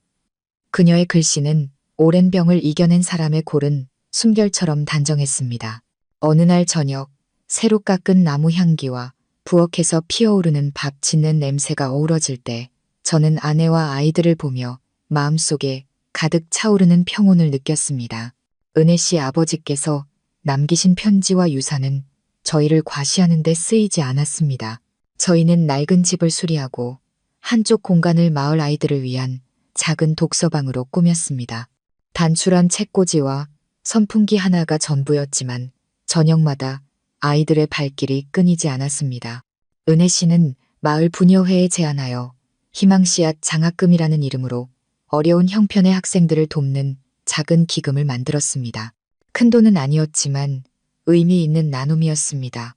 그녀의 글씨는 오랜 병을 이겨낸 사람의 골은 숨결처럼 단정했습니다. 어느 날 저녁 새로 깎은 나무 향기와 부엌에서 피어오르는 밥 짓는 냄새가 어우러질 때 저는 아내와 아이들을 보며 마음속에 가득 차오르는 평온을 느꼈습니다. 은혜 씨 아버지께서 남기신 편지와 유산은 저희를 과시하는 데 쓰이지 않았습니다. 저희는 낡은 집을 수리하고 한쪽 공간을 마을 아이들을 위한 작은 독서방으로 꾸몄습니다. 단출한 책꽂이와 선풍기 하나가 전부였지만 저녁마다 아이들의 발길이 끊이지 않았습니다. 은혜 씨는 마을 부녀회에 제안하여 희망씨앗 장학금이라는 이름으로 어려운 형편의 학생들을 돕는 작은 기금을 만들었습니다. 큰 돈은 아니었지만 의미 있는 나눔이었습니다.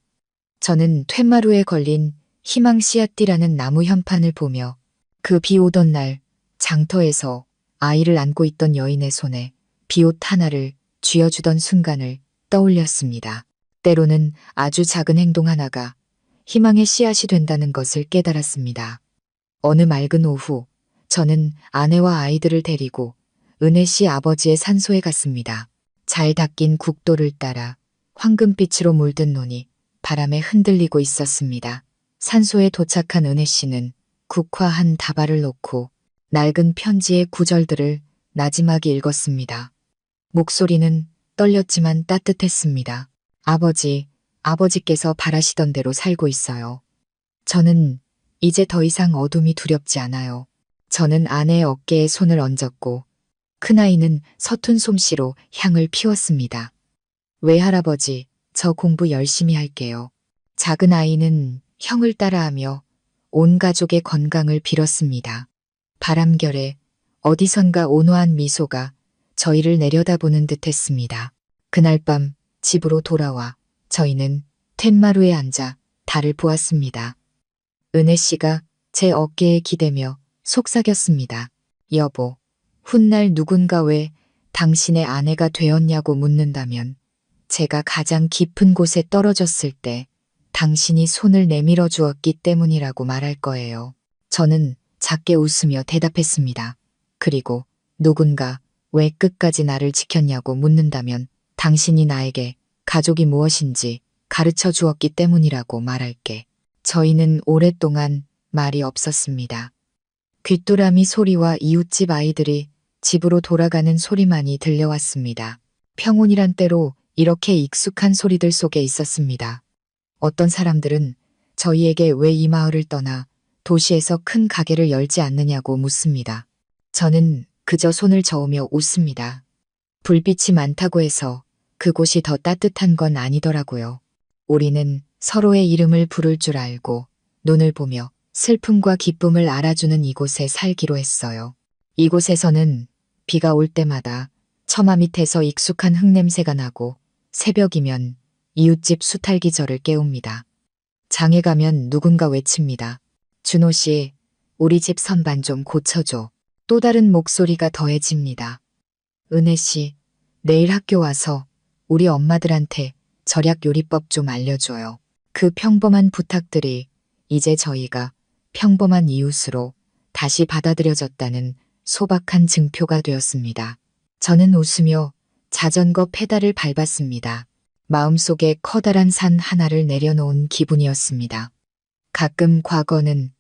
저는 퇴마루에 걸린 희망씨앗띠라는 나무 현판을 보며 그 비 오던 날 장터에서 아이를 안고 있던 여인의 손에 비옷 하나를 쥐어주던 순간을 떠올렸습니다. 때로는 아주 작은 행동 하나가 희망의 씨앗이 된다는 것을 깨달았습니다. 어느 맑은 오후 저는 아내와 아이들을 데리고 은혜 씨 아버지의 산소에 갔습니다. 잘 닦인 국도를 따라 황금빛으로 물든 논이 바람에 흔들리고 있었습니다. 산소에 도착한 은혜 씨는 국화 한 다발을 놓고 낡은 편지의 구절들을 나지막이 읽었습니다. 목소리는 떨렸지만 따뜻했습니다. 아버지께서 바라시던 대로 살고 있어요. 저는 이제 더 이상 어둠이 두렵지 않아요. 저는 아내의 어깨에 손을 얹었고 큰아이는 서툰 솜씨로 향을 피웠습니다. 외할아버지, 저 공부 열심히 할게요. 작은 아이는 형을 따라하며 온 가족의 건강을 빌었습니다. 바람결에 어디선가 온화한 미소가 저희를 내려다보는 듯했습니다. 그날 밤 집으로 돌아와 저희는 텐마루에 앉아 달을 보았습니다. 은혜 씨가 제 어깨에 기대며 속삭였습니다. 여보, 훗날 누군가 왜 당신의 아내가 되었냐고 묻는다면 제가 가장 깊은 곳에 떨어졌을 때 당신이 손을 내밀어 주었기 때문이라고 말할 거예요. 저는 작게 웃으며 대답했습니다. 그리고 누군가 왜 끝까지 나를 지켰냐고 묻는다면 당신이 나에게 가족이 무엇인지 가르쳐 주었기 때문이라고 말할게. 저희는 오랫동안 말이 없었습니다. 귀뚜라미 소리와 이웃집 아이들이 집으로 돌아가는 소리만이 들려왔습니다. 평온이란 때로 이렇게 익숙한 소리들 속에 있었습니다. 어떤 사람들은 저희에게 왜 이 마을을 떠나 도시에서 큰 가게를 열지 않느냐고 묻습니다. 저는 그저 손을 저으며 웃습니다. 불빛이 많다고 해서 그곳이 더 따뜻한 건 아니더라고요. 우리는 서로의 이름을 부를 줄 알고 눈을 보며 슬픔과 기쁨을 알아주는 이곳에 살기로 했어요. 이곳에서는 비가 올 때마다 처마 밑에서 익숙한 흙냄새가 나고 새벽이면 이웃집 수탈기절을 깨웁니다. 장에 가면 누군가 외칩니다. 준호 씨, 우리 집 선반 좀 고쳐줘. 또 다른 목소리가 더해집니다. 은혜 씨, 내일 학교 와서 우리 엄마들한테 절약 요리법 좀 알려줘요. 그 평범한 부탁들이 이제 저희가 평범한 이웃으로 다시 받아들여졌다는 소박한 증표가 되었습니다. 저는 웃으며 자전거 페달을 밟았습니다. 마음속에 커다란 산 하나를 내려놓은 기분이었습니다. 가끔 과거는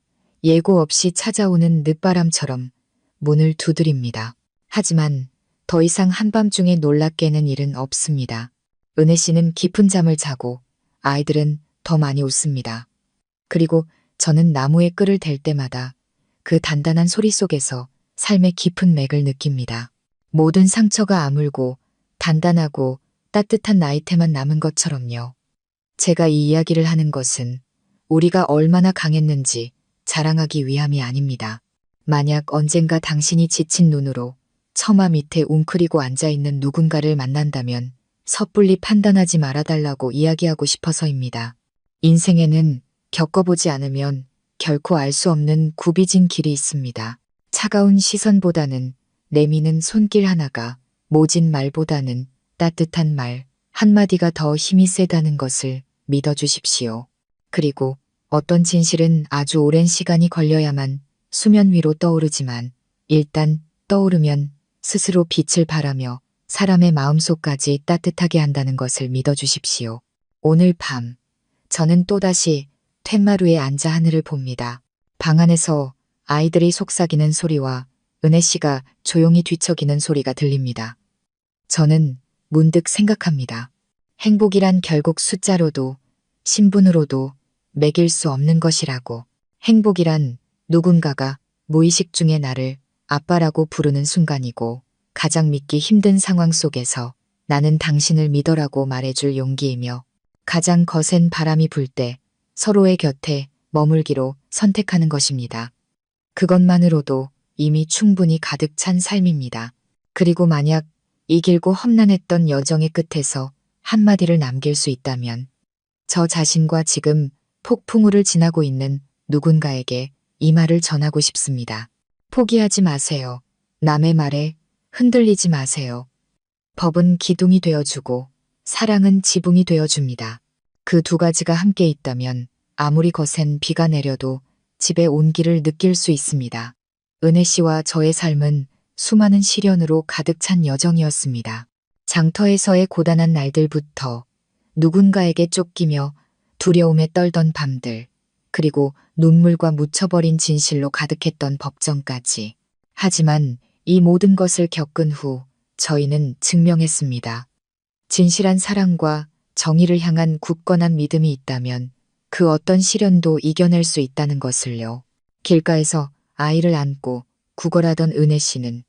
예고 없이 찾아오는 늦바람처럼 문을 두드립니다. 하지만 더 이상 한밤중에 놀라 깨는 일은 없습니다. 은혜 씨는 깊은 잠을 자고 아이들은 더 많이 웃습니다. 그리고 저는 나무에 끈을 댈 때마다 그 단단한 소리 속에서 삶의 깊은 맥을 느낍니다. 모든 상처가 아물고 단단하고 따뜻한 나이테만 남은 것처럼요. 제가 이 이야기를 하는 것은 우리가 얼마나 강했는지 자랑하기 위함이 아닙니다. 만약 언젠가 당신이 지친 눈으로 처마 밑에 웅크리고 앉아있는 누군가를 만난다면 섣불리 판단하지 말아달라고 이야기하고 싶어서입니다. 인생에는 겪어보지 않으면 결코 알 수 없는 굽이진 길이 있습니다. 차가운 시선보다는 내미는 손길 하나가, 모진 말보다는 따뜻한 말 한마디가 더 힘이 세다는 것을 믿어주십시오. 그리고 어떤 진실은 아주 오랜 시간이 걸려야만 수면 위로 떠오르지만 일단 떠오르면 스스로 빛을 발하며 사람의 마음속까지 따뜻하게 한다는 것을 믿어주십시오. 오늘 밤 저는 또다시 툇마루에 앉아 하늘을 봅니다. 방 안에서 아이들이 속삭이는 소리와 은혜 씨가 조용히 뒤척이는 소리가 들립니다. 저는 문득 생각합니다. 행복이란 결국 숫자로도 신분으로도 매길 수 없는 것이라고. 행복이란 누군가가 무의식 중에 나를 아빠라고 부르는 순간이고 가장 믿기 힘든 상황 속에서 나는 당신을 믿어라고 말해줄 용기이며 가장 거센 바람이 불 때 서로의 곁에 머물기로 선택하는 것입니다. 그것만으로도 이미 충분히 가득 찬 삶입니다. 그리고 만약 이 길고 험난했던 여정의 끝에서 한마디를 남길 수 있다면 저 자신과 지금 폭풍우를 지나고 있는 누군가에게 이 말을 전하고 싶습니다. 포기하지 마세요. 남의 말에 흔들리지 마세요. 법은 기둥이 되어주고 사랑은 지붕이 되어줍니다. 그 두 가지가 함께 있다면 아무리 거센 비가 내려도 집에 온기를 느낄 수 있습니다. 은혜 씨와 저의 삶은 수많은 시련으로 가득 찬 여정이었습니다. 장터에서의 고단한 날들부터 누군가에게 쫓기며 두려움에 떨던 밤들, 그리고 눈물과 묻혀버린 진실로 가득했던 법정까지. 하지만 이 모든 것을 겪은 후 저희는 증명했습니다. 진실한 사랑과 정의를 향한 굳건한 믿음이 있다면 그 어떤 시련도 이겨낼 수 있다는 것을요. 길가에서 아이를 안고 구걸하던 은혜 씨는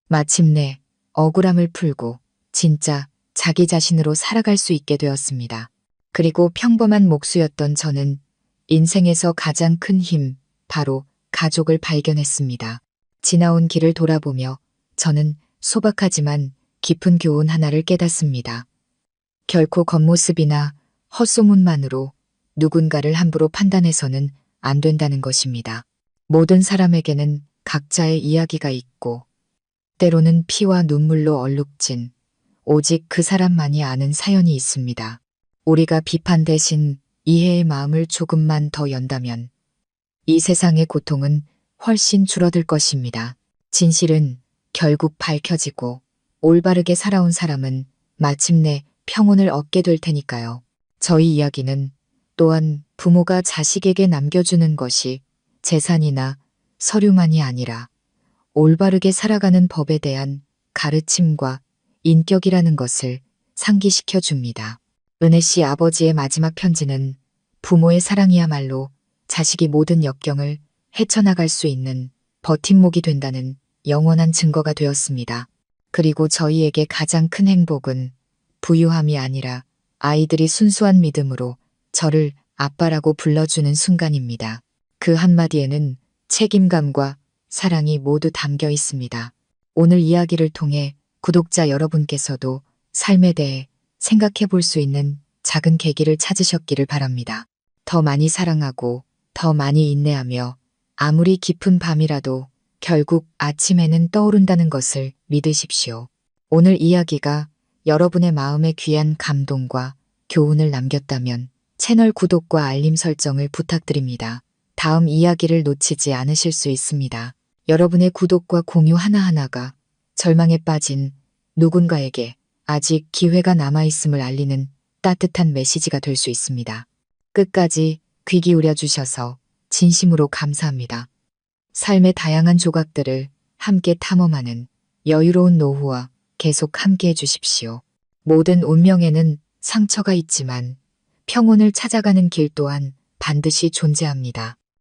마침내 억울함을 풀고 진짜 자기 자신으로 살아갈 수 있게 되었습니다. 그리고 평범한 목수였던 저는 인생에서 가장 큰 힘, 바로 가족을 발견했습니다. 지나온 길을 돌아보며 저는 소박하지만 깊은 교훈 하나를 깨닫습니다. 결코 겉모습이나 헛소문만으로 누군가를 함부로 판단해서는 안 된다는 것입니다. 모든 사람에게는 각자의 이야기가 있고 때로는 피와 눈물로 얼룩진 오직 그 사람만이 아는 사연이 있습니다. 우리가 비판 대신 이해의 마음을 조금만 더 연다면 이 세상의 고통은 훨씬 줄어들 것입니다. 진실은 결국 밝혀지고 올바르게 살아온 사람은 마침내 평온을 얻게 될 테니까요. 저희 이야기는 또한 부모가 자식에게 남겨주는 것이 재산이나 서류만이 아니라 올바르게 살아가는 법에 대한 가르침과 인격이라는 것을 상기시켜 줍니다. 은혜 씨 아버지의 마지막 편지는 부모의 사랑이야말로 자식이 모든 역경을 헤쳐나갈 수 있는 버팀목이 된다는 영원한 증거가 되었습니다. 그리고 저희에게 가장 큰 행복은 부유함이 아니라 아이들이 순수한 믿음으로 저를 아빠라고 불러주는 순간입니다. 그 한마디에는 책임감과 사랑이 모두 담겨 있습니다. 오늘 이야기를 통해 구독자 여러분께서도 삶에 대해 생각해 볼 수 있는 작은 계기를 찾으셨기를 바랍니다. 더 많이 사랑하고 더 많이 인내하며 아무리 깊은 밤이라도 결국 아침에는 떠오른다는 것을 믿으십시오. 오늘 이야기가 여러분의 마음에 귀한 감동과 교훈을 남겼다면 채널 구독과 알림 설정을 부탁드립니다. 다음 이야기를 놓치지 않으실 수 있습니다. 여러분의 구독과 공유 하나하나가 절망에 빠진 누군가에게 아직 기회가 남아있음을 알리는 따뜻한 메시지가 될 수 있습니다. 끝까지 귀 기울여 주셔서 진심으로 감사합니다. 삶의 다양한 조각들을 함께 탐험하는 여유로운 노후와 계속 함께 해주십시오. 모든 운명에는 상처가 있지만 평온을 찾아가는 길 또한 반드시 존재합니다.